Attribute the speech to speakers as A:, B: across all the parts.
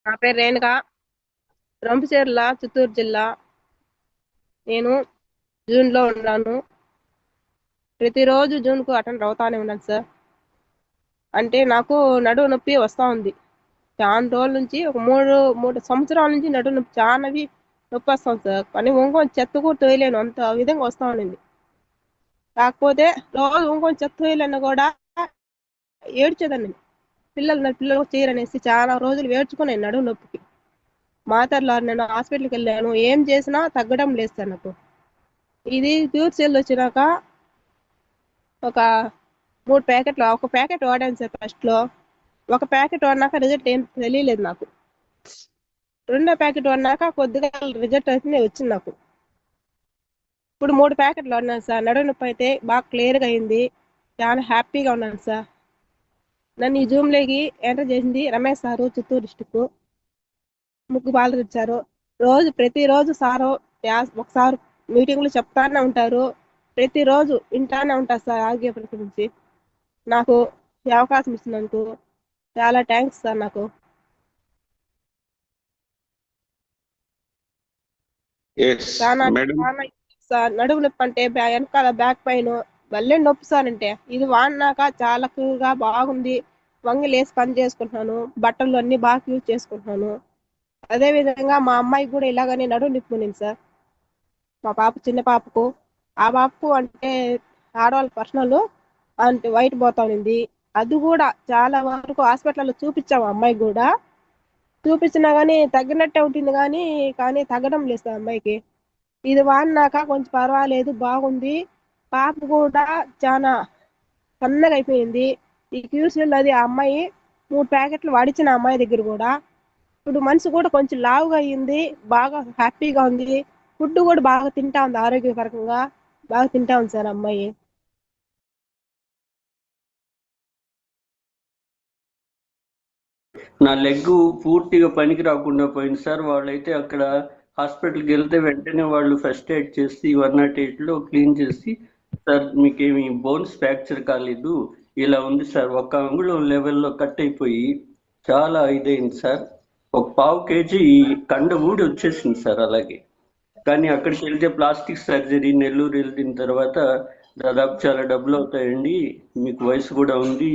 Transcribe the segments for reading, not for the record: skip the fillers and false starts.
A: నా పేరు రేణుక, రంపచర్ల, చిత్తూరు జిల్లా. నేను జూన్లో ఉన్నాను. ప్రతిరోజు జూన్కు అటెండ్ అవుతానే ఉన్నాను సార్. అంటే నాకు నడుము నొప్పి వస్తూ ఉంది. చాలా రోజుల నుంచి, ఒక మూడు మూడు సంవత్సరాల నుంచి నడుము నొప్పి చాలా నొప్పి వస్తుంది సార్. కానీ ఇంకొని చెత్త కూడా తోయలేను, అంత విధంగా వస్తూ ఉండింది. కాకపోతే రోజు ఇంకొని చెత్త తోయలేను కూడా ఏడ్చేదాన్ని. పిల్లలు చేయరనేసి చాలా రోజులు ఏడ్చుకున్నాను నడుము నొప్పికి. మాతర్లో నేను హాస్పిటల్కి వెళ్ళాను, ఏం చేసినా తగ్గడం లేదు సార్ నాకు. ఇది ప్యూర్ సెల్ వచ్చినాక ఒక 3 ప్యాకెట్లు, ఒక ప్యాకెట్ వాడాను సార్ ఫస్ట్లో. ఒక ప్యాకెట్ వాడినాక రిజల్ట్ ఏం తెలియలేదు నాకు. రెండో ప్యాకెట్ వాడినాక కొద్దిగా రిజల్ట్ అయితే వచ్చింది నాకు. ఇప్పుడు 3 ప్యాకెట్లు వాడినాను సార్. నడుము నొప్పి అయితే బాగా క్లియర్గా అయింది. చాలా హ్యాపీగా ఉన్నాను సార్. నన్ను ఈ జూమ్లోకి ఎంటర్ చేసింది రమేష్ సారు, చిత్తూరు డిస్టిక్. ముగ్గు బాలు ఇచ్చారు. ప్రతిరోజు సారు ఒకసారి మీటింగ్లు చెప్తానే ఉంటారు. ప్రతిరోజు వింటానే ఉంటారు సార్ ఆరోగ్య పరీక్ష గురించి. నాకు ఈ అవకాశం ఇచ్చినందుకు చాలా థ్యాంక్స్ సార్. నాకు సార్ నడుము నొప్పి అంటే వెనకాల బ్యాక్ పెయిన్ మళ్ళీ నొప్పి సార్. అంటే ఇది వాడినాక చాలా క్యూర్గా బాగుంది. వంగి లేసి పని చేసుకుంటున్నాను, బట్టలు అన్ని బాగా యూజ్ చేసుకుంటున్నాను. అదే విధంగా మా అమ్మాయికి కూడా ఇలాగనే నడుము నొప్పి ఉంది సార్. మా పాప, చిన్న పాపకు, ఆ పాపకు అంటే ఆడవాళ్ళ పర్సనల్ అంటే వైట్ పోతా ఉంది. అది కూడా చాలా వరకు హాస్పిటల్లో చూపించాము అమ్మాయికి కూడా. చూపించినా కానీ తగ్గినట్టే ఉంటుంది, కానీ తగ్గడం లేదు సార్ అమ్మాయికి. ఇది వాడినాక కొంచెం పర్వాలేదు, బాగుంది. పాప కూడా చాలా సన్నగా అయిపోయింది. ఈ క్యూసిల్ అది ఆ అమ్మాయి 3 ప్యాకెట్లు వాడిచ్చిన అమ్మాయి దగ్గర కూడా. ఇప్పుడు మనసు కూడా కొంచెం లావుగా అయ్యింది, బాగా హ్యాపీగా ఉంది. ఫుడ్ కూడా బాగా తింటా ఉంది, ఆరోగ్యకరంగా బాగా తింటా ఉంది సార్ అమ్మాయి.
B: నా లెగ్ పూర్తిగా పనికి రాకుండా పోయింది సార్. వాళ్ళైతే అక్కడ హాస్పిటల్కి వెళ్తే వెంటనే వాళ్ళు ఫస్ట్ ఎయిడ్ చేసి 108లో క్లీన్ చేసి, సార్ మీకేమి బోన్స్ ఫ్రాక్చర్ కాలేదు, ఇలా ఉంది సార్, ఒక అంగుళం లెవెల్లో కట్ అయిపోయి చాలా ఇదైంది సార్. ఒక 1/2 kg కండ ఊడి వచ్చేసింది సార్ అలాగే. కానీ అక్కడికి వెళ్తే ప్లాస్టిక్ సర్జరీ, నెల్లూరు వెళ్ళిన తర్వాత దాదాపు చాలా డబ్బులు అవుతాయండి, మీకు వయసు కూడా ఉంది,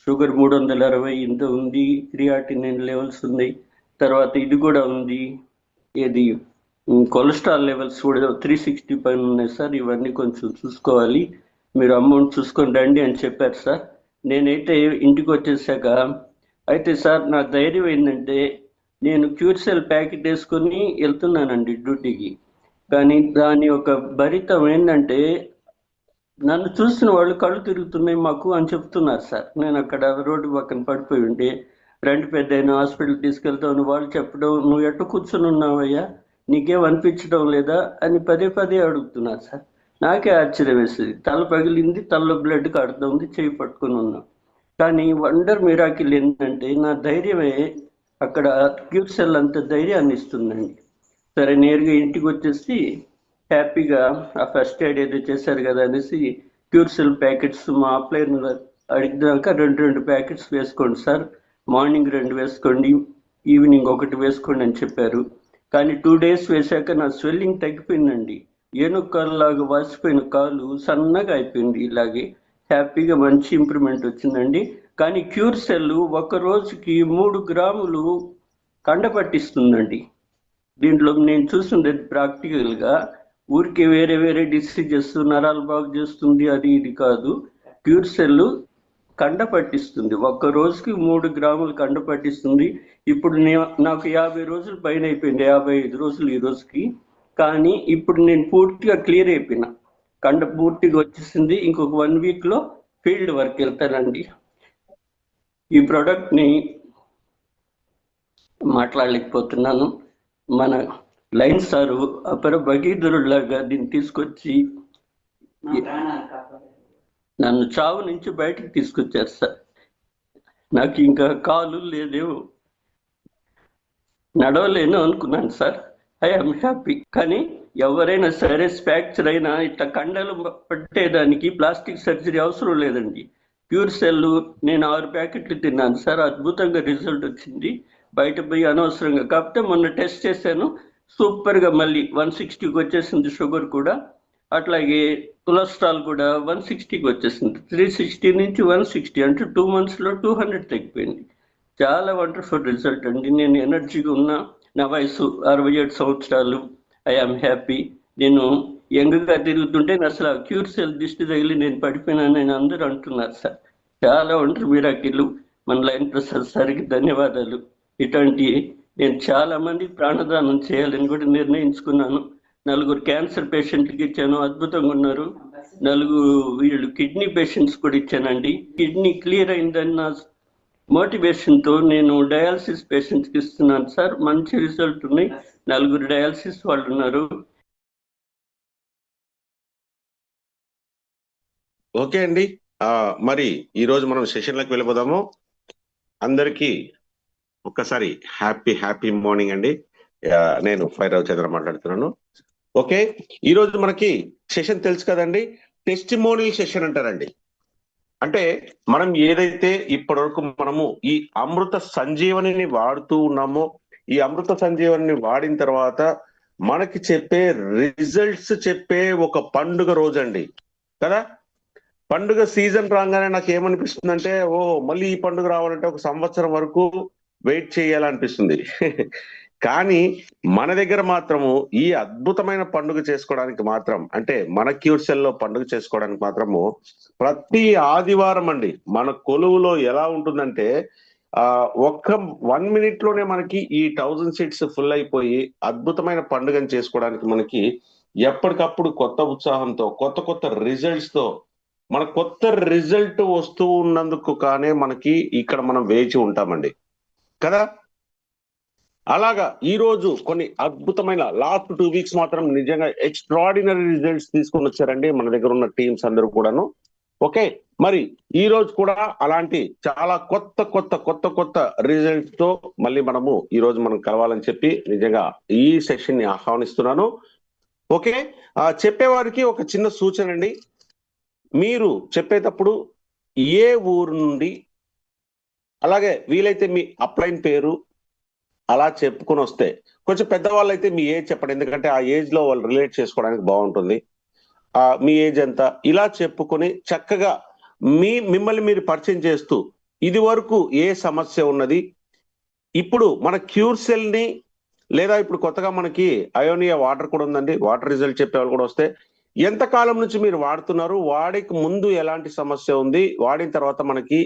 B: షుగర్ 360 ఇంత ఉంది, క్రియాటినిన్ లెవెల్స్ ఉన్నాయి, తర్వాత ఇది కూడా ఉంది, ఏది కొలెస్ట్రాల్ లెవెల్స్ కూడా 360 పైన ఉన్నాయి సార్, ఇవన్నీ కొంచెం చూసుకోవాలి, మీరు అమౌంట్ చూసుకొని రండి అని చెప్పారు సార్. నేనైతే ఇంటికి వచ్చేసాక అయితే సార్ నా ధైర్యం ఏంటంటే, నేను క్యూర్సెల్ ప్యాకెట్ వేసుకొని వెళ్తున్నానండి డ్యూటీకి. కానీ దాని ఒక భరితం ఏంటంటే, నన్ను చూసిన వాళ్ళు కళ్ళు తిరుగుతున్నాయి మాకు అని చెప్తున్నారు సార్. నేను అక్కడ రోడ్డు పక్కన పడిపోయి ఉంటే, రండి పెద్దయినా హాస్పిటల్ తీసుకెళ్తాను వాళ్ళు చెప్పడం, నువ్వు ఎట్టు కూర్చొని ఉన్నావయ్యా, నీకేం అనిపించడం లేదా అని పదే పదే అడుగుతున్నారు సార్. నాకే ఆశ్చర్యం వేస్తుంది. తల పగిలింది, తలలో బ్లడ్ కడుతుంది, చేయి పట్టుకుని ఉన్నాం. కానీ వండర్ మిరాకిల్ ఏంటంటే, నా ధైర్యమే అక్కడ క్యూర్సెల్ అంత ధైర్యాన్ని ఇస్తుందండి. సరే నేరుగా ఇంటికి వచ్చేసి హ్యాపీగా ఆ ఫస్ట్ ఎయిడ్ ఏదో చేశారు కదా అనేసి క్యూర్సెల్ ప్యాకెట్స్ మా అప్లైన్ అడిగినాక 2 ప్యాకెట్స్ వేసుకోండి సార్, మార్నింగ్ 2 వేసుకోండి, ఈవినింగ్ 1 వేసుకోండి అని చెప్పారు. కానీ 2 days వేశాక నా స్వెల్లింగ్ తగ్గిపోయిందండి. ఏనుక్కల్లాగా వాసిపోయిన కాలు సన్నగా అయిపోయింది. ఇలాగే హ్యాపీగా మంచి ఇంప్రూవ్మెంట్ వచ్చిందండి. కానీ క్యూర్సెల్ ఒక రోజుకి 3 గ్రాములు కండ పట్టిస్తుందండి. దీంట్లో నేను చూసింది ప్రాక్టికల్గా, ఊరికి వేరే వేరే డిసీజెస్, నరాలు బాగు చేస్తుంది అది ఇది కాదు, క్యూర్సెల్ కండ పట్టిస్తుంది. ఒక్క రోజుకి 3 గ్రాములు కండ పట్టిస్తుంది. ఇప్పుడు నాకు 50 రోజులు పైన అయిపోయింది, 55 రోజులు ఈ రోజుకి. కానీ ఇప్పుడు నేను పూర్తిగా క్లియర్ అయిపోయినా, కండ పూర్తిగా వచ్చేసింది. ఇంకొక 1 weekలో ఫీల్డ్ వర్క్ వెళ్తానండి. ఈ ప్రోడక్ట్ని మాట్లాడలేకపోతున్నాను. మన లైన్ సారు అపర భగీధరులాగా దీన్ని తీసుకొచ్చి నన్ను చావు నుంచి బయటకు తీసుకొచ్చారు సార్. నాకు ఇంకా కాలు లేదేమో, నడవలేను అనుకున్నాను సార్. I'm happy. కానీ ఎవరైనా సరే ఫ్రాక్చర్ అయినా ఇట్లా కండలు పట్టేదానికి ప్లాస్టిక్ సర్జరీ అవసరం లేదండి. క్యూర్సెల్ నేను 6 ప్యాకెట్లు తిన్నాను సార్, అద్భుతంగా రిజల్ట్ వచ్చింది. బయట పోయి అనవసరంగా. కాకపోతే మొన్న టెస్ట్ చేశాను, సూపర్గా మళ్ళీ 160కి వచ్చేసింది షుగర్ కూడా. అట్లాగే కొలెస్ట్రాల్ కూడా 160కి వచ్చేసింది. 360 నుంచి 160, అంటే 2 monthsలో 200 తగ్గిపోయింది. చాలా వండర్ఫుల్ రిజల్ట్ అండి. నేను ఎనర్జీగా ఉన్నా, నా వయసు 67 సంవత్సరాలు, ఐఆమ్ హ్యాపీ. నేను యంగ్గా తిరుగుతుంటే అసలు ఆ క్యూర్ సెల్ దిష్టి తగిలి నేను పడిపోయినానని అందరూ అంటున్నారు సార్. చాలా వండర్ మిరాకిల్. మన లైన్ ప్రసాద్ సార్కి ధన్యవాదాలు. ఇటువంటి నేను చాలా మంది ప్రాణదానం చేయాలని కూడా నిర్ణయించుకున్నాను. 4 క్యాన్సర్ పేషెంట్లకి ఇచ్చాను, అద్భుతంగా ఉన్నారు. 4 వీళ్ళు కిడ్నీ పేషెంట్స్ కూడా ఇచ్చానండి. కిడ్నీ క్లియర్ అయిందని నా మోటివేషన్తో నేను డయాలసిస్ పేషెంట్స్కి ఇస్తున్నాను సార్. మంచి రిజల్ట్ ఉన్నాయి. 4 డయాలసిస్ వాళ్ళు ఉన్నారు.
C: ఓకే అండి. మరి ఈరోజు మనం సెషన్లోకి వెళ్ళిపోదాము. అందరికీ ఒక్కసారి హ్యాపీ మార్నింగ్ అండి. నేను ఫైర్ రవిచంద్ర మాట్లాడుతున్నాను. ఓకే, ఈరోజు మనకి సెషన్ తెలుసు కదండి, టెస్టిమోనియల్ సెషన్ అంటారండి. అంటే మనం ఏదైతే ఇప్పటివరకు మనము ఈ అమృత సంజీవనిని వాడుతూ ఉన్నామో, ఈ అమృత సంజీవనిని వాడిన తర్వాత మనకి చెప్పే రిజల్ట్స్ చెప్పే ఒక పండుగ రోజండి కదా. పండుగ సీజన్ రాగానే నాకు ఏమనిపిస్తుందంటే, మళ్ళీ ఈ పండుగ రావాలంటే 1 సంవత్సరం వరకు వెయిట్ చేయాలనిపిస్తుంది. కానీ మన దగ్గర మాత్రము ఈ అద్భుతమైన పండుగ చేసుకోవడానికి మాత్రం, అంటే మన క్యూర్ సెల్ లో పండుగ చేసుకోవడానికి మాత్రము ప్రతి ఆదివారం అండి మన కొలువులో ఎలా ఉంటుందంటే, ఒక్క 1 minute లోనే మనకి ఈ 1000 seats ఫుల్ అయిపోయి అద్భుతమైన పండుగను చేసుకోవడానికి మనకి ఎప్పటికప్పుడు కొత్త ఉత్సాహంతో, కొత్త రిజల్ట్స్ తో, మన కొత్త రిజల్ట్ వస్తూ ఉన్నందుకు కానీ మనకి ఇక్కడ మనం వేచి ఉంటామండి కదా. అలాగా ఈ రోజు కొన్ని అద్భుతమైన లాస్ట్ 2 weeks మాత్రం నిజంగా ఎక్స్ట్రాడినరీ రిజల్ట్స్ తీసుకొని వచ్చారండి మన దగ్గర ఉన్న టీమ్స్ అందరూ కూడాను. ఓకే, మరి ఈ రోజు కూడా అలాంటి చాలా కొత్త రిజల్ట్స్ తో మళ్ళీ మనము ఈ రోజు మనం కలవాలని చెప్పి నిజంగా ఈ సెషన్ ని ఆహ్వానిస్తున్నాను. ఓకే, చెప్పేవారికి ఒక చిన్న సూచన అండి. మీరు చెప్పేటప్పుడు ఏ ఊరు నుండి, అలాగే వీలైతే మీ అప్లైన్ పేరు అలా చెప్పుకొని వస్తే, కొంచెం పెద్దవాళ్ళు అయితే మీ ఏజ్ చెప్పండి, ఎందుకంటే ఆ ఏజ్ లో వాళ్ళు రిలేట్ చేసుకోవడానికి బాగుంటుంది. మీ ఏజ్ ఎంత ఇలా చెప్పుకొని చక్కగా మిమ్మల్ని మీరు పరిచయం చేస్తూ, ఇది వరకు ఏ సమస్య ఉన్నది, ఇప్పుడు మన క్యూర్ సెల్ ని, లేదా ఇప్పుడు కొత్తగా మనకి అయోనియా వాటర్ కూడా ఉందండి, వాటర్ రిజల్ట్ చెప్పే వాళ్ళు కూడా వస్తే, ఎంత కాలం నుంచి మీరు వాడుతున్నారు, వాడికి ముందు ఎలాంటి సమస్య ఉంది, వాడిన తర్వాత మనకి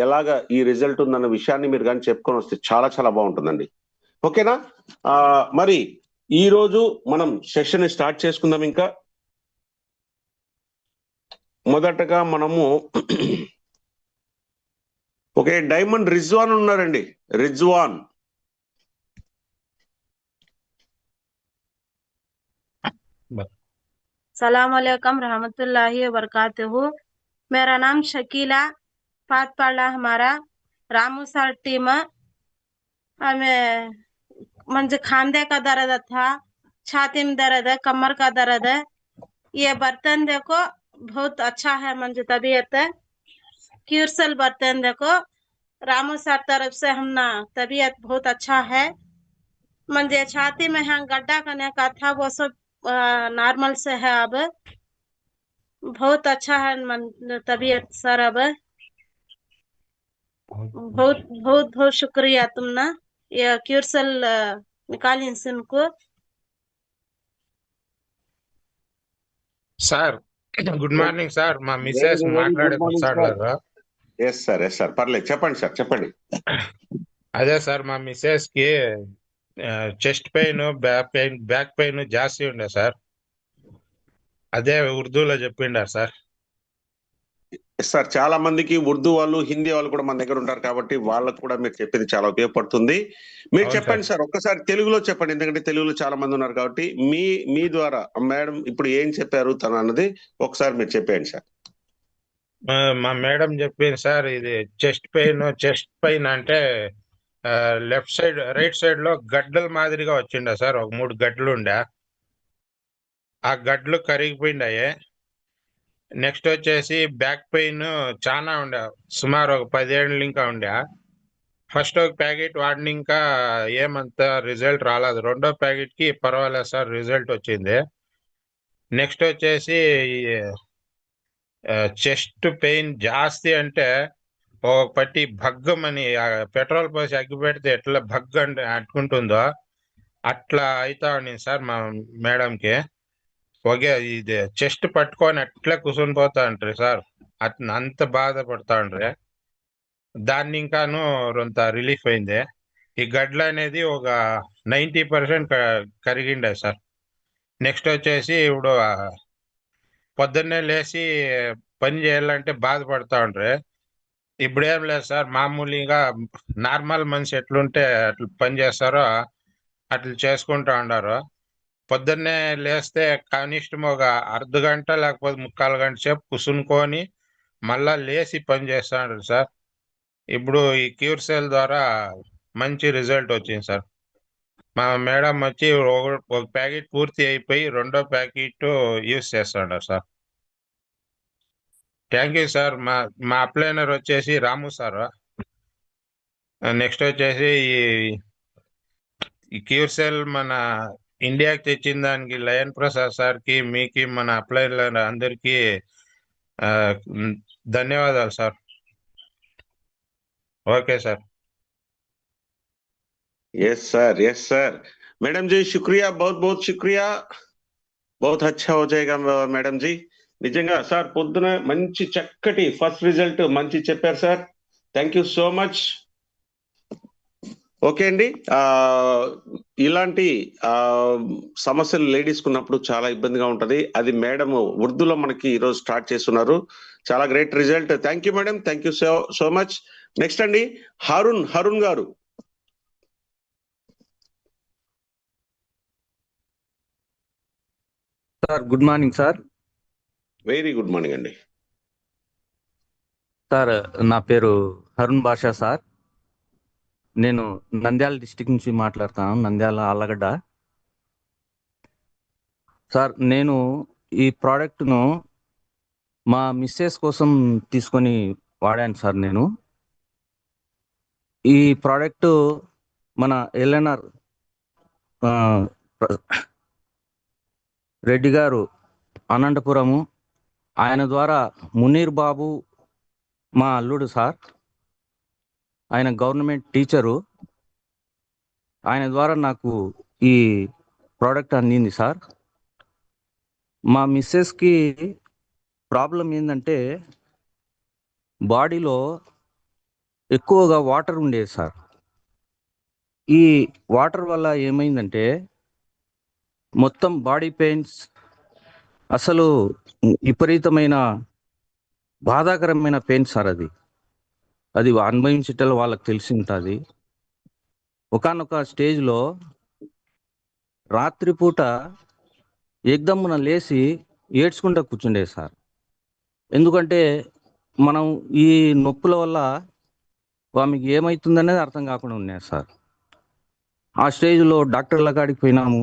C: ఎలాగా ఈ రిజల్ట్ ఉందన్న విషయాన్ని మీరు కానీ చెప్పుకొని వస్తే చాలా బాగుంటుందండి. ఓకేనా. మరి ఈ రోజు మనం సెషన్ స్టార్ట్ చేసుకుందాం. ఇంకా మొదటగా మనము ఓకే, డైమండ్ రిజ్వాన్ ఉన్నారండి. రిజ్వాన్,
D: सलामकुम रहमतुल्लाहि व बरकातहू। मेरा नाम शकीला पातपाड़ा, हमारा रामू सर टीम। हमें मुझे खांदे का दर्द था, छाती में दर्द है, कमर का दर्द है। ये बर्तन देखो बहुत अच्छा है, मुझे तबीयत है। क्यूरसेल बर्तन देखो, रामू सर तरफ से हम ना तबीयत बहुत अच्छा है। मुझे छाती में यहाँ गड्ढा करने का था, वो सब नॉर्मल से है। अब बहुत अच्छा है तबीयत सर। अब बहुत शुक्रिया तुमने ये क्यूरसेल निकाली इनको।
E: Sir good morning sir. మా మిసెస్ మాట్లాడలేదు.
C: ఎస్ సార్ పర్లేదు, చెప్పండి సార్, చెప్పండి.
E: అదే సార్, మా మిసెస్ కి చెస్ట్ పెయిన్, బ్యాక్ పెయిన్ జాస్తి ఉండే సార్. అదే ఉర్దూలో చెప్పిండారు సార్.
C: సార్ చాలా మందికి ఉర్దూ వాళ్ళు, హిందీ వాళ్ళు కూడా మన దగ్గర ఉంటారు కాబట్టి వాళ్ళకు కూడా మీరు చెప్పేది చాలా ఉపయోగపడుతుంది. మీరు చెప్పండి సార్, ఒక్కసారి తెలుగులో చెప్పండి, ఎందుకంటే తెలుగులో చాలా మంది ఉన్నారు కాబట్టి. మీ ద్వారా మేడం ఇప్పుడు ఏం చెప్పారు తను అన్నది ఒకసారి మీరు చెప్పండి సార్.
E: మా మేడం చెప్పింది సార్, ఇది చెస్ట్ పెయిన్ అంటే లెఫ్ట్ సైడ్, రైట్ సైడ్ లో గడ్డల మాదిరిగా వచ్చిండే సార్. ఒక 3 గడ్డలు ఉండే, ఆ గడ్డలు కరిగిపోయిండాయి. నెక్స్ట్ వచ్చేసి బ్యాక్ పెయిన్ చాలా ఉండే, సుమారు ఒక 10 ఏళ్ళు ఇంకా ఉండే. ఫస్ట్ ఒక ప్యాకెట్ వాడినాక ఏమంత రిజల్ట్ రాలేదు. రెండో ప్యాకెట్ కి పర్వాలేదు సార్, రిజల్ట్ వచ్చింది. నెక్స్ట్ వచ్చేసి చెస్ట్ పెయిన్ జాస్తి అంటే ఒక పట్టి భగ్గమని పెట్రోల్ పోసి అగ్గి పెడితే ఎట్లా భగ్గ అంటే అట్టుకుంటుందో అట్లా అవుతా ఉండింది సార్ మా మేడంకి. ఒకే ఇది చెస్ట్ పట్టుకొని అట్లా కూర్చొని పోతా ఉంటారు సార్, అంత బాధపడతా ఉండ్రి. దాన్ని ఇంకాను కొంత రిలీఫ్ అయింది. ఈ గడ్డలు అనేది ఒక 90% కరిగిండే సార్. నెక్స్ట్ వచ్చేసి ఇప్పుడు పొద్దున్నే లేచి పని చేయాలంటే బాధపడతా ఉండ్రి. ఇప్పుడు ఏం లేదు సార్, మామూలుగా నార్మల్ మనిషి ఎట్లుంటే అట్లా పని చేస్తారో అట్లా చేసుకుంటా ఉన్నారు. పొద్దున్నే లేస్తే కనిష్టం ఒక అర్ధ గంట లేకపోతే 3/4 గంట సేపు కూర్చుని మళ్ళా లేచి పని చేస్తా ఉంటారు సార్. ఇప్పుడు ఈ క్యూర్ సెల్ ద్వారా మంచి రిజల్ట్ వచ్చింది సార్. మా మేడం వచ్చి ఒక ప్యాకెట్ పూర్తి అయిపోయి రెండో ప్యాకెట్ యూస్ చేస్తాడు సార్. Thank you sir. మా అప్లైనర్ వచ్చేసి రాము సార్. నెక్స్ట్ వచ్చేసి ఈ క్యూర్ సెల్ మన ఇండియాకి తెచ్చిన దానికి లయన్ ప్రసాద్ సార్కి, మీకు, మన అప్లైనర్ అందరికీ ధన్యవాదాలు sir. Okay sir.
C: Yes sir, yes sir. Madam ji शुक्रिया, बहुत बहुत शुक्रिया. बहुत अच्छा हो जाएगा मैडम जी. నిజంగా సార్ పొద్దున మంచి చక్కటి ఫస్ట్ రిజల్ట్ మంచి చెప్పారు sir. Thank you so much. Okay అండి, ఇలాంటి సమస్యలు లేడీస్ ఉన్నప్పుడు చాలా ఇబ్బందిగా ఉంటది. అది మేడం ఉర్దూలో మనకి ఈరోజు స్టార్ట్ చేస్తున్నారు. చాలా great result. Thank you madam, thank you so much. Next అండి హరుణ్ గారు.
F: Sir good morning sir.
C: Very good morning అండి.
F: సార్ నా పేరు హరుణ్ భాషా సార్. నేను నంద్యాల డిస్టిక్ నుంచి మాట్లాడుతాను, నంద్యాల ఆళ్ళగడ్డ. సార్ నేను ఈ ప్రోడక్ట్ను మా మిస్సెస్ కోసం తీసుకొని వాడాను సార్. నేను ఈ ప్రోడక్ట్ మన ఎల్ఎన్ఆర్ రెడ్డి గారు అనంతపురము, ఆయన ద్వారా మునీర్ బాబు మా అల్లుడు సార్, ఆయన గవర్నమెంట్ టీచరు, ఆయన ద్వారా నాకు ఈ ప్రోడక్ట్ అందింది సార్. మా మిస్సెస్కి ప్రాబ్లం ఏంటంటే బాడీలో ఎక్కువగా వాటర్ ఉండేది సార్. ఈ వాటర్ వల్ల ఏమైందంటే మొత్తం బాడీ పెయిన్స్, అసలు విపరీతమైన బాధాకరమైన పెయిన్ సార్. అది అనుభవించేటప్పుడు వాళ్ళకి తెలిసి ఉంటుంది. ఒకానొక స్టేజ్లో రాత్రిపూట ఏకదమ్మున లేచి ఏడ్చుకుంటూ కూర్చుండే సార్. ఎందుకంటే మనం ఈ నొప్పుల వల్ల ఆమెకి ఏమవుతుందనేది అర్థం కాకుండా ఉన్నాయి సార్. ఆ స్టేజ్లో డాక్టర్ల కాడికి పోయినాము.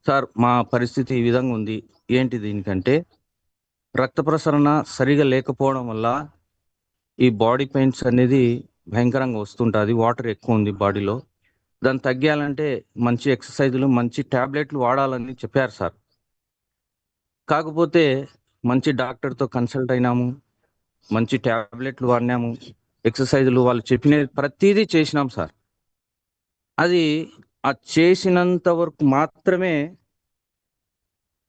F: సార్ మా పరిస్థితి ఈ విధంగా ఉంది, ఏంటి దీనికంటే రక్త ప్రసరణ సరిగా లేకపోవడం వల్ల ఈ బాడీ పెయిన్స్ అనేది భయంకరంగా వస్తుంటుంది, వాటర్ ఎక్కువ ఉంది బాడీలో, దాన్ని తగ్గాలంటే మంచి ఎక్సర్సైజులు, మంచి ట్యాబ్లెట్లు వాడాలని చెప్పారు సార్. కాకపోతే మంచి డాక్టర్తో కన్సల్ట్ అయినాము, మంచి ట్యాబ్లెట్లు వాడినాము, ఎక్సర్సైజులు వాళ్ళు చెప్పినది ప్రతిదీ చేసినాం సార్. అది ఆ చేసినంత వరకు మాత్రమే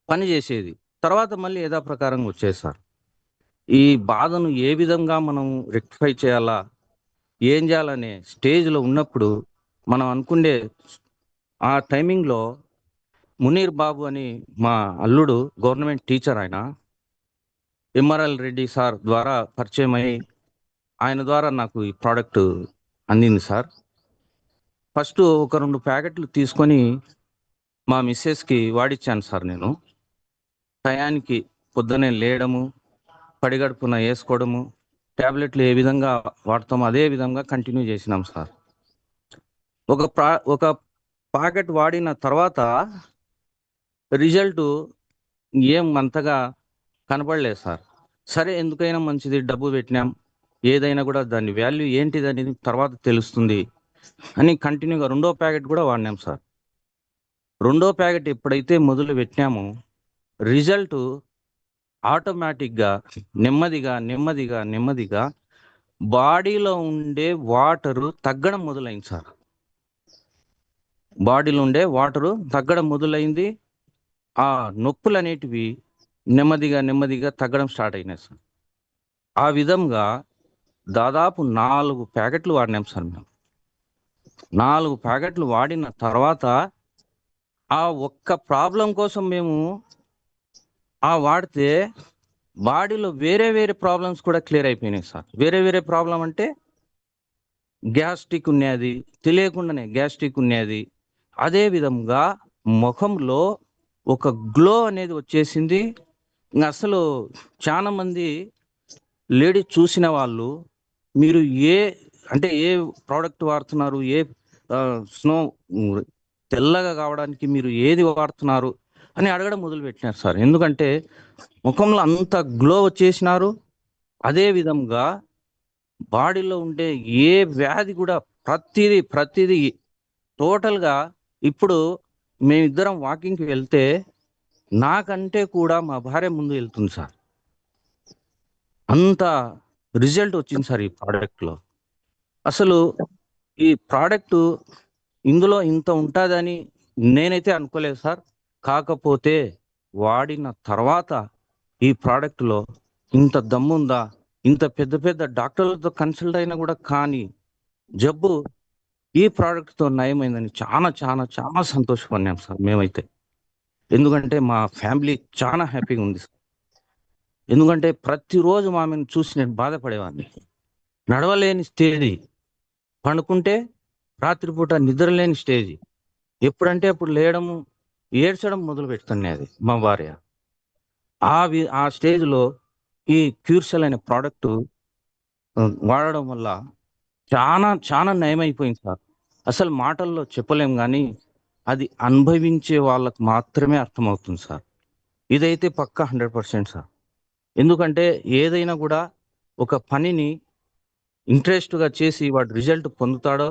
F: పని చేసేది, తర్వాత మళ్ళీ యథాప్రకారంగా వచ్చేది సార్. ఈ బాధను ఏ విధంగా మనం రెక్టిఫై చేయాలా, ఏం చేయాలనే స్టేజ్లో ఉన్నప్పుడు మనం అనుకునే ఆ టైమింగ్లో మునీర్ బాబు అని మా అల్లుడు గవర్నమెంట్ టీచర్, ఆయన ఎంఆర్ఎల్ రెడ్డి సార్ ద్వారా పరిచయం అయ్యి ఆయన ద్వారా నాకు ఈ ప్రోడక్ట్ అందింది సార్. ఫస్ట్ ఒక 2 ప్యాకెట్లు తీసుకొని మా మిస్సెస్కి వాడిచ్చాను సార్. నేను టయానికి పొద్దునే లేయడము, పడిగడుపున వేసుకోవడము, ట్యాబ్లెట్లు ఏ విధంగా వాడతామో అదే విధంగా కంటిన్యూ చేసినాం సార్. ఒక ప్యాకెట్ వాడిన తర్వాత రిజల్ట్ ఏం అంతగా కనపడలేదు సార్. సరే ఎందుకైనా మంచిది, డబ్బు పెట్టినాం, ఏదైనా కూడా దాని వాల్యూ ఏంటిది అనేది తర్వాత తెలుస్తుంది అని కంటిన్యూగా 2వ ప్యాకెట్ కూడా వాడినాం సార్. 2వ ప్యాకెట్ ఎప్పుడైతే మొదలు పెట్టినామో రిజల్ట్ ఆటోమేటిక్గా నెమ్మదిగా నెమ్మదిగా నెమ్మదిగా బాడీలో ఉండే వాటరు తగ్గడం మొదలైంది సార్. బాడీలో ఉండే వాటరు తగ్గడం మొదలైంది. ఆ నొప్పులు అనేటివి నెమ్మదిగా నెమ్మదిగా తగ్గడం స్టార్ట్ అయినాయి సార్. ఆ విధంగా దాదాపు 4 ప్యాకెట్లు వాడినాం సార్ మేము. 4 ప్యాకెట్లు వాడిన తర్వాత ఆ ఒక్క ప్రాబ్లం కోసం మేము వాడితే బాడీలో వేరే వేరే ప్రాబ్లమ్స్ కూడా క్లియర్ అయిపోయినాయి సార్. వేరే వేరే ప్రాబ్లం అంటే గ్యాస్ట్రిక్ ఉన్నది, తెలియకుండానే గ్యాస్ట్రిక్ ఉన్నది. అదే విధంగా ముఖంలో ఒక గ్లో అనేది వచ్చేసింది. ఇంకా అసలు చాలా మంది లేడీస్ చూసిన వాళ్ళు మీరు ఏ ప్రోడక్ట్ వాడుతున్నారు, స్నో తెల్లగా కావడానికి మీరు ఏది వాడుతున్నారు అని అడగడం మొదలు పెట్టినారు సార్. ఎందుకంటే ముఖంలో అంత గ్లో వచ్చేసినారు. అదే విధంగా బాడీలో ఉండే ఏ వ్యాధి కూడా ప్రతిదీ టోటల్గా ఇప్పుడు మేమిద్దరం వాకింగ్కి వెళ్తే నాకంటే కూడా మా భార్య ముందు వెళ్తుంది సార్. అంత రిజల్ట్ వచ్చింది సార్ ఈ ప్రోడక్ట్లో. అసలు ఈ ప్రోడక్ట్ ఇందులో ఇంత ఉంటుందని నేనైతే అనుకోలేదు సార్. కాకపోతే వాడిన తర్వాత ఈ ప్రోడక్ట్లో ఇంత దమ్ముందా, ఇంత పెద్ద పెద్ద డాక్టర్లతో కన్సల్ట్ అయినా కూడా కానీ జబ్బు ఈ ప్రోడక్ట్తో నయమైందని చాలా చాలా చాలా సంతోషపడినాం సార్ మేమైతే. ఎందుకంటే మా ఫ్యామిలీ చాలా హ్యాపీగా ఉంది సార్. ఎందుకంటే ప్రతిరోజు మామని చూసి నేను బాధపడేవాడిని. నడవలేని స్టేజ్, పండుకుంటే రాత్రిపూట నిద్రలేని స్టేజ్, ఎప్పుడంటే అప్పుడు లేయడము ఏడ్చడం మొదలు పెడుతున్నది మా భార్య. ఆ స్టేజ్లో ఈ క్యూర్సెల్ అనే ప్రోడక్ట్ వాడడం వల్ల చాలా చాలా నయమైపోయింది సార్. అసలు మాటల్లో చెప్పలేం, కానీ అది అనుభవించే వాళ్ళకు మాత్రమే అర్థమవుతుంది సార్. ఇదైతే పక్కా 100% సార్. ఎందుకంటే ఏదైనా కూడా ఒక పనిని ఇంట్రెస్ట్గా చేసి వాడు రిజల్ట్ పొందుతాడో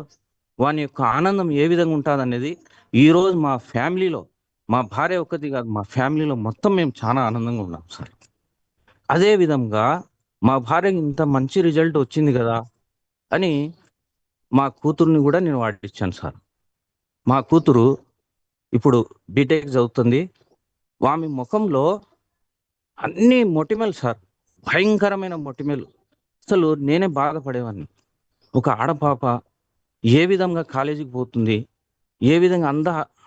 F: వాని యొక్క ఆనందం ఏ విధంగా ఉంటుంది అనేది ఈరోజు మా ఫ్యామిలీలో, మా భార్య ఒక్కటి కాదు, మా ఫ్యామిలీలో మొత్తం మేము చాలా ఆనందంగా ఉన్నాం సార్. అదే విధంగా మా భార్యకి ఇంత మంచి రిజల్ట్ వచ్చింది కదా అని మా కూతుర్ని కూడా నేను వాడిచ్చాను సార్. మా కూతురు ఇప్పుడు బీటెక్ చదువుతుంది. ఆమె ముఖంలో అన్ని మొటిమలు సార్, భయంకరమైన మొటిమలు. అసలు నేనే బాధపడేవాడిని. ఒక ఆడపాప ఏ విధంగా కాలేజీకి పోతుంది, ఏ విధంగా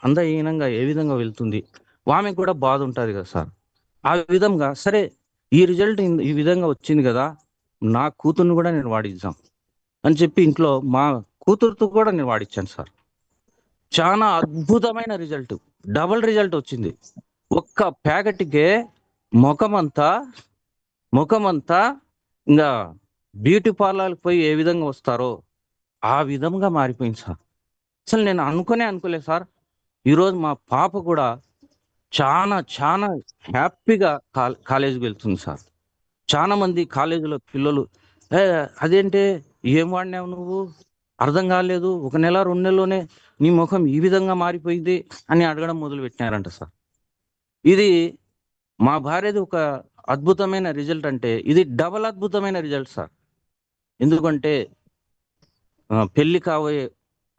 F: అందహీనంగా ఏ విధంగా వెళ్తుంది, ఆమెకు కూడా బాధ ఉంటుంది కదా సార్. ఆ విధంగా సరే ఈ రిజల్ట్ ఈ విధంగా వచ్చింది కదా, నా కూతుర్ని కూడా నేను వాడిద్దాం అని చెప్పి ఇంట్లో మా కూతురుతో కూడా నేను వాడిచ్చాను సార్. చాలా అద్భుతమైన రిజల్ట్, డబుల్ రిజల్ట్ వచ్చింది. ఒక్క ప్యాకెట్కే ముఖమంతా ఇంకా బ్యూటీ పార్లర్కి పోయి ఏ విధంగా వస్తారో ఆ విధంగా మారిపోయింది సార్. అసలు నేను అనుకోలేదు సార్. ఈరోజు మా పాప కూడా చాలా చాలా హ్యాపీగా కాలేజీకి వెళ్తుంది సార్. చాలా మంది కాలేజీలో పిల్లలు అదేంటే ఏం వాడినావు నువ్వు, అర్థం కాలేదు, 1 నెల 2 నెలలోనే నీ ముఖం ఈ విధంగా మారిపోయింది అని అడగడం మొదలు పెట్టినారంట సార్. ఇది మా భార్యది ఒక అద్భుతమైన రిజల్ట్ అంటే ఇది డబల్ అద్భుతమైన రిజల్ట్ సార్. ఎందుకంటే పెళ్లి కాబోయే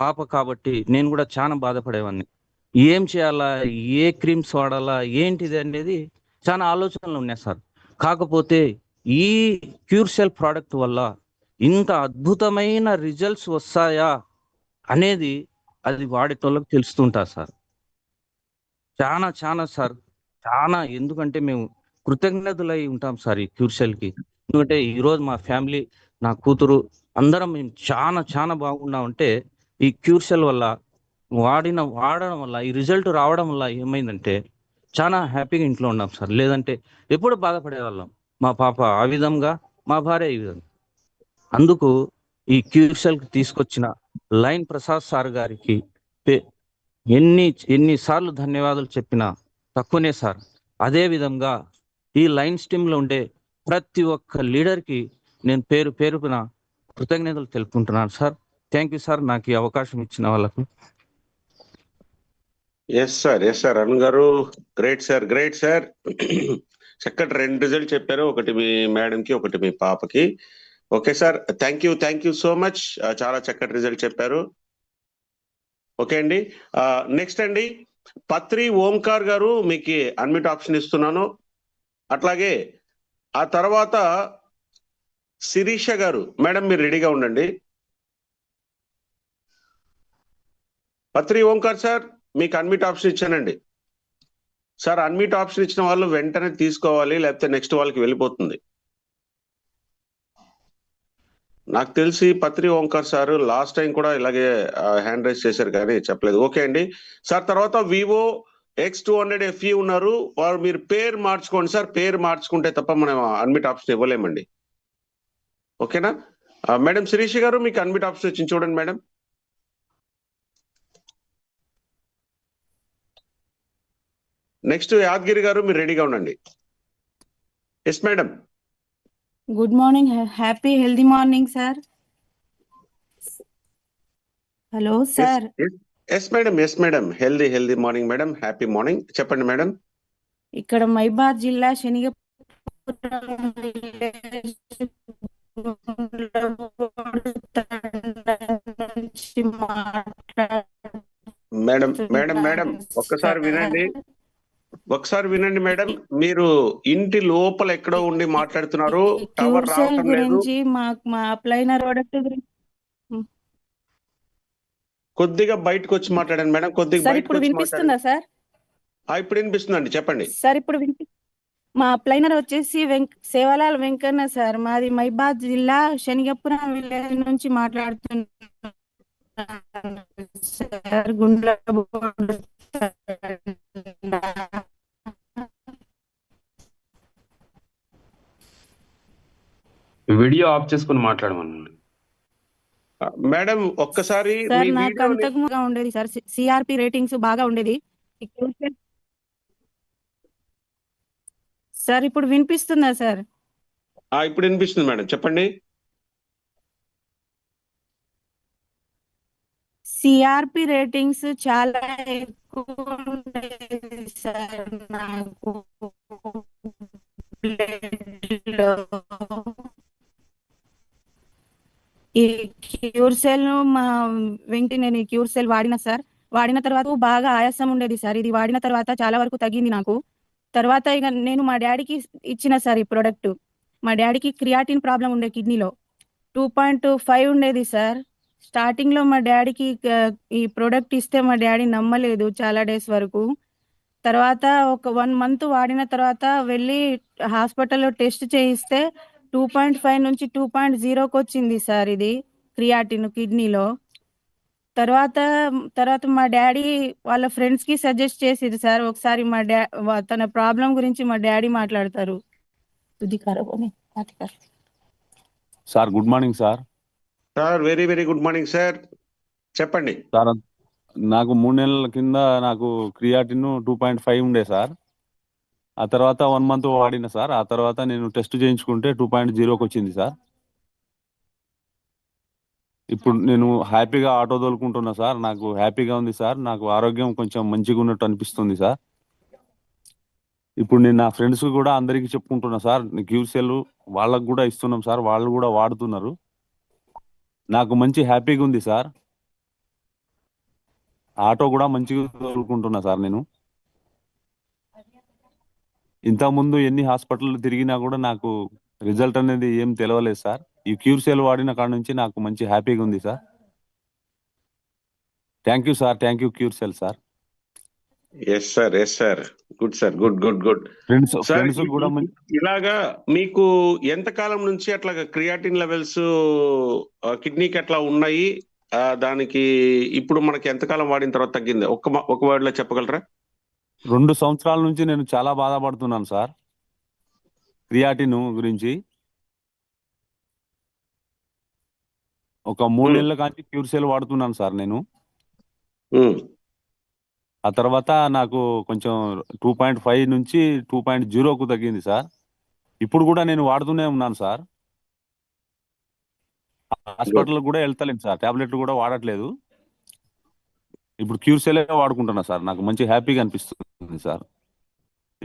F: పాప కాబట్టి నేను కూడా చాలా బాధపడేవాడిని. ఏం చేయాలా, ఏ క్రీమ్స్ వాడాలా, ఏంటిది అనేది చాలా ఆలోచనలు ఉన్నాయి సార్. కాకపోతే ఈ క్యూర్సెల్ ప్రోడక్ట్ వల్ల ఇంత అద్భుతమైన రిజల్ట్స్ వస్తాయా అనేది అది వాడేటోళ్ళకి తెలుస్తుంటా సార్. చాలా చాలా సార్, చాలా. ఎందుకంటే మేము కృతజ్ఞతలై ఉంటాం సార్ ఈ క్యూర్సెల్కి. ఎందుకంటే ఈరోజు మా ఫ్యామిలీ, నా కూతురు అందరం మేము చాలా చాలా బాగున్నామంటే ఈ క్యూర్సెల్ వల్ల వాడడం వల్ల ఈ రిజల్ట్ రావడం వల్ల ఏమైందంటే చాలా హ్యాపీగా ఇంట్లో ఉన్నాం సార్. లేదంటే ఎప్పుడు బాధపడేవాళ్ళం. మా పాప ఆ విధంగా, మా భార్య ఈ విధంగా. అందుకు ఈ క్యూర్సెల్కి తీసుకొచ్చిన లైన్ ప్రసాద్ సార్ గారికి ఎన్నిసార్లు ధన్యవాదాలు చెప్పినా తక్కువనే సార్. అదే విధంగా ఈ లైన్ స్ట్రీమ్లో ఉండే ప్రతి ఒక్క లీడర్కి నేను పేరున కృతజ్ఞతలు తెలుపుకుంటున్నాను సార్. థ్యాంక్ యూ సార్, నాకు ఈ అవకాశం ఇచ్చిన వాళ్ళకు.
C: ఎస్ సార్ అరుణ్ గారు, గ్రేట్ సార్. చక్కటి 2 రిజల్ట్ చెప్పారు, ఒకటి మీ మేడంకి, ఒకటి మీ పాపకి. Okay sir, thank you so much. చాలా చక్కటి రిజల్ట్ చెప్పారు. ఓకే అండి, నెక్స్ట్ అండి పత్రి ఓంకార్ గారు, మీకు అన్మ్యూట్ ఆప్షన్ ఇస్తున్నాను. అట్లాగే ఆ తర్వాత శిరీష గారు, మేడం మీరు రెడీగా ఉండండి. పత్రి ఓంకార్ సార్, మీకు అన్మ్యూట్ ఆప్షన్ ఇచ్చానండి సార్. అన్మ్యూట్ ఆప్షన్ ఇచ్చిన వాళ్ళు వెంటనే తీసుకోవాలి, లేకపోతే నెక్స్ట్ వాళ్ళకి వెళ్ళిపోతుంది. నాకు తెలిసి పత్రి ఓంకార్ సార్ లాస్ట్ టైం కూడా ఇలాగే హ్యాండ్ రైజ్ చేశారు కానీ చెప్పలేదు. ఓకే అండి సార్. తర్వాత వివో X200 FE ఉన్నారు, వారు మీరు పేరు మార్చుకోండి సార్. పేరు మార్చుకుంటే తప్ప మనం అన్మిట్ ఆప్షన్ ఇవ్వలేమండి. ఓకేనా మేడం? శిరీష్ గారు, మీకు అన్మిట్ ఆప్షన్ వచ్చింది చూడండి మేడం. నెక్స్ట్ యాదగిరి గారు, మీరు రెడీగా ఉండండి. Yes madam.
G: Good morning, happy healthy morning sir. Hello sir.
C: Yes madam, healthy morning madam, happy morning. చెప్పండి మేడం.
G: ఇక్కడ మైబాద్ జిల్లా శనిగపురం
C: మేడం ఒక్కసారి వినండి మేడం. మీరు ఇంటి లోపల ఎక్కడో ఉండి మాట్లాడుతున్నారు, టవర్ రావటం లేదు.
G: గురించి మా అప్లైన ప్రోడక్ట్ గురించి
C: కొద్దిగా బయటకు వచ్చి మాట్లాడండి మేడం. కొద్దిగా
G: సార్ ఇప్పుడు వినిపిస్తుందా సార్?
C: ఇప్పుడు వినిపిస్తుందండి, చెప్పండి
G: సార్. ఇప్పుడు మా అప్లైనర్ వచ్చేసి సేవలాల్ వెంకన్న సార్. మాది మైబాద్ జిల్లా శనిగపురం విలేజ్ నుంచి మాట్లాడుతున్నాను సార్. గుండ్లబోడు
H: వీడియో ఆఫ్ చేసుకుని మాట్లాడమనండి
C: మేడం. ఒక్కసారి
G: సార్ నాకు అంతకుముగా ఉండేది సార్, సిఆర్పి రేటింగ్స్ బాగా ఉండేది సార్. ఇప్పుడు వినిపిస్తుందా సార్?
C: ఇప్పుడు వినిపిస్తుంది మేడం, చెప్పండి.
G: సిఆర్పి రేటింగ్స్ చాలా ఎక్కువ ఉండేది సార్ నాకు. ఈ క్యూర్సెల్ మా నేను ఈ క్యూర్సెల్ వాడిన సార్. వాడిన తర్వాత బాగా ఆయాసం ఉండేది సార్. ఇది వాడిన తర్వాత చాలా వరకు తగ్గింది నాకు. తర్వాత ఇక నేను మా డాడీకి ఇచ్చిన సార్ ఈ ప్రోడక్ట్. మా డాడీకి క్రియాటిన్ ప్రాబ్లం ఉండే, కిడ్నీలో 2.5 ఉండేది సార్. స్టార్టింగ్ లో మా డాడీకి ఈ ప్రోడక్ట్ ఇస్తే మా డాడీ నమ్మలేదు చాలా డేస్ వరకు. తర్వాత ఒక 1 మంత్ వాడిన తర్వాత వెళ్ళి హాస్పిటల్లో టెస్ట్ చేయిస్తే 2.5 నుంచి 2.0కి వచ్చింది సార్ ఇది క్రియాటిన్ కిడ్నీలో. తర్వాత మా డాడీ వాళ్ళ ఫ్రెండ్స్ కి సజెస్ట్ చేసిరు సార్. ఒకసారి తన ప్రాబ్లం గురించి మా డాడీ మాట్లాడతారు.
I: Sir good morning sir.
C: Very very good morning sir, చెప్పండి
I: సార్. నాకు 3 నెలల కింద నాకు క్రియాటిన్ 2.5 ఉండే సార్. ఆ తర్వాత 1 మంత్ వాడిన సార్. ఆ తర్వాత నేను టెస్ట్ చేయించుకుంటే 2.0కి వచ్చింది సార్. ఇప్పుడు నేను హ్యాపీగా ఆటో తోలుకుంటున్నా సార్. నాకు హ్యాపీగా ఉంది సార్. నాకు ఆరోగ్యం కొంచెం మంచిగా ఉన్నట్టు అనిపిస్తుంది సార్. ఇప్పుడు నేను నా ఫ్రెండ్స్ కూడా అందరికీ చెప్పుకుంటున్నా సార్. క్యూర్సెల్ వాళ్ళకు కూడా ఇస్తున్నాం సార్, వాళ్ళు కూడా వాడుతున్నారు. నాకు మంచి హ్యాపీగా ఉంది సార్. ఆటో కూడా మంచిగా తోలుకుంటున్నా సార్. నేను ఇంతకుముందు ఎన్ని హాస్పిటల్ తిరిగినా కూడా నాకు రిజల్ట్ అనేది ఏం తెలవలేదు సార్. ఈ క్యూర్సెల్ వాడిన కాడ నుంచి నాకు మంచి హ్యాపీగా ఉంది sir. Thank you sir, thank you cure cell sir.
C: Yes sir, good sir, good.
I: Friends కూడా
C: ఇలాగా మీకు ఎంత కాలం నుంచి అట్లా క్రియాటిన్ లెవెల్స్ కిడ్నీకి అట్లా ఉన్నాయి? దానికి ఇప్పుడు మనకి ఎంతకాలం వాడిన తర్వాత తగ్గింది? ఒక వర్డ్ లో చెప్పగలరా?
I: 2 సంవత్సరాల నుంచి నేను చాలా బాధపడుతున్నాను సార్ క్రియాటిన్ గురించి. ఒక 3 నెలల కానీ క్యూర్సెల్ వాడుతున్నాను సార్ నేను. ఆ తర్వాత నాకు కొంచెం 2.5 నుంచి 2.0కు తగ్గింది సార్. ఇప్పుడు కూడా నేను వాడుతూనే ఉన్నాను సార్. హాస్పిటల్ కూడా వెళ్తలేను సార్, టాబ్లెట్లు కూడా వాడట్లేదు. ఇప్పుడు క్యూర్సెలే వాడుకుంటున్నా సార్. నాకు మంచి హ్యాపీగా అనిపిస్తుంది సార్.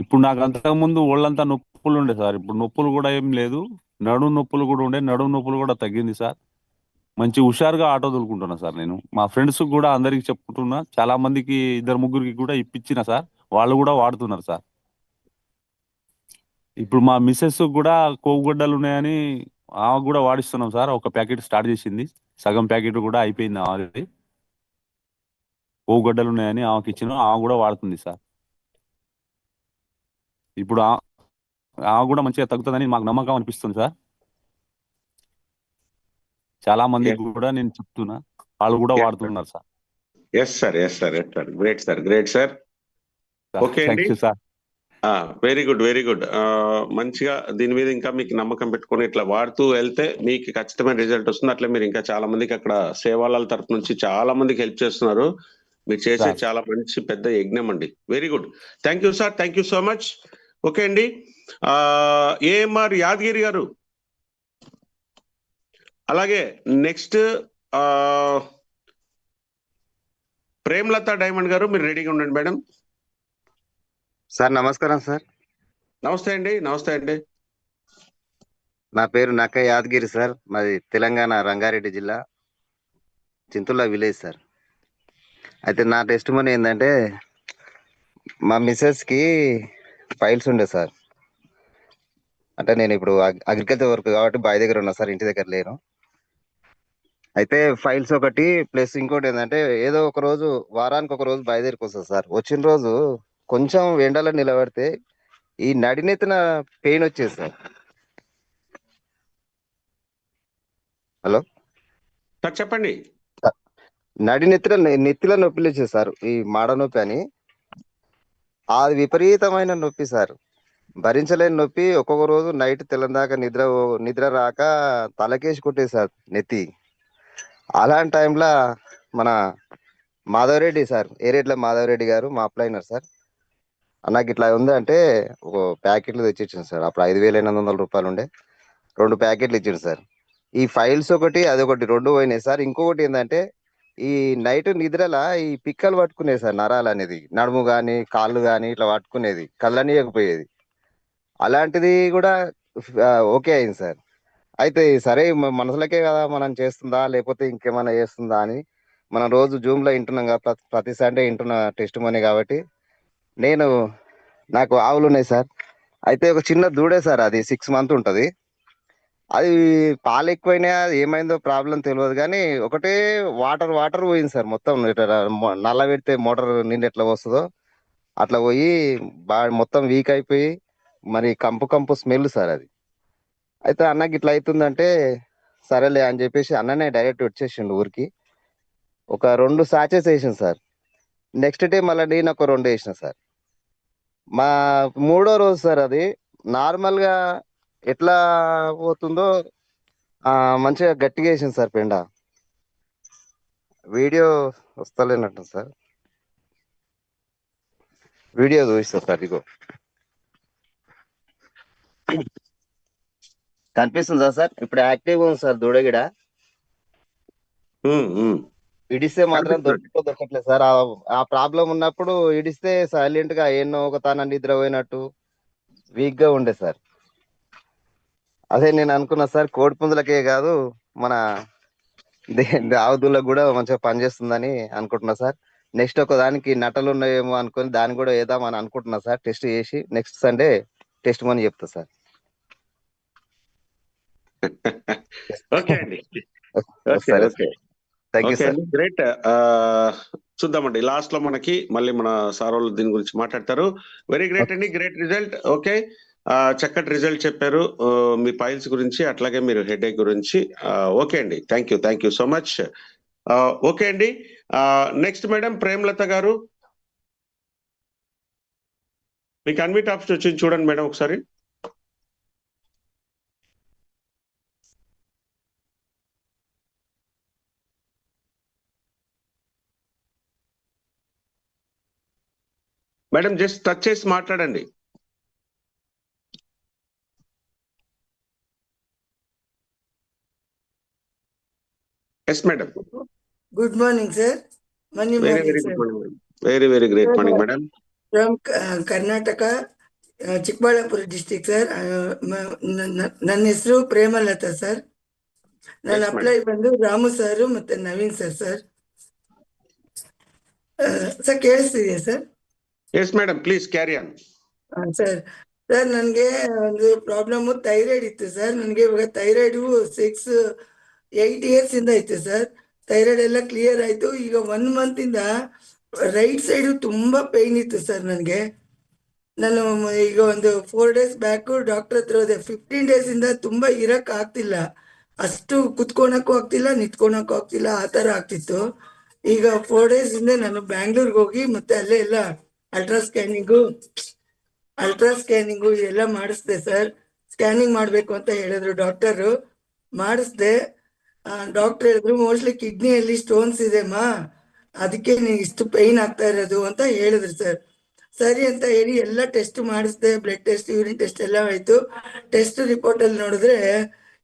I: ఇప్పుడు నాకు అంతకుముందు ఒళ్ళంతా నొప్పులు ఉండే సార్, ఇప్పుడు నొప్పులు కూడా ఏం లేదు. నడుము నొప్పులు కూడా ఉండే, నడుము నొప్పులు కూడా తగ్గింది సార్. మంచి హుషారుగా ఆటో తోలుకుంటున్నా సార్. నేను మా ఫ్రెండ్స్ కూడా అందరికి చెప్పుకుంటున్నా, చాలా మందికి 2-3కి కూడా ఇప్పించిన సార్, వాళ్ళు కూడా వాడుతున్నారు సార్. ఇప్పుడు మా మిస్సెస్ కూడా కోవుగడ్డలు ఉన్నాయని ఆమె కూడా వాడిస్తున్నాం సార్. ఒక ప్యాకెట్ స్టార్ట్ చేసింది, సగం ప్యాకెట్ కూడా అయిపోయింది ఆమెది. కోవుగడ్డలు ఉన్నాయని ఆమెకి ఇచ్చిన, ఆమె కూడా వాడుతుంది సార్. ఇప్పుడు ఆమె కూడా మంచిగా తగ్గుతుందని మాకు నమ్మకం అనిపిస్తుంది సార్. చాలా మందికి కూడా నేను చెప్తున్నా, వాళ్ళు కూడా వాడుతున్నారు sir.
C: Yes sir, yes sir, yes sir. Great sir, great sir. Okay అండి,
I: thank you sir.
C: Very good, very good. మంచిగా దీని మీద ఇంకా మీకు నమ్మకం పెట్టుకొని ఇట్లా వాడుతూ వెళ్తే మీకు ఖచ్చితమైన రిజల్ట్ వస్తుంది. అట్లా మీరు ఇంకా చాలా మందికి అక్కడ సేవాల తరపు నుంచి చాలా మందికి హెల్ప్ చేస్తున్నారు. మీరు చేసే చాలా మంచి పెద్ద యజ్ఞం అండి. Very good, thank you sir, thank you so much. Okay అండి, ఏఎంఆర్ యాదగిరి గారు, అలాగే నెక్స్ట్ ప్రేమలత డైమండ్ గారు, మీరు రెడీగా ఉండండి మేడం.
H: సార్ నమస్కారం సార్.
C: నమస్తే అండి, నమస్తే అండి.
H: నా పేరు నక్క యాదగిరి సార్, మాది తెలంగాణ రంగారెడ్డి జిల్లా చింతుల విలేజ్ సార్. అయితే నా టెస్ట్ మనీ ఏంటంటే, మా మిస్సెస్కి ఫైల్స్ ఉండే సార్. అంటే నేను ఇప్పుడు అగ్రికల్చర్ వర్క్ కాబట్టి బాయ్ దగ్గర ఉన్నా సార్, ఇంటి దగ్గర లేను. అయితే ఫైల్స్ ఒకటి ప్లస్ ఇంకోటి ఏంటంటే, ఏదో ఒక రోజు వారానికి ఒక రోజు బాయ్ దగ్గరికి వస్తుంది సార్. వచ్చిన రోజు కొంచెం ఎండలో నిలబడితే ఈ నడినెత్తిన పెయిన్ వచ్చేది సార్. హలో
C: సార్ చెప్పండి.
H: నెత్తిలో నొప్పి లేచేది సార్, ఈ మాడ నొప్పి అని. అది విపరీతమైన నొప్పి సార్, భరించలేని నొప్పి. ఒక్కొక్క రోజు నైట్ తెల్లందాకా నిద్ర రాక తలకేసి కొట్టేది సార్ నెత్తి. అలాంటి టైంలో మన మాధవరెడ్డి సార్, ఏరేట్ల మాధవరెడ్డి గారు మా అప్లైనర్ సార్, నాకు ఇట్లా ఉంది అంటే ఒక ప్యాకెట్లు తెచ్చిచ్చింది సార్. అప్పుడు 5,800 రూపాయలు ఉండే, 2 ప్యాకెట్లు ఇచ్చింది సార్. ఈ ఫైల్స్ ఒకటి అదొకటి 2 పోయినాయి సార్. ఇంకొకటి ఏంటంటే, ఈ నైట్ నిద్రలా ఈ పిక్కలు పట్టుకునేది సార్, నరాలు అనేది నడుము కానీ కాళ్ళు కానీ ఇట్లా పట్టుకునేది, కళ్ళనీయకపోయేది. అలాంటిది కూడా ఓకే అయింది సార్. అయితే సరే మనసులకే కదా మనం చేస్తుందా లేకపోతే ఇంకేమైనా చేస్తుందా అని మనం రోజు జూమ్లో వింటున్నాం కదా, ప్రతి సండే వింటున్న టెస్ట్ మనీ కాబట్టి నాకు ఆవులు ఉన్నాయి సార్. అయితే ఒక చిన్న దూడే సార్, అది 6 months ఉంటుంది. అది పాలు ఎక్కువైనా ఏమైందో ప్రాబ్లం తెలియదు కానీ ఒకటే వాటర్ పోయింది సార్. మొత్తం నల్ల పెడితే మోటార్ నిండి ఎట్లా వస్తుందో అట్లా పోయి బాగా మొత్తం వీక్ అయిపోయి మరి కంపు స్మెల్ సార్ అది. అయితే అన్నకి ఇట్లా అవుతుందంటే సరేలే అని చెప్పేసి అన్ననే డైరెక్ట్ వచ్చేసిండు ఊరికి. ఒక 2 సాచెస్ వేసింది సార్. నెక్స్ట్ డే మళ్ళీ నేను ఒక 2 వేసిన సార్. మా 3వ రోజు సార్ అది నార్మల్గా ఎట్లా పోతుందో మంచిగా గట్టిగా వేసింది సార్ పెండ. వీడియో వస్తలేనట్టు సార్, వీడియో చూపిస్తా సార్. ఇగో కనిపిస్తుందా సార్? ఇప్పుడు యాక్టివ్గా ఉంది సార్ దూడగిడ. ఇడిస్తే మాత్రం దొరకట్లేదు సార్. ఆ ప్రాబ్లం ఉన్నప్పుడు ఇడిస్తే సైలెంట్ గా ఎన్నో ఒక తాన నిద్ర పోయినట్టు వీక్ గా ఉండే సార్. అదే నేను అనుకున్నా సార్, కోడి పుంజులకే కాదు మన ఆవుదులకు కూడా మంచిగా పనిచేస్తుందని అనుకుంటున్నా సార్. నెక్స్ట్ ఒక దానికి నట్టలు ఉన్నాయేమో అనుకుని దాన్ని కూడా వేద్దామని అనుకుంటున్నా సార్. టెస్ట్ చేసి నెక్స్ట్ సండే టెస్ట్ మని చెప్తా సార్.
C: ఓకే అండి,
H: సరే థ్యాంక్ యూ సార్.
C: గ్రేట్. చూద్దామండి లాస్ట్ లో మనకి మళ్ళీ మన సార్ వాళ్ళు దీని గురించి మాట్లాడతారు. వెరీ గ్రేట్ అండి, గ్రేట్ రిజల్ట్. ఓకే, చక్కటి రిజల్ట్ చెప్పారు మీ ఫైల్స్ గురించి, అట్లాగే మీరు హెడేక్ గురించి. ఓకే అండి, thank you so much. Okay అండి, నెక్స్ట్ మేడం ప్రేమలత గారు, మీకు అన్మిట్ ఆప్షన్ వచ్చింది చూడండి మేడం ఒకసారి. మేడం జస్ట్ టచ్ చేసి మాట్లాడండి. Yes madam.
J: Good morning, sir. Many
C: very
J: morning,
C: very
J: sir.
C: Good morning. Very great morning madam.
J: From Karnataka, Chikballapur district, sir. ನನ್ನ ಹೆಸರು ಪ್ರೇಮಲತಾ ಸರ್. ನಾನು ಅಪ್ಲೈ ಬಂದು ರಾಮು ಸರ್ ಮತ್ತೆ ನವೀನ್ ಸರ್. ಸರ್ ಕೇಳಿಸ್ತಿದೆಯಾ sir?
C: Yes madam, please carry on.
J: Sir ನನಗೆ ಒಂದು problem thyroid ಇತ್ತು sir. ನನಗೆ ಇವಾಗ ಥೈರಾಯ್ಡ್ 8 years ಇಂದ ಇತ್ತು ಸರ್. ಥೈರಾಯ್ಡ್ ಎಲ್ಲ ಕ್ಲಿಯರ್ ಆಯ್ತು. ಈಗ 1 month ಇಂದ ರೈಟ್ ಸೈಡ್ ತುಂಬಾ ಪೇನ್ ಇತ್ತು ಸರ್ ನನಗೆ. ನಾನು ಈಗ ಒಂದು 4 days ಬ್ಯಾಕ್ ಡಾಕ್ಟರ್ ಹತ್ರ ಹೋದೆ. 15 days ಇಂದ ತುಂಬಾ ಇರಕ್ ಆಗ್ತಿಲ್ಲ, ಅಷ್ಟು ಕುತ್ಕೊಳಕ್ಕೂ ಆಗ್ತಿಲ್ಲ, ನಿಂತ್ಕೊಳಕ್ಕೂ ಆಗ್ತಿಲ್ಲ, ಆ ತರ ಆಗ್ತಿತ್ತು. ಈಗ 4 days ಇಂದ ನಾನು ಬ್ಯಾಂಗ್ಳೂರ್ಗೆ ಹೋಗಿ ಮತ್ತೆ ಅಲ್ಲೇ ಎಲ್ಲ ಅಲ್ಟ್ರಾ ಸ್ಕ್ಯಾನಿಂಗು ಎಲ್ಲ ಮಾಡಿಸ್ದೆ ಸರ್. ಸ್ಕ್ಯಾನಿಂಗ್ ಮಾಡ್ಬೇಕು ಅಂತ ಹೇಳಿದ್ರು ಡಾಕ್ಟರು. ಮಾಡಿಸ್ದೆ. ಡಾಕ್ಟರ್ ಹೇಳಿದ್ರು ಮೋಸ್ಟ್ಲಿ ಕಿಡ್ನಿಯಲ್ಲಿ ಸ್ಟೋನ್ಸ್ ಇದೆಮ್ಮ, ಅದಕ್ಕೆ ನೀವು ಇಷ್ಟು ಪೈನ್ ಆಗ್ತಾ ಇರೋದು ಅಂತ ಹೇಳಿದ್ರು ಸರ್. ಸರಿ ಅಂತ ಹೇಳಿ ಎಲ್ಲ ಟೆಸ್ಟ್ ಮಾಡಿಸ್ದೆ. ಬ್ಲಡ್ ಟೆಸ್ಟ್, ಯೂರಿನ್ ಟೆಸ್ಟ್ ಎಲ್ಲ ಆಯ್ತು. ಟೆಸ್ಟ್ ರಿಪೋರ್ಟ್ ಅಲ್ಲಿ ನೋಡಿದ್ರೆ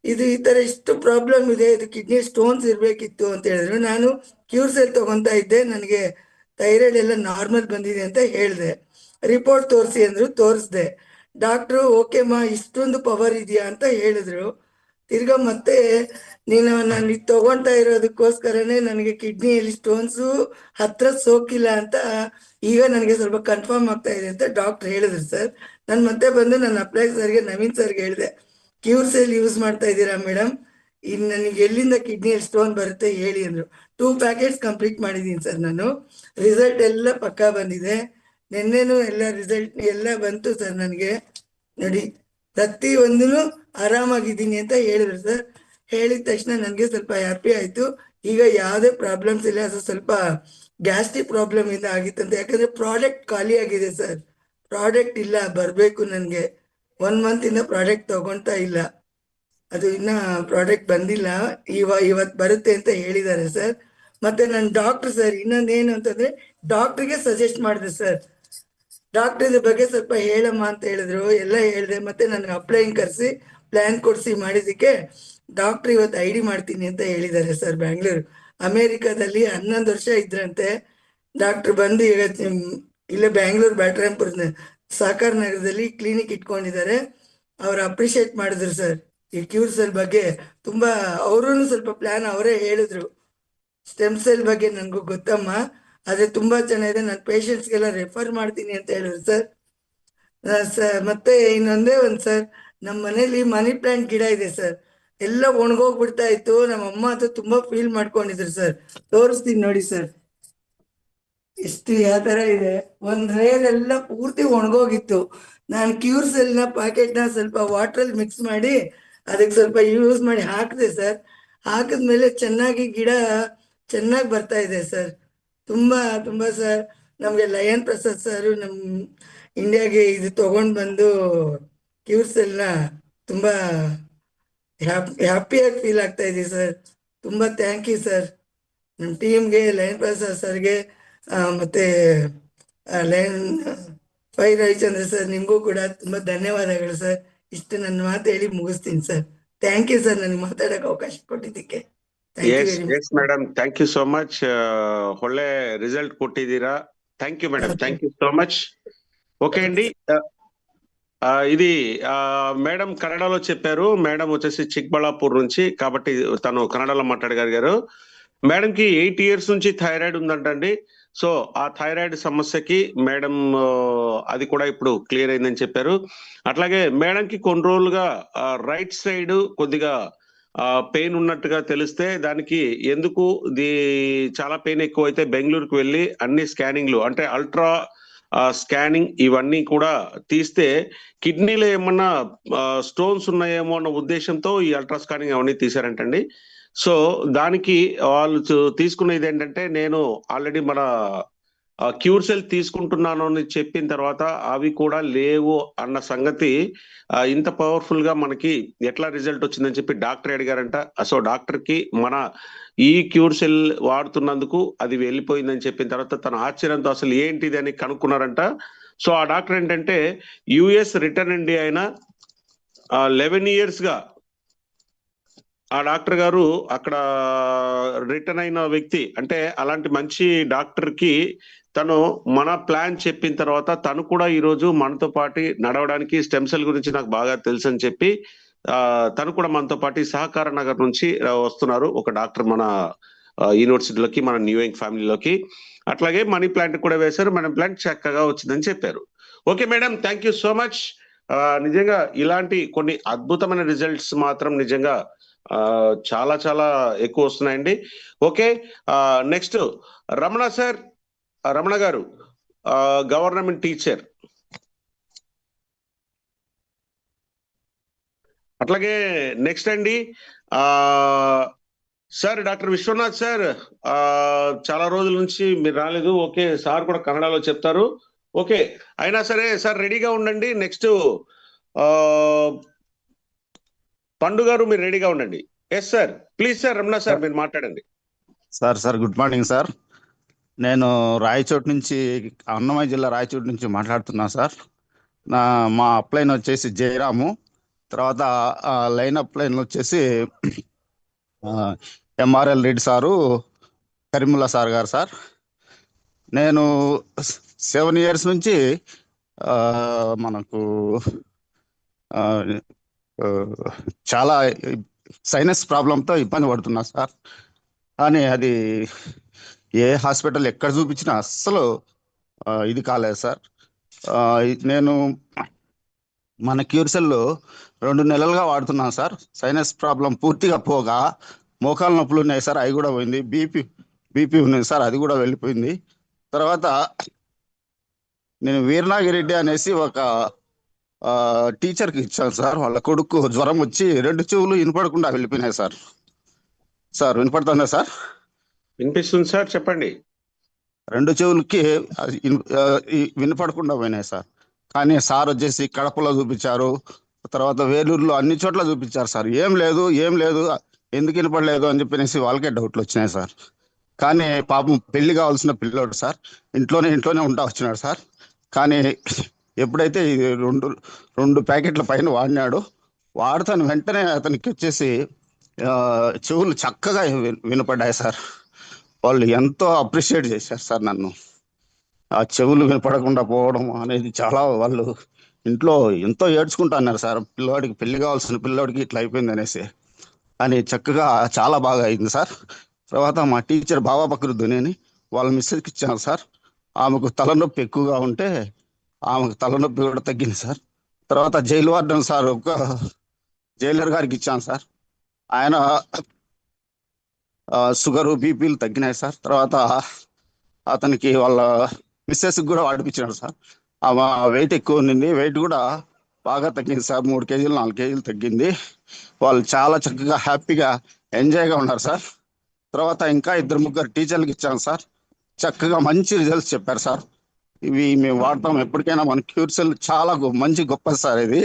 J: ಇದು ಈ ತರ ಇಷ್ಟು ಪ್ರಾಬ್ಲಮ್ ಇದೆ, ಇದು ಕಿಡ್ನಿ ಸ್ಟೋನ್ಸ್ ಇರ್ಬೇಕಿತ್ತು ಅಂತ ಹೇಳಿದ್ರು. ನಾನು ಕ್ಯೂರ್ಸೆಲ್ ತಗೊಂತಾ ಇದ್ದೆ, ನನಗೆ ಥೈರಾಯ್ಡ್ ಎಲ್ಲ ನಾರ್ಮಲ್ ಬಂದಿದೆ ಅಂತ ಹೇಳಿದೆ. ರಿಪೋರ್ಟ್ ತೋರಿಸಿ ಅಂದ್ರು, ತೋರಿಸ್ದೆ. ಡಾಕ್ಟ್ರು ಓಕೆಮ್ಮ ಇಷ್ಟೊಂದು ಪವರ್ ಇದೆಯಾ ಅಂತ ಹೇಳಿದ್ರು. ತಿರ್ಗಾ ಮತ್ತೆ ನಾನು ಇದು ತಗೊಂತಾ ಇರೋದಕ್ಕೋಸ್ಕರನೇ ನನಗೆ ಕಿಡ್ನಿಯಲ್ಲಿ ಸ್ಟೋನ್ಸು ಹತ್ರ ಸೋಕಿಲ್ಲ ಅಂತ ಈಗ ನನಗೆ ಸ್ವಲ್ಪ ಕನ್ಫರ್ಮ್ ಆಗ್ತಾ ಇದೆ ಅಂತ ಡಾಕ್ಟರ್ ಹೇಳಿದ್ರು ಸರ್. ನಾನು ಮತ್ತೆ ಬಂದು ನನ್ನ ಅಪ್ಲೈ ಸರ್ಗೆ, ನವೀನ್ ಸರ್ಗೆ ಹೇಳಿದೆ, ಕ್ಯೂರ್ಸೆಲ್ ಯೂಸ್ ಮಾಡ್ತಾ ಇದ್ದೀರಾ ಮೇಡಮ್, ಇನ್ನು ನನಗೆ ಎಲ್ಲಿಂದ ಕಿಡ್ನಿಯಲ್ಲಿ ಸ್ಟೋನ್ ಬರುತ್ತೆ ಹೇಳಿ ಅಂದ್ರು. 2 packets ಕಂಪ್ಲೀಟ್ ಮಾಡಿದ್ದೀನಿ ಸರ್. ನಾನು ರಿಸಲ್ಟ್ ಎಲ್ಲ ಪಕ್ಕಾ ಬಂದಿದೆ. ನಿನ್ನೆನೂ ಎಲ್ಲ ರಿಸಲ್ಟ್ ಎಲ್ಲ ಬಂತು ಸರ್. ನನಗೆ ನೋಡಿ ಪ್ರತಿ ಒಂದೂ ಆರಾಮಾಗಿದ್ದೀನಿ ಅಂತ ಹೇಳಿದ್ರು ಸರ್. ಹೇಳಿದ ತಕ್ಷಣ ನನಗೆ ಸ್ವಲ್ಪ ಹ್ಯಾಪಿ ಆಯ್ತು. ಈಗ ಯಾವುದೇ ಪ್ರಾಬ್ಲಮ್ಸ್ ಇಲ್ಲ. ಸ್ವಲ್ಪ ಗ್ಯಾಸ್ಟ್ರಿಕ್ ಪ್ರಾಬ್ಲಮ್ ಇಂದ ಆಗಿತ್ತಂತೆ, ಯಾಕಂದ್ರೆ ಪ್ರಾಡಕ್ಟ್ ಖಾಲಿ ಆಗಿದೆ ಸರ್. ಪ್ರಾಡಕ್ಟ್ ಇಲ್ಲ, ಬರಬೇಕು ನನಗೆ. 1 month ಇಂದ ಪ್ರಾಡಕ್ಟ್ ತಗೊಳ್ತಾ ಇಲ್ಲ, ಅದು ಇನ್ನ ಪ್ರಾಡಕ್ಟ್ ಬಂದಿಲ್ಲ. ಇವತ್ತು ಬರುತ್ತೆ ಅಂತ ಹೇಳಿದ್ದಾರೆ ಸರ್. ಮತ್ತೆ ನನ್ನ ಡಾಕ್ಟರ್ ಸರ್ ಇನ್ನೊಂದೇನು ಅಂತಂದ್ರೆ ಡಾಕ್ಟರ್ಗೆ ಸಜೆಸ್ಟ್ ಮಾಡಿದೆ ಸರ್. ಡಾಕ್ಟರ್ ಇದ್ರ ಬಗ್ಗೆ ಸ್ವಲ್ಪ ಹೇಳಮ್ಮ ಅಂತ ಹೇಳಿದ್ರು, ಎಲ್ಲ ಹೇಳಿದೆ. ಮತ್ತೆ ನನಗೆ ಅಪ್ಲೈನ್ ಕರೆಸಿ ಪ್ಲಾನ್ ಕೊಡಿಸಿ ಮಾಡಿದಕ್ಕೆ ಡಾಕ್ಟರ್ ಇವತ್ತು ID ಮಾಡ್ತೀನಿ ಅಂತ ಹೇಳಿದ್ದಾರೆ ಸರ್. ಬ್ಯಾಂಗ್ಳೂರು ಅಮೇರಿಕಾದಲ್ಲಿ 11 ವರ್ಷ ಇದ್ರಂತೆ ಡಾಕ್ಟರ್. ಬಂದು ಈಗ ಇಲ್ಲೇ ಬ್ಯಾಂಗ್ಳೂರು ಬ್ಯಾಟ್ರಾಂಪುರ ಸಹಕಾರ ನಗರದಲ್ಲಿ ಕ್ಲಿನಿಕ್ ಇಟ್ಕೊಂಡಿದ್ದಾರೆ. ಅವ್ರು ಅಪ್ರಿಶಿಯೇಟ್ ಮಾಡಿದ್ರು ಸರ್ ಈ ಕ್ಯೂರ್ಸೆಲ್ ಬಗ್ಗೆ ತುಂಬಾ. ಅವರು ಸ್ವಲ್ಪ ಪ್ಲಾನ್ ಅವರೇ ಹೇಳಿದ್ರು. ಸ್ಟೆಮ್ ಸೆಲ್ ಬಗ್ಗೆ ನನಗೂ ಗೊತ್ತಮ್ಮ, ಆದ್ರೆ ತುಂಬಾ ಚೆನ್ನಾಗಿದೆ, ನಾನು ಪೇಷಂಟ್ಸ್ಗೆಲ್ಲ ರೆಫರ್ ಮಾಡ್ತೀನಿ ಅಂತ ಹೇಳಿದ್ರು ಸರ್. ಮತ್ತೆ ಇನ್ನೊಂದೇ ಒಂದು ಸರ್, ನಮ್ಮ ಮನೇಲಿ ಮನಿ ಪ್ಲಾಂಟ್ ಗಿಡ ಇದೆ ಸರ್. ಎಲ್ಲ ಒಣಗೋಗ್ಬಿಡ್ತಾ ಇತ್ತು. ನಮ್ಮ ಅಮ್ಮ ಅದು ತುಂಬಾ ಫೀಲ್ ಮಾಡ್ಕೊಂಡಿದ್ರು ಸರ್. ತೋರಿಸ್ತೀನಿ ನೋಡಿ ಸರ್, ಎಷ್ಟು ಯಾವ ತರ ಇದೆ. ಒಂದ್ ರೇರ್ ಎಲ್ಲ ಪೂರ್ತಿ ಒಣಗೋಗಿತ್ತು. ನಾನು ಕ್ಯೂರ್ಸೆಲ್ ನ ಪ್ಯಾಕೆಟ್ ನ ಸ್ವಲ್ಪ ವಾಟರ್ ಮಿಕ್ಸ್ ಮಾಡಿ ಅದಕ್ಕೆ ಸ್ವಲ್ಪ ಯೂಸ್ ಮಾಡಿ ಹಾಕಿದೆ ಸರ್. ಹಾಕಿದ್ಮೇಲೆ ಚೆನ್ನಾಗಿ ಗಿಡ ಚೆನ್ನಾಗಿ ಬರ್ತಾ ಇದೆ ಸರ್. ತುಂಬಾ ತುಂಬಾ ಸರ್. ನಮ್ಗೆ ಲಯನ್ ಪ್ರಸಾದ್ ಸರ್ ನಮ್ ಇಂಡಿಯಾಗೆ ಇದು ತಗೊಂಡ್ ಬಂದು ಕ್ಯೂರ್ಸೆಲ್ ನ ತುಂಬಾ ಹ್ಯಾಪಿಯಾಗಿ ಫೀಲ್ ಆಗ್ತಾ ಇದೆ ಸರ್. ತುಂಬಾ ಥ್ಯಾಂಕ್ ಯು ಸರ್. ನಮ್ಮ ಟೀಮ್ಗೆ, ಲಯನ್ ಪ್ರಸಾದ್ ಸರ್ಗೆ, ಮತ್ತೆ ಲಯನ್ ಫೈ ರವಿಚಂದ್ರ ಸರ್, ನಿಮಗೂ ಕೂಡ ತುಂಬಾ ಧನ್ಯವಾದಗಳು ಸರ್. ಇಷ್ಟು ನನ್ನ ಮಾತು ಹೇಳಿ ಮುಗಿಸ್ತೀನಿ ಸರ್. ಥ್ಯಾಂಕ್ ಯು ಸರ್, ನನಗೆ ಮಾತಾಡಕ್ಕೆ ಅವಕಾಶ ಕೊಟ್ಟಿದ್ದಕ್ಕೆ.
C: Yes madam, thank you so much. ಒಳ್ಳೆ ರಿಸಲ್ಟ್ కొట్టిದ್ದೀರಾ. Thank you madam, thank you so much. Okay అండి, ఇది మేడం కన్నడలో చెప్పారు. మేడం వచ్చేసి చిక్బళ్ళాపూర్ నుంచి, కాబట్టి తను కన్నడలో మాట్లాడగలిగారు. మేడం కి 8 years నుంచి థైరాయిడ్ ఉందంటండి. సో ఆ థైరాయిడ్ సమస్యకి మేడం అది కూడా ఇప్పుడు క్లియర్ అయిందని చెప్పారు. అట్లాగే మేడం కి కొన్ని రోజులుగా రైట్ సైడ్ కొద్దిగా పెయిన్ ఉన్నట్టుగా తెలిస్తే దానికి ఎందుకు చాలా పెయిన్ ఎక్కువ అయితే బెంగళూరుకు వెళ్ళి అన్ని స్కానింగ్లు అంటే అల్ట్రా స్కానింగ్ ఇవన్నీ కూడా తీస్తే కిడ్నీలో ఏమన్నా స్టోన్స్ ఉన్నాయేమో అన్న ఉద్దేశంతో ఈ అల్ట్రా స్కానింగ్ అవన్నీ తీశారంటండి. సో దానికి వాళ్ళు తీసుకునేది ఏంటంటే, నేను ఆల్రెడీ మన క్యూర్సెల్ తీసుకుంటున్నాను అని చెప్పిన తర్వాత అవి కూడా లేవు అన్న సంగతి, ఇంత పవర్ఫుల్ గా మనకి ఎట్లా రిజల్ట్ వచ్చిందని చెప్పి డాక్టర్ అడిగారంట. సో డాక్టర్ కి మన ఈ క్యూర్సెల్ వాడుతున్నందుకు అది వెళ్ళిపోయిందని చెప్పిన తర్వాత తన ఆశ్చర్యంతో అసలు ఏంటిది అని కనుక్కున్నారంట. సో ఆ డాక్టర్ ఏంటంటే US రిటర్న్ ఇండియా అయిన 11 years గా ఆ డాక్టర్ గారు అక్కడ రిటర్న్ అయిన వ్యక్తి, అంటే అలాంటి మంచి డాక్టర్ కి తను మన ప్లాన్ చెప్పిన తర్వాత తను కూడా ఈరోజు మనతో పాటు నడవడానికి స్టెమ్ సెల్ గురించి నాకు బాగా తెలుసు అని చెప్పి తను కూడా మనతో పాటు సహకార నగర్ నుంచి వస్తున్నారు ఒక డాక్టర్ మన యూనివర్సిటీలోకి, మన న్యూ యంగ్ ఫ్యామిలీలోకి. అట్లాగే మనీ ప్లాంట్ కూడా వేశారు, మనీ ప్లాంట్ చక్కగా వచ్చిందని చెప్పారు. Okay madam, thank you so much. నిజంగా ఇలాంటి కొన్ని అద్భుతమైన రిజల్ట్స్ మాత్రం నిజంగా చాలా చాలా ఎక్కువ వస్తున్నాయండి. Okay, next Ramana sir, Ramana గారు, గవర్నమెంట్ టీచర్. అట్లాగే నెక్స్ట్ అండి సార్ డాక్టర్ విశ్వనాథ్ సార్, చాలా రోజుల నుంచి మీరు రాలేదు. ఓకే, సార్ కూడా కన్నడలో చెప్తారు. ఓకే, అయినా సరే సార్ రెడీగా ఉండండి. నెక్స్ట్ పండు గారు మీరు రెడీగా ఉండండి. Yes sir, please sir. Ramana sir మీరు మాట్లాడండి.
K: Sir good morning sir. నేను రాయచోటి నుంచి, అన్నమయ్య జిల్లా రాయచోటి నుంచి మాట్లాడుతున్నా సార్. మా అప్లైన్ వచ్చేసి జయరాము, తర్వాత లైన్ అప్లైన్ వచ్చేసి MRL Reddy sir, Karimulla sir గారు. సార్ నేను 7 years నుంచి మనకు చాలా సైనస్ ప్రాబ్లంతో ఇబ్బంది పడుతున్నా సార్. కానీ అది ఏ హాస్పిటల్ ఎక్కడ చూపించినా అస్సలు ఇది కాలేదు సార్. నేను మన క్యూర్సెల్లో 2 నెలలుగా వాడుతున్నాను సార్. సైనస్ ప్రాబ్లం పూర్తిగా పోగా మోకాలు నొప్పులు ఉన్నాయి సార్, అవి కూడా పోయింది. బీపీ ఉన్నాయి సార్, అది కూడా వెళ్ళిపోయింది. తర్వాత నేను వీరనాగిరెడ్డి అనేసి ఒక టీచర్కి ఇచ్చాను సార్. వాళ్ళ కొడుకు జ్వరం వచ్చి 2 చెవులు వినపడకుండా వెళ్ళిపోయినాయి సార్. సార్ వినపడుతుందా సార్?
C: వినిపిస్తుంది సార్, చెప్పండి.
K: 2 చెవులకి వినపడకుండా పోయినాయి సార్. కానీ సార్ వచ్చేసి కడపలో చూపించారు, తర్వాత వేలూరులో, అన్ని చోట్ల చూపించారు సార్. ఏం లేదు ఎందుకు వినపడలేదు అని చెప్పేసి వాళ్ళకే డౌట్లు వచ్చినాయి సార్. కానీ పాపం పెళ్లి కావాల్సిన పిల్లోడు సార్, ఇంట్లోనే ఉంటా వచ్చినాడు సార్. కానీ ఎప్పుడైతే ఇది 2 ప్యాకెట్ల పైన వాడుతాను వెంటనే అతనికి వచ్చేసి చెవులు చక్కగా వినపడ్డాయి సార్. వాళ్ళు ఎంతో అప్రిషియేట్ చేశారు సార్ నన్ను. ఆ చెవులు వినపడకుండా పోవడం అనేది చాలా, వాళ్ళు ఇంట్లో ఎంతో ఏడ్చుకుంటా అన్నారు సార్. పిల్లవాడికి పెళ్లి కావాల్సిన పిల్లవాడికి ఇట్లా అయిపోయింది అనేసి. అని చక్కగా చాలా బాగా అయింది సార్. తర్వాత మా టీచర్ బాబా బక్రుద్దీన్ అని వాళ్ళ మిస్సెస్కి ఇచ్చాను సార్. ఆమెకు తలనొప్పి ఎక్కువగా ఉంటే ఆమెకు తలనొప్పి కూడా తగ్గింది సార్. తర్వాత జైలు వార్డెన్ సార్, ఒక జైలర్ గారికి ఇచ్చాను సార్. ఆయన షుగరు బీపీలు తగ్గినాయి సార్. తర్వాత అతనికి వాళ్ళ మిస్సెస్కి కూడా వాడిపించినాడు సార్. ఆమె వెయిట్ ఎక్కువ ఉండింది, వెయిట్ కూడా బాగా తగ్గింది సార్. 3 kgs 4 kgs తగ్గింది. వాళ్ళు చాలా చక్కగా హ్యాపీగా ఎంజాయ్గా ఉన్నారు సార్. తర్వాత ఇంకా 2-3 టీచర్లకు ఇచ్చాను సార్. చక్కగా మంచి రిజల్ట్స్ చెప్పారు సార్. ఇవి మేము వాడతాం ఎప్పటికైనా. మన క్యూర్సెల్ చాలా మంచి గొప్ప సార్, ఇది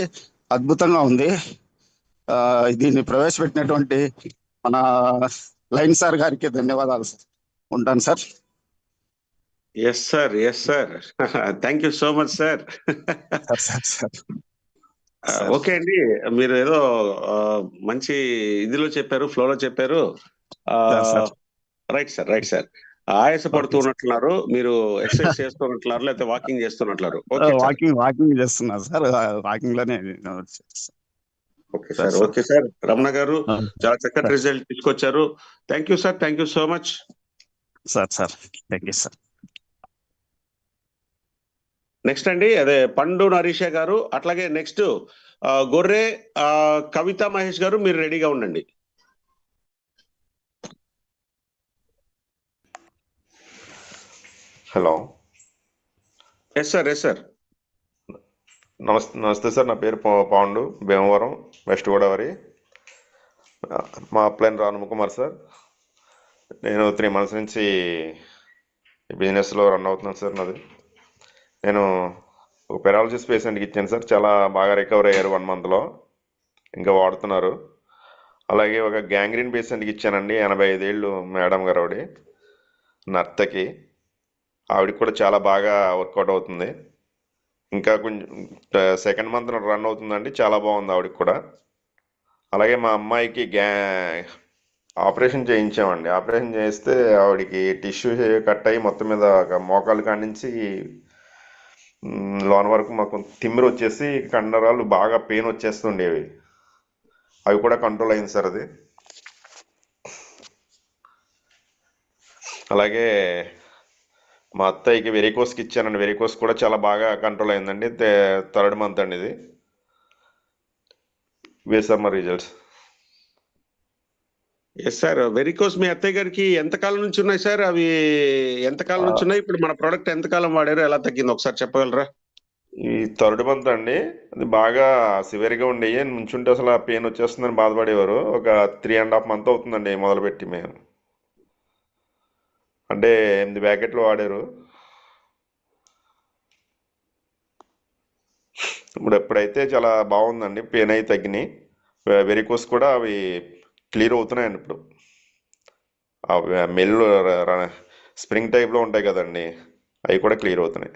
K: అద్భుతంగా ఉంది. దీన్ని ప్రవేశపెట్టినటువంటి మన లైన్ సార్ గారికి ధన్యవాదాలు సార్. ఉంటాను sir.
C: Yes sir, thank you so much sir. Okay అండి, మీరు ఏదో మంచి ఇదిలో చెప్పారు, ఫ్లోలో చెప్పారు. Right sir. ఆయాస పడుతూ ఉన్నట్లున్నారు, మీరు ఎక్సర్సైజ్ చేస్తున్నట్లున్నారు, లేకపోతే వాకింగ్ చేస్తున్నట్లున్నారు?
K: వాకింగ్ చేస్తున్నారు సార్. వాకింగ్ లోనే.
C: Okay sir. రమణ గారు చాలా చక్కటి రిజల్ట్ తీసుకొచ్చారు. Thank you sir, thank you so much
K: sir. Thank you sir.
C: Next అండి అదే పండు నరీష గారు, అట్లాగే నెక్స్ట్ గొర్రె కవిత మహేష్ గారు, మీరు రెడీగా ఉండండి.
L: హలో.
C: Yes sir.
L: నమస్తే సార్. నా పేరు పాండు, భీమవరం, వెస్ట్ గోదావరి. మా అప్లైన్ రానుకుమార్ సార్. నేను 3 months నుంచి బిజినెస్లో రన్ అవుతున్నాను సార్. నేను ఒక పెరాలసిస్ పేషెంట్కి ఇచ్చాను సార్. చాలా బాగా రికవర్ అయ్యారు 1 monthలో, ఇంకా వాడుతున్నారు. అలాగే ఒక గ్యాంగ్రీన్ పేషెంట్కి ఇచ్చానండి, 85 ఏళ్ళు మేడం గారు, ఆవిడ నర్తకి. ఆవిడకి కూడా చాలా బాగా వర్కౌట్ అవుతుంది. ఇంకా కొంచెం 2nd month రన్ అవుతుందండి, చాలా బాగుంది ఆవిడకి కూడా. అలాగే మా అమ్మాయికి ఆపరేషన్ చేయించామండి. ఆపరేషన్ చేస్తే ఆవిడకి టిష్యూ కట్ అయ్యి మొత్తం మీద మోకాలు కాడి నుంచి లోన వరకు మాకు తిమ్మిరి వచ్చేసి కండరాలు బాగా పెయిన్ వచ్చేస్తుండేవి. అవి కూడా కంట్రోల్ అయింది సార్ అది. అలాగే మా అత్తయ్యకి వెరికోస్కి ఇచ్చానండి. వెరికోస్ కూడా చాలా బాగా కంట్రోల్ అయిందండి. 3rd మంత్ అండి ఇది. వేసారు మా రిజల్ట్స్.
C: Yes sir. వెరికోస్ మీ అత్తయ్య గారికి ఎంతకాలం నుంచి ఉన్నాయి సార్? అవి ఎంతకాలం నుంచి ఉన్నాయి? ఇప్పుడు మన ప్రోడక్ట్ ఎంతకాలం వాడారు? ఎలా తగ్గింది ఒకసారి చెప్పగలరా?
L: ఈ 3rd మంత్ అండి. అది బాగా సివియర్గా ఉండేవి. నుంచుంటే అసలు ఆ పెయిన్ వచ్చేస్తుందని బాధపడేవారు. ఒక 3.5 మంత్ అవుతుందండి మొదలుపెట్టి మేము. అంటే 8 ప్యాకెట్లు వాడారు. ఎప్పుడైతే చాలా బాగుందండి. పెయిన్ అయి తగ్గినాయి. వెరికోస్ కూడా అవి క్లియర్ అవుతున్నాయండి ఇప్పుడు. మెల్లు స్ప్రింగ్ టైప్లో ఉంటాయి కదండి, అవి కూడా క్లియర్ అవుతున్నాయి.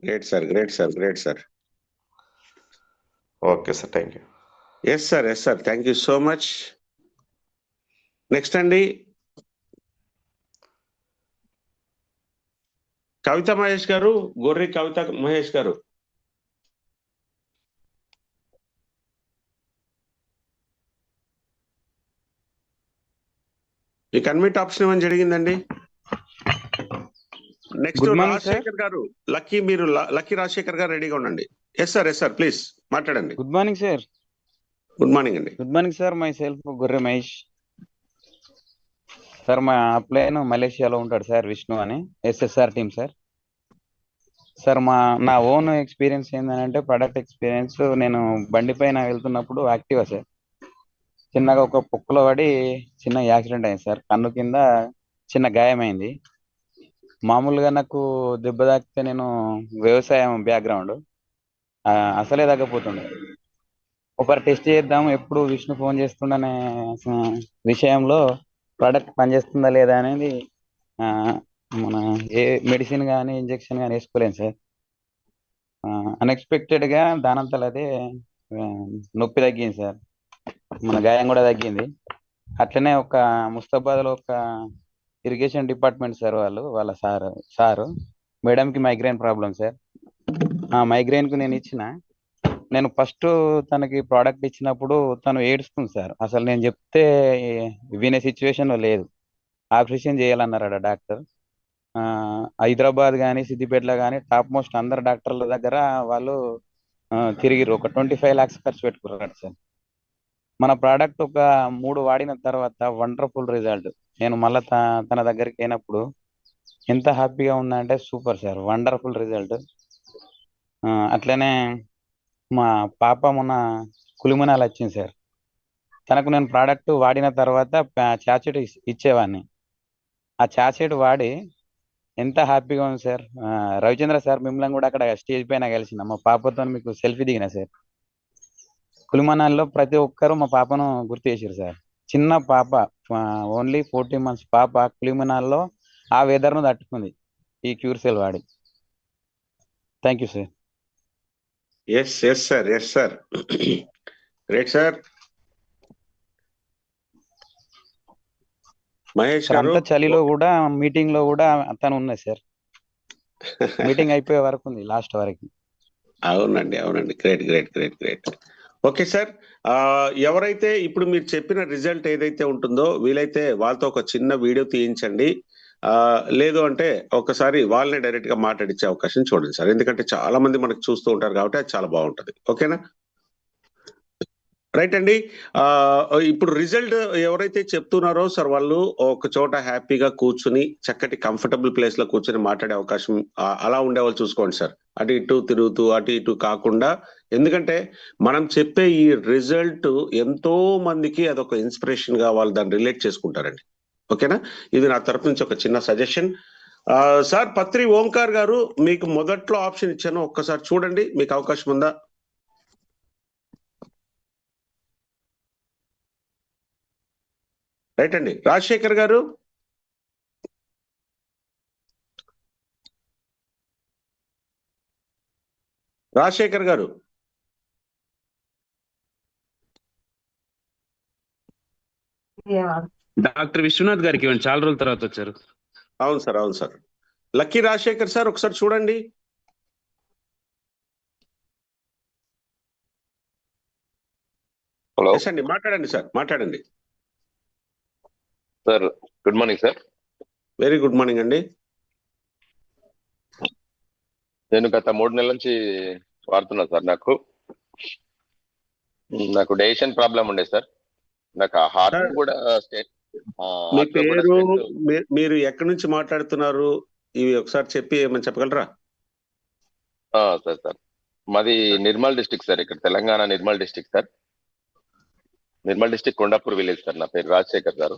C: Great sir, great sir, great sir.
L: Okay sir, thank you.
C: Yes sir, yes sir, thank you so much. Next అండి కవిత మహేష్ గారు, గొర్రె కవిత మహేష్ గారు. మీకు అన్మిట్ ఆప్షన్ ఇవ్వడం జరిగిందండి. నెక్స్ట్ రాజశేఖర్ గారు, లక్కీ మీరు లక్కీ రాజశేఖర్ గారు రెడీగా ఉండండి. Yes sir, yes sir, please మాట్లాడండి.
M: Good morning sir.
C: Good morning అండి.
M: Good morning sir. Myself Gorre Mahesh sir. మా అప్లైన్ మలేషియాలో ఉంటాడు సార్, విష్ణు అని, SSR టీమ్ సార్. సార్ నా ఓన్ ఎక్స్పీరియన్స్ ఏంటంటే, ప్రొడక్ట్ ఎక్స్పీరియన్స్, నేను బండి పైన వెళ్తున్నప్పుడు యాక్టివా సార్, చిన్నగా ఒక పొక్కులో పడి చిన్న యాక్సిడెంట్ అయింది సార్. కన్ను కింద చిన్న గాయమైంది. మామూలుగా నాకు దెబ్బ తాకితే నేను వ్యవసాయం బ్యాక్గ్రౌండ్, అసలే తగ్గపోతుండే. ఒకరు టెస్ట్ చేద్దాం, ఎప్పుడు విష్ణు ఫోన్ చేస్తుండనే విషయంలో ప్రోడక్ట్ పనిచేస్తుందా లేదా అనేది మన ఏ మెడిసిన్ కానీ ఇంజెక్షన్ కానీ వేసుకోలేను సార్. అన్ఎక్స్పెక్టెడ్గా దానంతలో అదే నొప్పి తగ్గింది సార్, మన గాయం కూడా తగ్గింది. అట్లనే ఒక ముస్తాబాద్లో ఒక ఇరిగేషన్ డిపార్ట్మెంట్ సార్, వాళ్ళ సారు మేడంకి మైగ్రేన్ ప్రాబ్లం సార్. ఆ మైగ్రేన్కు నేను ఫస్ట్ తనకి ప్రోడక్ట్ ఇచ్చినప్పుడు తను ఏడుస్తుంది సార్. అసలు నేను చెప్తే వినే సిచ్యువేషన్లో లేదు. Operation చేయాలన్నారట doctor. హైదరాబాద్ కానీ సిద్దిపేటలో కానీ టాప్ మోస్ట్ అందరు డాక్టర్ల దగ్గర వాళ్ళు తిరిగిరు. ఒక 25 lakhs ఖర్చు పెట్టుకున్నారట సార్. మన ప్రోడక్ట్ ఒక 3 వాడిన తర్వాత వండర్ఫుల్ రిజల్ట్. నేను మళ్ళీ తన దగ్గరికి అయినప్పుడు ఎంత హ్యాపీగా ఉందంటే సూపర్ సార్, వండర్ఫుల్ రిజల్ట్. అట్లనే మా పాప మొన్న కులిమనాలు వచ్చింది సార్. తనకు నేను ప్రోడక్ట్ వాడిన తర్వాత చాచెట్ ఇచ్చేవాడిని. ఆ చాచెట్ వాడి ఎంత హ్యాపీగా ఉంది సార్. రవిచంద్ర సార్, మిమ్మల్ని కూడా అక్కడ స్టేజ్ పైన కలిసిన మా పాపతో మీకు సెల్ఫీ దిగిన సార్. కులిమనాల్లో ప్రతి ఒక్కరూ మా పాపను గుర్తు చేశారు సార్. చిన్న పాప, ఓన్లీ 14 months పాప కులిమనాల్లో ఆ వెదర్ను తట్టుకుంది ఈ క్యూర్ సెల్ వాడి. Thank you sir.
C: Yes yes sir, yes sir, great sir. Mahesh గారు,
M: అంత చలిలో కూడా మీటింగ్ లో కూడా తను ఉన్నది సార్. మీటింగ్ అయిపోయే వరకు ఉంది, లాస్ట్ వరకు.
C: అవునండి, అవునండి, great great great great. Okay sir, ఎవరైతే ఇప్పుడు మీరు చెప్పిన రిజల్ట్ ఏదైతే ఉంటుందో వీలైతే వాళ్ళతో ఒక చిన్న వీడియో తీయించండి. లేదు అంటే ఒకసారి వాళ్ళని డైరెక్ట్ గా మాట్లాడించే అవకాశం చూడండి సార్. ఎందుకంటే చాలా మంది మనకు చూస్తూ ఉంటారు కాబట్టి అది చాలా బాగుంటది. ఓకేనా? రైట్ అండి. ఇప్పుడు రిజల్ట్ ఎవరైతే చెప్తున్నారో సార్, వాళ్ళు ఒక చోట హ్యాపీగా కూర్చుని చక్కటి కంఫర్టబుల్ ప్లేస్ లో కూర్చొని మాట్లాడే అవకాశం అలా ఉండేవాళ్ళు చూసుకోండి సార్. అటు ఇటు తిరుగుతూ అటు ఇటు కాకుండా, ఎందుకంటే మనం చెప్పే ఈ రిజల్ట్ ఎంతో మందికి అదొక ఇన్స్పిరేషన్ గా వాళ్ళు దాన్ని రిలేట్ చేసుకుంటారండి. ఓకేనా? ఇది నా తరపు నుంచి ఒక చిన్న సజెషన్. సార్ పత్రి ఓంకార్ గారు, మీకు మొదట్లో ఆప్షన్ ఇచ్చాను, ఒక్కసారి చూడండి, మీకు అవకాశం ఉందా? రైట్ అండి. రాజశేఖర్ గారు, రాజశేఖర్ గారు,
N: డాక్టర్ విశ్వనాథ్ గారికి ఇవ్వండి, చాలా రోజుల తర్వాత వచ్చారు.
C: అవును సార్, అవును సార్. లక్కీ రాజశేఖర్ సార్ ఒకసారి చూడండి.
O: హలో
C: ఎస్ అండి, మాట్లాడండి సార్, మాట్లాడండి.
O: Sir, good morning sir.
C: Very good morning అండి.
O: నేను గత 3 నెలల నుంచి వాడుతున్నా సార్. నాకు డైజెషన్ ప్రాబ్లం ఉండే సార్. నాకు ఆ హార్ట్ కూడా
C: మీ పేరు, మీరు ఎక్కడి నుంచి మాట్లాడుతున్నారు, ఇవి ఒకసారి చెప్పి ఏమని చెప్పగలరా?
O: సార్ మాది నిర్మల్ డిస్టిక్ సార్, ఇక్కడ Telangana Nirmal district sir. Nirmal district Kondapur village sir. నా పేరు రాజశేఖర్ గారు.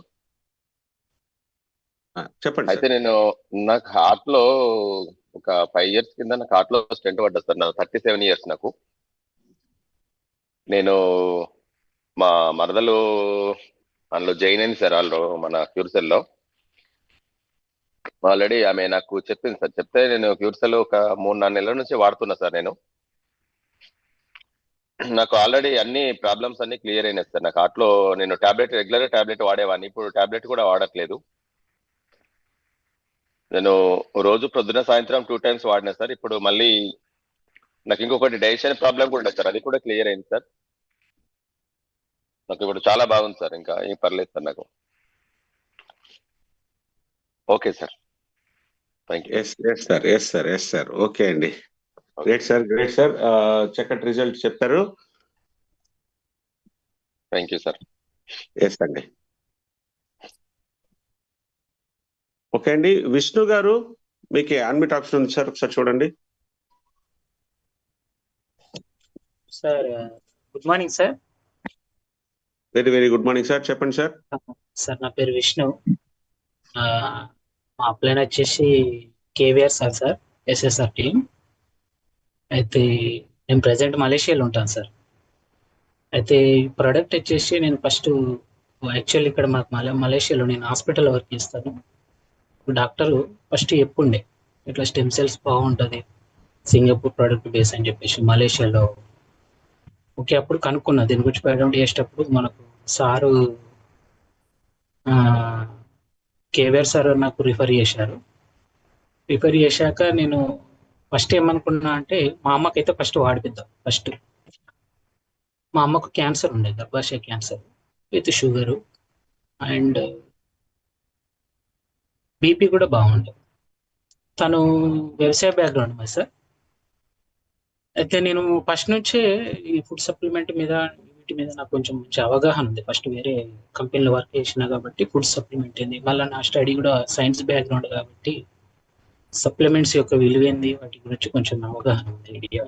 C: చెప్పండి.
O: అయితే నాకు హార్ట్ లో ఒక 5 years కింద నాకు హార్ట్ లో స్టెంట్ పడ్డా సార్. నాకు 37 years నాకు. నేను మా మరదలు అందులో జాయిన్ అయింది సార్, వాళ్ళు మన క్యూర్సెల్ లో. ఆల్రెడీ ఆమె నాకు చెప్పింది సార్. చెప్తే నేను క్యూర్సెల్ ఒక 3-4 నెలల నుంచి వాడుతున్నా సార్. నాకు ఆల్రెడీ అన్ని ప్రాబ్లమ్స్ అన్ని క్లియర్ అయినాయి సార్. నాకు హార్ట్ లో నేను రెగ్యులర్ టాబ్లెట్ వాడేవాడిని, ఇప్పుడు టాబ్లెట్ కూడా వాడట్లేదు. నేను రోజు ప్రొద్దున సాయంత్రం 2 times వాడినా సార్. ఇప్పుడు మళ్ళీ నాకు ఇంకొకటి డైజెషన్ ప్రాబ్లం కూడా ఉంది సార్, అది కూడా క్లియర్ అయింది సార్. నాకు ఇప్పుడు చాలా బాగుంది సార్, ఇంకా ఏం పర్లేదు సార్ నాకు. Okay sir, thank you.
C: Yes sir, okay అండి. గ్రేట్ సార్, చక్కటి రిజల్ట్ చెప్పారు.
O: Thank you sir.
C: ఎస్ అండి. ఓకే అండి, విష్ణు గారు మీకు అన్మిట్ ఆప్షన్ ఉంది సార్, ఒకసారి చూడండి.
P: Sir good morning sir.
C: Very good morning sir, చెప్పండి సార్.
P: సార్ నా పేరు విష్ణు. మా అప్లైన్ వచ్చేసి కేవీఆర్ సార్ ఎస్ఎస్ఆర్ టీమ్. అయితే నేను ప్రజెంట్ మలేషియాలో ఉంటాను సార్. అయితే ఈ ప్రోడక్ట్ వచ్చేసి నేను ఫస్ట్ యాక్చువల్లీ ఇక్కడ మాకు మలేషియాలో నేను హాస్పిటల్లో వర్క్ చేస్తాను. డాక్టరు ఫస్ట్ చెప్పుండే ఇట్లా స్టెమ్ సెల్స్ బాగుంటుంది సింగపూర్ ప్రోడక్ట్ బేస్ అని చెప్పేసి మలేషియాలో. ఓకే, అప్పుడు కనుక్కున్నా దీని గురించి ప్రయత్నం చేసేటప్పుడు మనకు సారు కేవీఆర్ సార్ నాకు రిఫర్ చేశాక నేను ఫస్ట్ ఏమనుకున్నా అంటే మా అమ్మకైతే ఫస్ట్ వాడిపిద్దాం. ఫస్ట్ మా అమ్మకు క్యాన్సర్ ఉండే, గర్భాశయ cancer with sugar and BP కూడా బాగుండే. తను వ్యవసాయ బ్యాక్గ్రౌండ్ మరి సార్. అయితే నేను ఫస్ట్ నుంచే ఈ ఫుడ్ సప్లిమెంట్ మీద వీటి మీద నాకు కొంచెం మంచి అవగాహన ఉంది. ఫస్ట్ వేరే కంపెనీలో వర్క్ చేసినా కాబట్టి ఫుడ్ సప్లిమెంట్ ఏంది, మళ్ళీ నా స్టడీ కూడా సైన్స్ బ్యాక్గ్రౌండ్ కాబట్టి సప్లిమెంట్స్ యొక్క విలువేంది వాటి గురించి కొంచెం అవగాహన ఉంది, ఐడియా.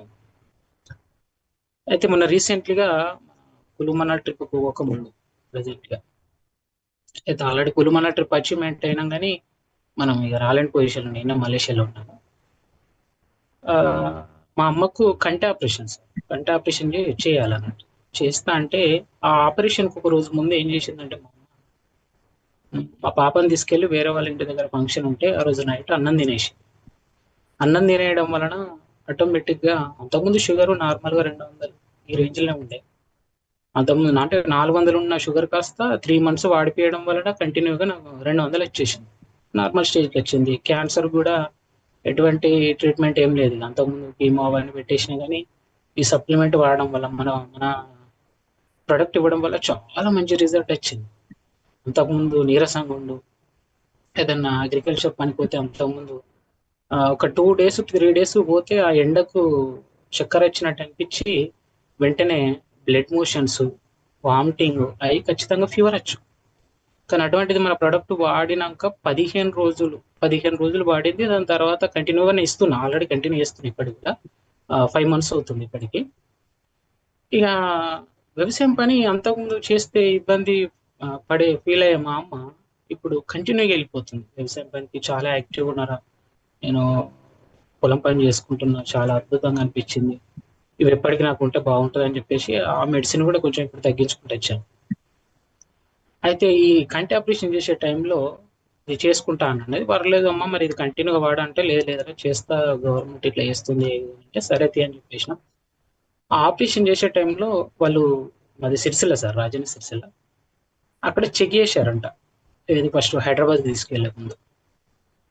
P: అయితే మొన్న రీసెంట్లీగా కులుమనాల్ ట్రిప్కు పోకముందు ప్రజెంట్గా అయితే ఆల్రెడీ కులుమనాల్ ట్రిప్ అచీవ్మెంట్ అయినా కానీ మనం ఇక రాలేని పొజిషన్లో నేను మలేషియాలో ఉన్నాను. మా అమ్మకు కంటి ఆపరేషన్ చేయాలన్నట్టు. చేస్తా అంటే ఆ ఆపరేషన్కి ఒక రోజు ముందు ఏం చేసిందంటే మా పాపని తీసుకెళ్ళి వేరే వాళ్ళ ఇంటి దగ్గర ఫంక్షన్ ఉంటే ఆ రోజు నైట్ అన్నం తినేయడం వలన ఆటోమేటిక్గా అంతకుముందు షుగర్ నార్మల్గా 200 ఈ రేంజ్లో ఉండే. అంతకుముందు అంటే 400 ఉన్న షుగర్ కాస్త 3 months వాడిపోయడం వలన కంటిన్యూగా నాకు 200 వచ్చేసింది, నార్మల్ స్టేజ్కి వచ్చింది. క్యాన్సర్ కూడా ఎటువంటి ట్రీట్మెంట్ ఏం లేదు, అంతకుముందు కీమో అవన్నీ పెట్టేసినా కానీ ఈ సప్లిమెంట్ వాడడం వల్ల మన ప్రొడక్ట్ ఇవ్వడం వల్ల చాలా మంచి రిజల్ట్ వచ్చింది. అంతకుముందు నీరసంగా ఉండు, ఏదన్నా అగ్రికల్చర్ పనికి పోతే అంతకుముందు ఒక 2 days 3 days పోతే ఆ ఎండకు చక్కెర వచ్చినట్టు అనిపించి వెంటనే బ్లడ్ మోషన్స్, వామిటింగ్ అవి ఖచ్చితంగా ఫీవర్ వచ్చు. కానీ అటువంటిది మన ప్రోడక్ట్ వాడినాక 15 రోజులు వాడింది. దాని తర్వాత కంటిన్యూగానే ఇస్తున్నా, ఆల్రెడీ కంటిన్యూ చేస్తున్నా. ఇప్పటికి కూడా 5 months అవుతుంది ఇప్పటికి. ఇక వ్యవసాయం పని అంతకుముందు చేస్తే ఇబ్బంది ఫీల్ అయ్యే మా అమ్మ ఇప్పుడు కంటిన్యూగా వెళ్ళిపోతుంది వ్యవసాయం పనికి. చాలా యాక్టివ్గా ఉన్నారా, నేను పొలం పని చేసుకుంటున్నా, చాలా అద్భుతంగా అనిపించింది. ఇవి ఎప్పటికీ నాకు ఉంటే బాగుంటుంది అని చెప్పేసి ఆ మెడిసిన్ కూడా కొంచెం ఇప్పుడు తగ్గించుకుంటూ వచ్చాను. అయితే ఈ కంటి ఆపరేషన్ చేసే టైంలో ఇది చేసుకుంటా అన్నది పర్లేదు అమ్మ, మరి ఇది కంటిన్యూగా వాడంటే లేదరా చేస్తా, గవర్నమెంట్ ఇట్లా చేస్తుంది అంటే సరే అని చెప్పేసిన. ఆ ఆపరేషన్ చేసే టైంలో వాళ్ళు మాది సిరిసిల్ల సార్, రాజన్న సిరిసిల్ల. అక్కడ చెక్ చేశారంట. ఇది ఫస్ట్ హైదరాబాద్ తీసుకెళ్లే ముందు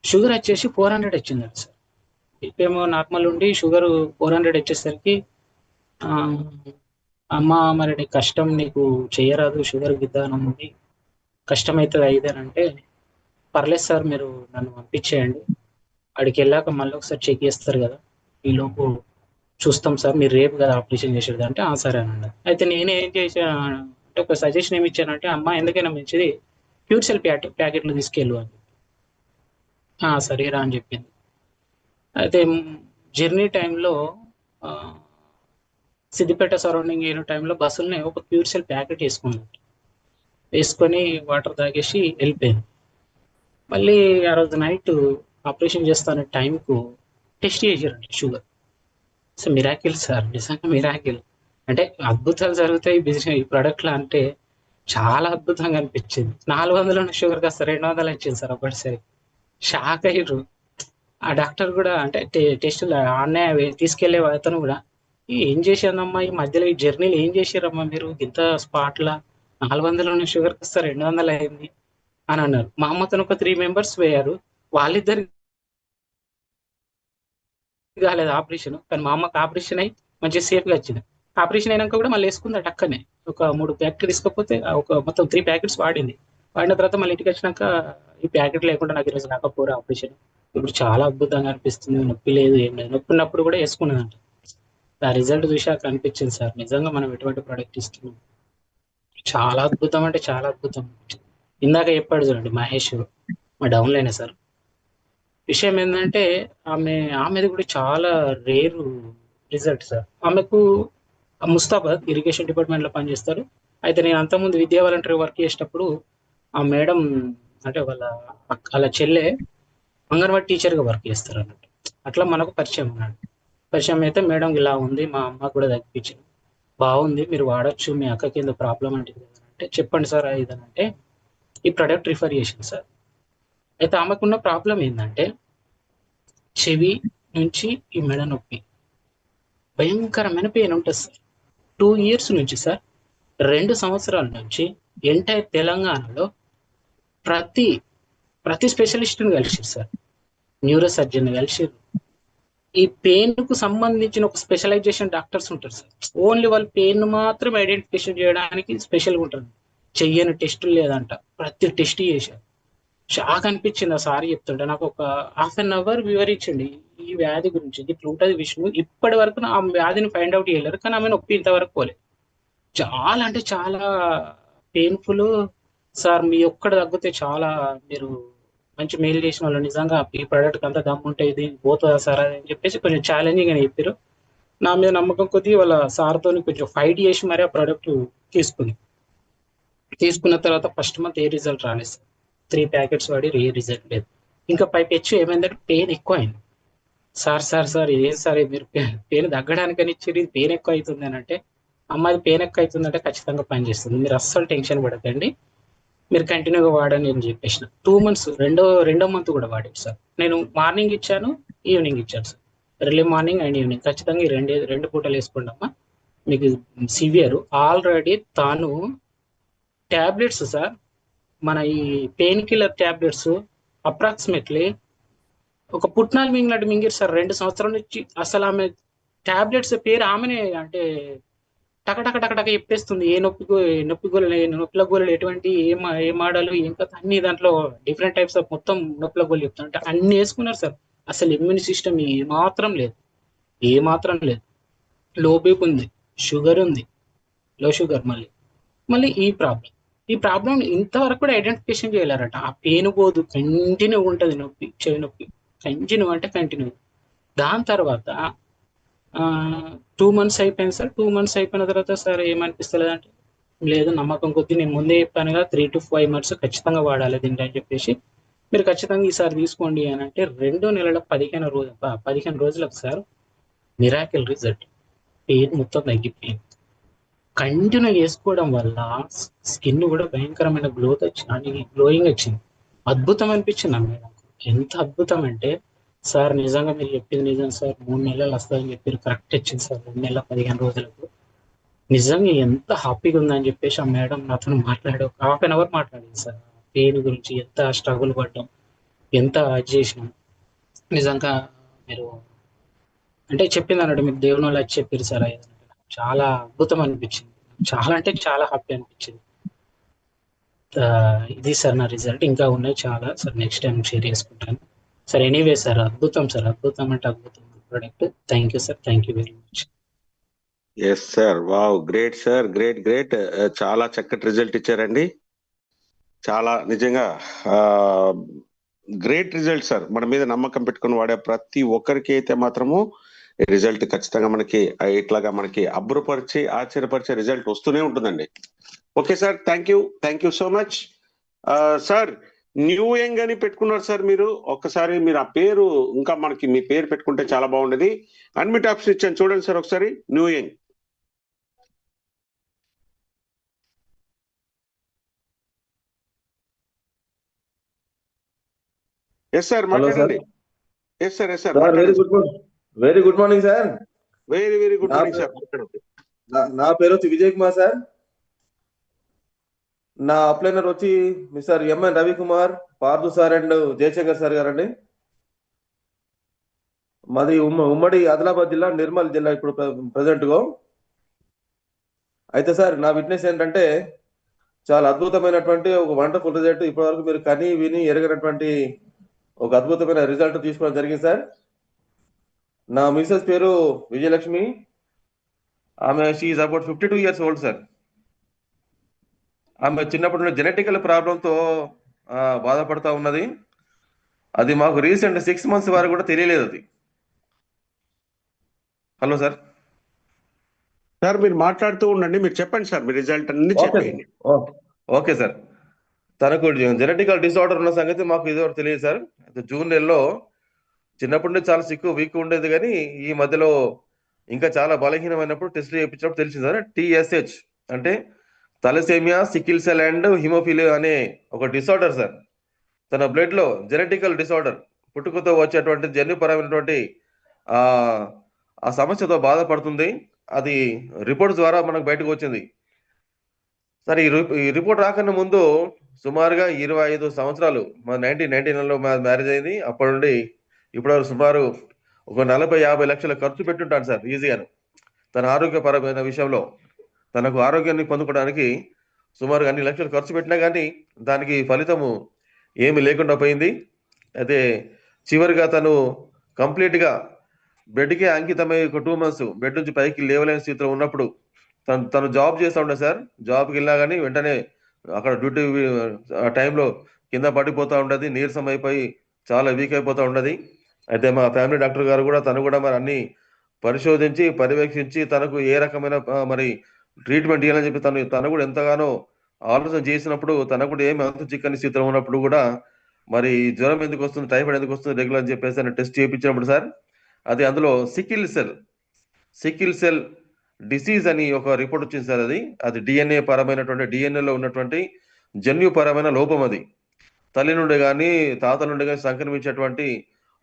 P: షుగర్ వచ్చేసి 400 వచ్చిందంట సార్. ఏమో నార్మల్ ఉండి షుగర్ 400 వచ్చేసరికి అమ్మ మరి నీకు కష్టం, నీకు చేయరాదు, షుగర్ విధానం ఉంది, కష్టమవుతుంది అయిదేనంటే, పర్లేదు సార్ మీరు నన్ను పంపించేయండి, అడికి వెళ్ళాక మళ్ళీ ఒకసారి చెక్ చేస్తారు కదా, ఈలోపు చూస్తాం సార్, మీరు రేపు కదా ఆపరేషన్ చేసేది అంటే సరే అనండి. అయితే నేను ఏం చేశాను అంటే ఒక సజెషన్ ఏమి ఇచ్చానంటే, అమ్మ ఎందుకైనా మంచిది ప్యూర్ సెల్ ప్యాకెట్లు తీసుకెళ్ళు అని. సరేరా అని చెప్పింది. అయితే జర్నీ టైంలో సిద్దిపేట సరౌండింగ్ అయిన టైంలో బస్సులని ఒక ప్యూర్ సెల్ ప్యాకెట్ వేసుకొని వాటర్ తాగేసి వెళ్ళిపోయాను. మళ్ళీ ఆ రోజు నైట్ ఆపరేషన్ చేస్తానే టైంకు టెస్ట్ చేశారండి షుగర్. సో మిరాకిల్ సార్, నిజంగా మిరాకిల్. అంటే అద్భుతాలు జరుగుతాయి బిజినెస్ ఈ ప్రోడక్ట్లో అంటే చాలా అద్భుతంగా అనిపించింది. 400 ఉన్న షుగర్ కాస్త 200 వచ్చింది సార్ ఒకటిసారి. షాక్ అయ్యారు. ఆ డాక్టర్ కూడా అంటే టెస్టులు ఆన్నే తీసుకెళ్లే అతను కూడా, ఏం చేశానమ్మా ఈ మధ్యలో ఈ జర్నీలు ఏం చేశారమ్మా మీరు ఇంత స్పాట్లా 400 ఉన్న షుగర్ కాస్త 200 అయింది అని అన్నారు. మా అమ్మతో ఒక 3 మెంబర్స్ పోయారు, వాళ్ళిద్దరు కాలేదు ఆపరేషన్, కానీ మా అమ్మకి ఆపరేషన్ అయ్యి మంచిగా సేఫ్గా వచ్చింది. ఆపరేషన్ అయినాక కూడా మళ్ళీ వేసుకుంది అక్కనే. ఒక 3 ప్యాకెట్లు తీసుకోకపోతే ఒక మొత్తం 3 ప్యాకెట్స్ వాడిన తర్వాత మళ్ళీ ఇంటికి వచ్చినాక ఈ ప్యాకెట్ లేకుండా నాకు ఈరోజు రాకపోరా ఆపరేషన్. ఇప్పుడు చాలా అద్భుతంగా అనిపిస్తుంది, నొప్పి లేదు, ఏం లేదు. నొప్పి ఉన్నప్పుడు కూడా వేసుకున్నానంట. ఆ రిజల్ట్ చూశాక అనిపించింది సార్, నిజంగా మనం ఎటువంటి ప్రోడక్ట్ ఇస్తున్నాం. చాలా అద్భుతం అంటే చాలా అద్భుతం. ఇందాక చెప్పాడు చూడండి మహేష్, మా డౌన్లైనే సార్. విషయం ఏంటంటే ఆమెది కూడా చాలా రేరు రిజల్ట్ సార్. ఆమెకు ముస్తాబాద్ ఇరిగేషన్ డిపార్ట్మెంట్లో పనిచేస్తారు. అయితే నేను అంతకుముందు విద్యా వాలంటరీ వర్క్ చేసేటప్పుడు ఆ మేడం అంటే వాళ్ళ చెల్లె అంగన్వాడీ టీచర్గా వర్క్ చేస్తారు అన్నట్టు. అట్లా మనకు పరిచయం ఉన్నాడు. పరిచయం అయితే మేడం ఇలా ఉంది, మా అమ్మ కూడా తగ్గించింది, బాగుంది, మీరు వాడచ్చు, మీ అక్క కింద ప్రాబ్లం అంటే చెప్పండి సార్ ఇదనంటే ఈ ప్రోడక్ట్ రిఫర్ చేసింది సార్. అయితే ఆమెకున్న ప్రాబ్లం ఏంటంటే చెవి నుంచి ఈ మెడ నొప్పి భయంకరమైన పెయిన్ ఉంటుంది సార్. 2 years నుంచి సార్, 2 సంవత్సరాల నుంచి ఎంటైర్ తెలంగాణలో ప్రతి స్పెషలిస్ట్ని కలిసిరు సార్, న్యూరో సర్జన్ కలిసిరు. ఈ పెయిన్ కు సంబంధించిన ఒక స్పెషలైజేషన్ డాక్టర్స్ ఉంటారు సార్. ఓన్లీ వాళ్ళు పెయిన్ మాత్రం ఐడెంటిఫికేషన్ చేయడానికి స్పెషల్గా ఉంటారు. చెయ్యని టెస్టులు లేదంట, ప్రతి టెస్ట్ చేశారు. షాక్ అనిపించింది ఆ సార్ చెప్తుంటే. నాకు ఒక 1/2 hour వివరించండి ఈ వ్యాధి గురించి, ఇట్లా ఉంటుంది విష్ణు, ఇప్పటి వరకు ఆ వ్యాధిని ఫైండ్ అవుట్ చేయలేరు, కానీ ఆమె నొప్పి ఇంతవరకు పోలేదు. చాలా అంటే చాలా పెయిన్ఫుల్ సార్. మీ ఒక్కడ తగ్గితే చాలా మీరు మంచి మెయిల్ చేసిన వాళ్ళు, నిజంగా ఈ ప్రోడక్ట్ అంతా దమ్ము ఉంటే ఇది పోతుందా సార్ అని చెప్పేసి కొంచెం ఛాలెంజింగ్ అని చెప్పారు. నా మీద నమ్మకం కొద్దీ వాళ్ళ సార్తో కొంచెం ఫైట్ చేసి మరి ఆ ప్రోడక్ట్ తీసుకున్న తర్వాత ఫస్ట్ మంత్ ఏ రిజల్ట్ రాలేదు సార్. 3 ప్యాకెట్స్ వాడి ఏ రిజల్ట్ లేదు. ఇంకా పైపెచ్చు ఏమైందంటే పెయిన్ ఎక్కువ అయింది. సార్ ఏం సార్ మీరు పెయిన్ తగ్గడానికని ఇచ్చి పెయిన్ ఎక్కువ అవుతుంది అని అంటే, అమ్మాయి పెయిన్ ఎక్కువ అవుతుందంటే ఖచ్చితంగా పనిచేస్తుంది, మీరు అస్సలు టెన్షన్ పడకండి, మీరు కంటిన్యూగా వాడని నేను చెప్పేసిన. 2 months రెండో మంత్ కూడా వాడాడు సార్. నేను మార్నింగ్ ఇచ్చాను, ఈవినింగ్ ఇచ్చాను sir. Early morning and evening ఖచ్చితంగా ఈ 2 పూటలు వేసుకోండి అమ్మా, మీకు సివియర్. ఆల్రెడీ తాను ట్యాబ్లెట్స్ సార్, మన ఈ పెయిన్ కిల్లర్ ట్యాబ్లెట్స్ అప్రాక్సిమేట్లీ ఒక పుట్నాలు మింగినట్టు మింగిరు సార్ 2 సంవత్సరాల నుంచి. అసలు ఆమె ట్యాబ్లెట్స్ పేరు ఆమెనే అంటే టకటక చెప్పేస్తుంది. ఏ నొప్పిల గోళలు ఎటువంటి ఏ మోడల్ ఏం కథ అన్ని దాంట్లో డిఫరెంట్ టైప్స్ ఆఫ్ మొత్తం నొప్పుల గోళలు చెప్తాను అంటే అన్ని వేసుకున్నారు సార్. అసలు ఇమ్యూన్ సిస్టమ్ ఏ మాత్రం లేదు. లో బీపీ ఉంది, షుగర్ ఉంది, లో షుగర్, మళ్ళీ ఈ ప్రాబ్లం ఇంతవరకు కూడా ఐడెంటిఫికేషన్ చేయలేరట. ఆ పెయిన్ పోదు, కంటిన్యూ ఉంటుంది నొప్పి, చెవి నొప్పి కంటిన్యూ. దాని తర్వాత 2 months అయిపోయింది సార్. 2 months అయిపోయిన తర్వాత సార్ ఏమనిపిస్తలేదు అంటే, లేదు నమ్మకం కొద్దీ నేను ముందే చెప్పానుగా 3 to 5 months ఖచ్చితంగా వాడాలి దీంట్లో అని చెప్పేసి, మీరు ఖచ్చితంగా ఈసారి తీసుకోండి అని అంటే 2 నెలల 15 రోజులకు సార్ మిరాకిల్ రిజల్ట్. పెయిన్ మొత్తం తగ్గిపోయింది. కంటిన్యూ చేసుకోవడం వల్ల స్కిన్ కూడా భయంకరమైన గ్లోయింగ్ వచ్చింది. అద్భుతం అనిపించింది అమ్మాయి నాకు. ఎంత అద్భుతం అంటే సార్ నిజంగా మీరు చెప్పింది నిజం సార్, 3 నెలలు వస్తుందని చెప్పారు, కరెక్ట్ వచ్చింది సార్ 2 నెలల 15 రోజులకు. నిజంగా ఎంత హ్యాపీగా ఉందని చెప్పేసి ఆ మేడం నాతో మాట్లాడి ఒక హాఫ్ అన్ అవర్ మాట్లాడింది సార్. పెయిన్ గురించి ఎంత స్ట్రగుల్ పడ్డాం, ఎంత అది చేసినాం. నిజంగా మీరు అంటే చెప్పింది అన్నట్టు మీరు దేవుని వాళ్ళు వచ్చి చెప్పారు సార్. చాలా అద్భుతం అనిపించింది, చాలా అంటే చాలా హ్యాపీ అనిపించింది. ఇది సార్ నా రిజల్ట్. ఇంకా ఉన్నాయి చాలా సార్, నెక్స్ట్ టైం షేర్ చేసుకుంటాను సార్. ఎనీవే సార్, అద్భుతం సార్, అద్భుతం అంటే అద్భుతం product. Thank you sir, thank you very much.
C: Yes sir, wow, great sir, great great. చాలా చక్కటి రిజల్ట్ ఇచ్చారండి. చాలా నిజంగా గ్రేట్ రిజల్ట్ సార్. మన మీద నమ్మకం పెట్టుకుని వాడే ప్రతి ఒక్కరికి అయితే మాత్రము రిజల్ట్ ఖచ్చితంగా మనకి ఇట్లాగా మనకి అబ్బురపరిచి ఆశ్చర్యపరిచే రిజల్ట్ వస్తూనే ఉంటుందండి. Okay sir, thank you so much. Sir, new young అని పెట్టుకున్నారు సార్ మీరు. ఒక్కసారి మీరు ఆ పేరు ఇంకా మనకి మీ పేరు పెట్టుకుంటే చాలా బాగుండేది. అన్మిట్ ఆప్షన్ ఇచ్చాను చూడండి సార్ ఒకసారి. New young. ఎస్ సార్, మాట్లాడండి. Yes sir, yes sir,
Q: very good morning sir.
C: Very good morning sir.
Q: నా పేరు వచ్చి విజయ్ కుమార్ సార్. నా అప్లైనర్ వచ్చి mister MN Ravikumar, Parthu sir and Jayashankar sir గారండి. మాది ఉమ్మడి ఆదిలాబాద్ జిల్లా, నిర్మల్ జిల్లా ఇప్పుడు ప్రెసెంట్ గా. అయితే సార్, నా విట్నెస్ ఏంటంటే చాలా అద్భుతమైనటువంటి ఒక వండర్ఫుల్ రిజల్ట్. ఇప్పటివరకు మీరు కని విని ఎరగనటువంటి ఒక అద్భుతమైన రిజల్ట్ తీసుకోవడం జరిగింది సార్. నా మిసెస్ పేరు విజయలక్ష్మి. ఆమె she about 52 years old sir. ఆమె చిన్నప్పటి నుండి జెనెటికల్ ప్రాబ్లంతో బాధపడతా ఉన్నది. అది మాకు రీసెంట్ 6 months వరకు కూడా తెలియలేదు అది. Hello sir.
C: సార్, మీరు మాట్లాడుతూ ఉండండి, మీరు చెప్పండి సార్, మీ రిజల్ట్ అన్ని చెప్పండి.
Q: Okay sir. తనకు జెనెటికల్ డిసార్డర్ ఉన్న సంగతి మాకు ఇదివరకు తెలియదు సార్. జూన్ నెలలో చిన్నప్పటి నుండి చాలా వీక్ ఉండేది, కానీ ఈ మధ్యలో ఇంకా చాలా బలహీనమైనప్పుడు టెస్ట్ చేయించినప్పుడు తెలిసింది సార్. TSH అంటే thalassemia, sickle cell and hemophilia అనే ఒక డిసార్డర్ సార్. తన బ్లడ్ లో జెనెటికల్ డిసార్డర్, పుట్టుకతో వచ్చేటువంటి జన్యుపరమైనటువంటి ఆ సమస్యతో బాధపడుతుంది. అది రిపోర్ట్ ద్వారా మనకు బయటకు వచ్చింది సార్. ఈ రిపోర్ట్ రాకన్నా ముందు సుమారుగా 25 సంవత్సరాలు, 1999లో మ్యారేజ్ అయింది. అప్పటి నుండి ఇప్పటివరకు సుమారు ఒక 40-50 లక్షల ఖర్చు పెట్టుంటాను సార్ ఈజీగాను. తన ఆరోగ్యపరమైన విషయంలో తనకు ఆరోగ్యాన్ని పొందుకోవడానికి సుమారు అన్ని లక్షలు ఖర్చు పెట్టినా కానీ దానికి ఫలితము ఏమి లేకుండా పోయింది. అయితే చివరిగా తను కంప్లీట్గా బెడ్కే అంకితమై ఒక 2 months బెడ్ నుంచి పైకి లేవలేని స్థితిలో ఉన్నప్పుడు తను జాబ్ చేస్తూ ఉండే సార్. జాబ్కి వెళ్ళినా కానీ వెంటనే అక్కడ డ్యూటీ టైంలో కింద పడిపోతూ ఉండదు, నీరసం అయిపోయి చాలా వీక్ అయిపోతూ ఉండదు. అయితే మా ఫ్యామిలీ డాక్టర్ గారు కూడా తను కూడా మరి అన్ని పరిశోధించి పర్యవేక్షించి తనకు ఏ రకమైన మరి ట్రీట్మెంట్ ఇవ్వాలని చెప్పి తను కూడా ఎంతగానో ఆలోచన చేసినప్పుడు తనకు కూడా ఏమి అంత చిక్కని స్థితిలో ఉన్నప్పుడు కూడా మరి జ్వరం ఎందుకు వస్తుంది, టైఫాయిడ్ ఎందుకు వస్తుంది రెగ్యులర్ అని చెప్పేసి టెస్ట్ చేయించినప్పుడు సార్, అది అందులో సికిల్ సెల్ డిసీజ్ అని ఒక రిపోర్ట్ వచ్చింది సార్. అది DNA పరమైనటువంటి DNAలో ఉన్నటువంటి జన్యుపరమైన లోపం. అది తల్లి నుండి కానీ తాతల నుండి కానీ సంక్రమించేటువంటి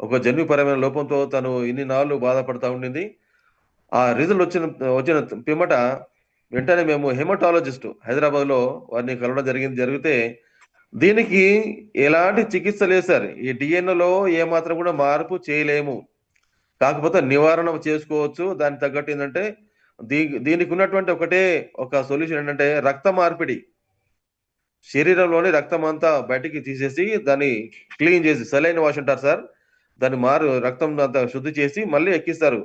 Q: ఒక జన్యుపరమైన లోపంతో తను ఇన్ని నాళ్ళు బాధపడతా ఉండింది. ఆ రిజల్ట్ వచ్చిన పిమ్మట వెంటనే మేము హెమటాలజిస్ట్ హైదరాబాద్లో వారిని కలవడం జరిగితే దీనికి ఎలాంటి చికిత్స లేదు సార్. ఈ DNAలో ఏమాత్రం కూడా మార్పు చేయలేము, కాకపోతే నివారణ చేసుకోవచ్చు. దానికి తగ్గట్టు ఏంటంటే దీనికి ఉన్నటువంటి ఒక సొల్యూషన్ ఏంటంటే రక్త మార్పిడి. శరీరంలోని రక్తం అంతా బయటికి తీసేసి దాన్ని క్లీన్ చేసి సెలైన్ వాష్ అంటారు సార్, దాన్ని రక్తం అంతా శుద్ధి చేసి మళ్ళీ ఎక్కిస్తారు.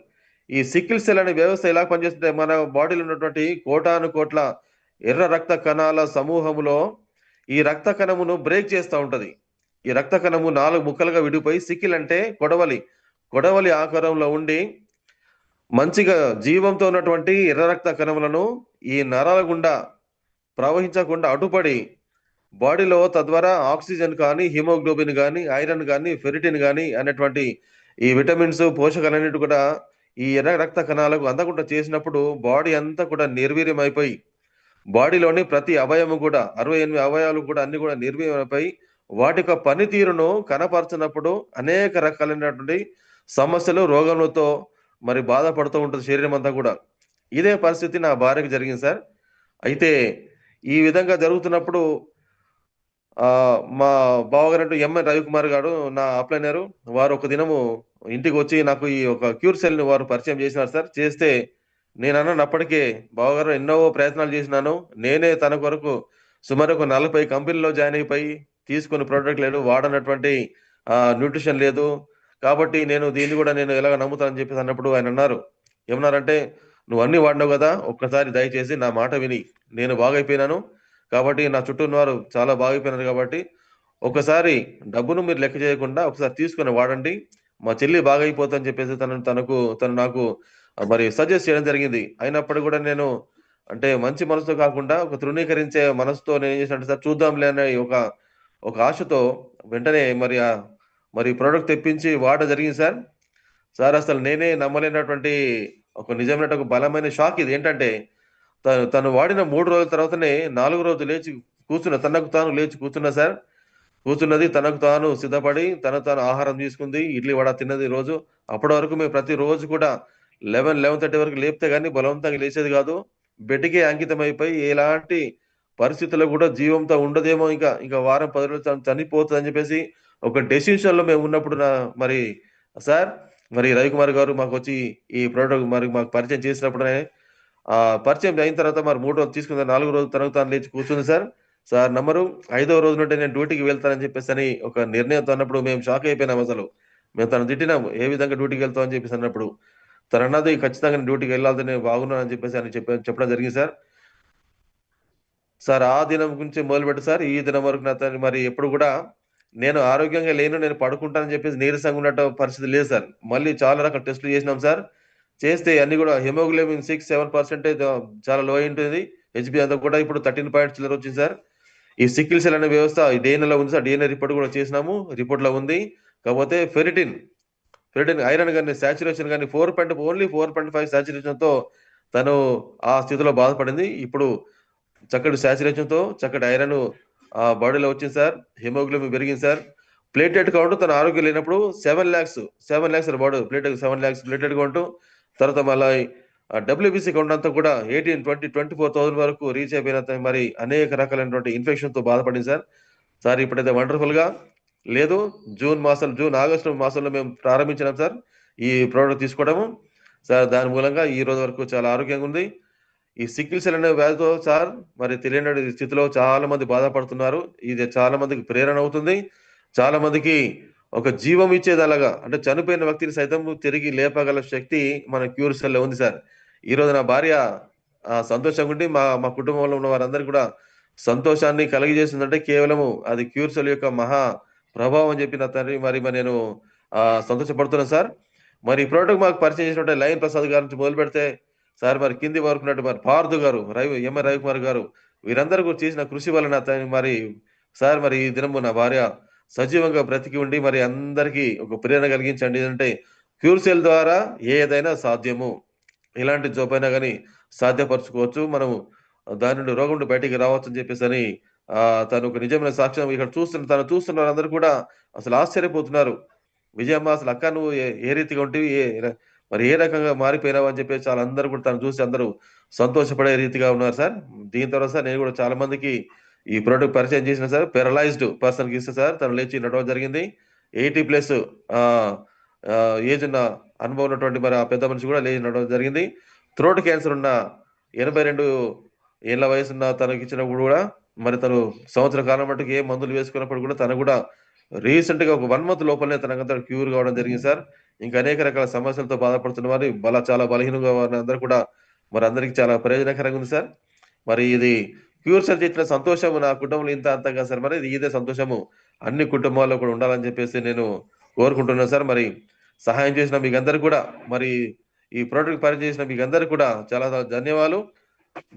Q: ఈ సికిల్ సెల్ అనే వ్యవస్థ ఎలా పనిచేస్తుంటే మన బాడీలో ఉన్నటువంటి కోటాను కోట్ల ఎర్ర రక్త కణాల సమూహములో ఈ రక్త కణమును బ్రేక్ చేస్తూ ఉంటది. ఈ రక్త కణము 4 ముక్కలుగా విడిపోయి సికిల్ అంటే కొడవలి ఆకారంలో ఉండి మంచిగా జీవంతో ఉన్నటువంటి ఎర్ర రక్త కణములను ఈ నరాల గుండా ప్రవహించకుండా అడ్డుపడి బాడీలో తద్వారా ఆక్సిజన్ కానీ, హిమోగ్లోబిన్ కానీ, ఐరన్ కానీ, ఫెరిటిన్ కానీ అనేటువంటి ఈ విటమిన్స్ పోషకాలన్నిటి కూడా ఈ ఎర్ర రక్త కణాలకు అందకుండా చేసినప్పుడు బాడీ అంతా కూడా నిర్వీర్యం అయిపోయి బాడీలోని ప్రతి అవయవం కూడా 68 అవయవాలు కూడా అన్ని కూడా నిర్వీర్యమైపోయి వాటి యొక్క పనితీరును కనపరచినప్పుడు అనేక రకాలైనటువంటి సమస్యలు, రోగములతో మరి బాధపడుతూ ఉంటుంది శరీరం అంతా కూడా. ఇదే పరిస్థితి నా భార్యకు జరిగింది సార్. అయితే ఈ విధంగా జరుగుతున్నప్పుడు మా బావగారు ఎంఎన్ రవికుమార్ గారు నా అప్లైనరు, వారు ఒక దినము ఇంటికి వచ్చి నాకు ఈ ఒక క్యూర్ సెల్ ని వారు పరిచయం చేసినారు సార్. చేస్తే నేను అన్నాను అప్పటికే, బావగారు ఎన్నో ప్రయత్నాలు చేసినాను, నేనే తన కొరకు సుమారు ఒక 40 కంపెనీలో జాయిన్ అయిపోయి తీసుకుని ప్రోడక్ట్ లేదు, వాడనటువంటి న్యూట్రిషన్ లేదు, కాబట్టి నేను దీన్ని కూడా నేను ఎలాగ నమ్ముతానని చెప్పేసి అన్నప్పుడు ఆయన అన్నారు, ఏమన్నారంటే, నువ్వు అన్ని వాడినావు కదా, ఒక్కసారి దయచేసి నా మాట విని, నేను బాగైపోయినాను కాబట్టి నా చుట్టూ ఉన్నవారు చాలా బాగైపోయినారు కాబట్టి ఒకసారి డబ్బును మీరు లెక్క చేయకుండా ఒకసారి తీసుకుని వాడండి, మా చెల్లి బాగైపోతుందని చెప్పేసి తను నాకు మరి సజెస్ట్ చేయడం జరిగింది. అయినప్పటికీ కూడా నేను అంటే మంచి మనసుతో కాకుండా ఒక తృణీకరించే మనసుతో నేను ఏం చేసినట్టు సార్, చూద్దాంలే అనే ఒక ఆశతో వెంటనే మరి ప్రోడక్ట్ తెప్పించి వాడడం జరిగింది సార్. సార్ అసలు నేనే నమ్మలేనటువంటి ఒక నిజమైన ఒక బలమైన షాక్ ఇది. ఏంటంటే తను వాడిన 3 రోజుల తర్వాతనే 4వ రోజు లేచి తనకు తాను లేచి కూర్చున్నా సార్. కూర్చున్నది, తనకు తాను సిద్ధపడి తాను ఆహారం తీసుకుంది, ఇడ్లీ వడ తిన్నది రోజు. అప్పటి వరకు మేము ప్రతి రోజు కూడా 11:30 వరకు లేపితే కానీ బలవంతంగా లేచేది కాదు. బెడ్కే అంకితం అయిపోయి ఎలాంటి పరిస్థితుల్లో కూడా జీవంతో ఉండదేమో, ఇంకా వారం 10 రోజులు చనిపోతుంది అని చెప్పేసి ఒక డెసిషన్ లో మేము ఉన్నప్పుడు మరి సార్ మరి రవికుమార్ గారు మాకు వచ్చి ఈ ప్రోడక్ట్ మరి మాకు పరిచయం చేసినప్పుడే పరిచయం అయిన తర్వాత మరి 3 రోజులు తీసుకుంది, 4వ రోజు తనకు తాను లేచి కూర్చుంది సార్. నమ్మరు, 5వ రోజు నుండి నేను డ్యూటీకి వెళ్తానని చెప్పేసి ఒక నిర్ణయంతో అన్నప్పుడు మేము షాక్ అయిపోయినాం. అసలు మేము తను తిట్టినాము, ఏ విధంగా డ్యూటీకి వెళ్తాం అని చెప్పేసి అన్నప్పుడు తను అన్నది ఖచ్చితంగా డ్యూటీకి వెళ్ళాలని నేను బాగున్నాను అని చెప్పేసి అని చెప్పడం జరిగింది సార్. ఆ దినం గురించి మొదలుపెట్టి సార్ ఈ దినం వరకు నా మరి ఎప్పుడు కూడా నేను ఆరోగ్యంగా లేను, నేను పడుకుంటానని చెప్పేసి నీరసంగా ఉన్నట్టు పరిస్థితి లేదు సార్. మళ్ళీ చాలా రకాల టెస్టులు చేసినాం సార్. చేస్తే అన్ని కూడా హిమోగ్లోబిన్ 6-7% చాలా లో ఉంటుంది. హెచ్బి అంతా కూడా ఇప్పుడు 13 చిల్లర వచ్చింది సార్. ఈ సికిల్ సెల్ అనే వ్యవస్థ డిఎన్ఏలో ఉంది సార్. డిఎన్ఏ రిపోర్ట్ కూడా చేసినాము, రిపోర్ట్ లో ఉంది. కాకపోతే ఫెరిటిన్ ఐరన్ కానీ సాచురేషన్ కానీ 4.5 సాచురేషన్ తో తను ఆ స్థితిలో బాధపడింది. ఇప్పుడు చక్కటి సాచురేషన్ తో చక్కటి ఐరన్ బాడీలో వచ్చింది సార్. హిమోగ్లోబిన్ పెరిగింది సార్. ప్లేటెడ్ కౌంట్ తన ఆరోగ్యం లేనప్పుడు 7 lakhs body plated 7 lakhs plated count. తర్వాత మళ్ళీ WBC కౌంట్ అంతా కూడా 18, 20, 24,000 వరకు రీచ్ అయిపోయిన మరి అనేక రకాలైనటువంటి ఇన్ఫెక్షన్ తో బాధపడింది సార్. ఇప్పుడైతే వండర్ఫుల్ గా లేదు. ఆగస్టు మాసంలో మేము ప్రారంభించినాం సార్ ఈ ప్రోడక్ట్ తీసుకోవడము సార్. దాని మూలంగా ఈ రోజు వరకు చాలా ఆరోగ్యంగా ఉంది. ఈ సికిల్ సెల్ అనే వ్యాధితో సార్ మరి తెలియని స్థితిలో చాలా మంది బాధపడుతున్నారు. ఇది చాలా మందికి ప్రేరణ అవుతుంది. చాలా మందికి ఒక జీవం ఇచ్చేది, అలాగా అంటే చనిపోయిన వ్యక్తిని సైతం తిరిగి లేపగల శక్తి మన క్యూర్ సెల్ లో ఉంది సార్. ఈ రోజు నా భార్య సంతోషంగా ఉండి మా కుటుంబంలో ఉన్న వారందరూ కూడా సంతోషాన్ని కలిగజేసిందంటే కేవలము అది క్యూర్ సెల్ యొక్క మహా ప్రభావం అని చెప్పిన తండ్రి మరి నేను సంతోషపడుతున్నాను సార్. మరి ఈ ప్రోడక్ట్ మాకు పరిచయం చేసినట్టు లయన్ ప్రసాద్ గారి నుంచి మొదలు పెడితే సార్ మరి కింది వరకు ఉన్నట్టు మరి పార్థు గారు, ఎంఎన్ రవికుమార్ గారు, వీరందరూ కూడా చేసిన కృషి వలన మరి సార్ మరి ఈ దినము నా భార్య సజీవంగా బ్రతికి ఉండి మరి అందరికీ ఒక ప్రేరణ కలిగించండి. అంటే క్యూర్ సెల్ ద్వారా ఏదైనా సాధ్యము, ఇలాంటి జబ్బైనా కానీ సాధ్యపరచుకోవచ్చు, మనము దాని నుండి రోగం నుండి బయటికి రావచ్చు అని చెప్పేసి తను ఒక నిజమైన సాక్ష్యం ఇక్కడ చూస్తున్న వారందరూ కూడా అసలు ఆశ్చర్యపోతున్నారు. విజయమ్మ, అసలు అక్క నువ్వు ఏ రీతిగా ఉంటివి, మరి ఏ రకంగా మారిపోయినావు అని చెప్పేసి చాలా అందరూ కూడా తను చూసి అందరూ సంతోషపడే రీతిగా ఉన్నారు సార్. దీని తర్వాత సార్ నేను కూడా చాలా మందికి ఈ ప్రోడక్ట్ పరిచయం చేసిన సార్. పెరలైజ్డ్ పర్సన్ కి ఇస్తే సార్ తను లేచి నడవడం జరిగింది. 80+ ఏజ్ ఉన్న అనుభవం ఉన్నటువంటి మరి ఆ పెద్ద మనిషి కూడా లేచి నడవడం జరిగింది. థ్రోట్ క్యాన్సర్ ఉన్న 82 ఏళ్ల వయసున్న తనకి ఇచ్చినప్పుడు కూడా మరి తను సంవత్సర కాలం మట్టుకు ఏ మందులు వేసుకున్నప్పుడు కూడా తను కూడా రీసెంట్ గా ఒక 1 month లోపలనే తనకంతా క్యూర్ కావడం జరిగింది సార్. ఇంకా అనేక రకాల సమస్యలతో బాధపడుతున్న వారు చాలా బలహీనంగా అందరూ కూడా మరి అందరికి చాలా ప్రయోజనకరంగా ఉంది సార్. మరి ఇది క్యూర్ సెల్ చేసిన సంతోషము నా కుటుంబంలో ఇంత అంతగా సార్. మరి ఇదే సంతోషము అన్ని కుటుంబాల్లో కూడా ఉండాలని చెప్పేసి నేను కోరుకుంటున్నాను సార్. మరి సహాయం చేసిన మీకు అందరు కూడా, మరి ఈ ప్రోడక్ట్ పరిచయం చేసిన మీకు అందరు కూడా చాలా ధన్యవాదాలు.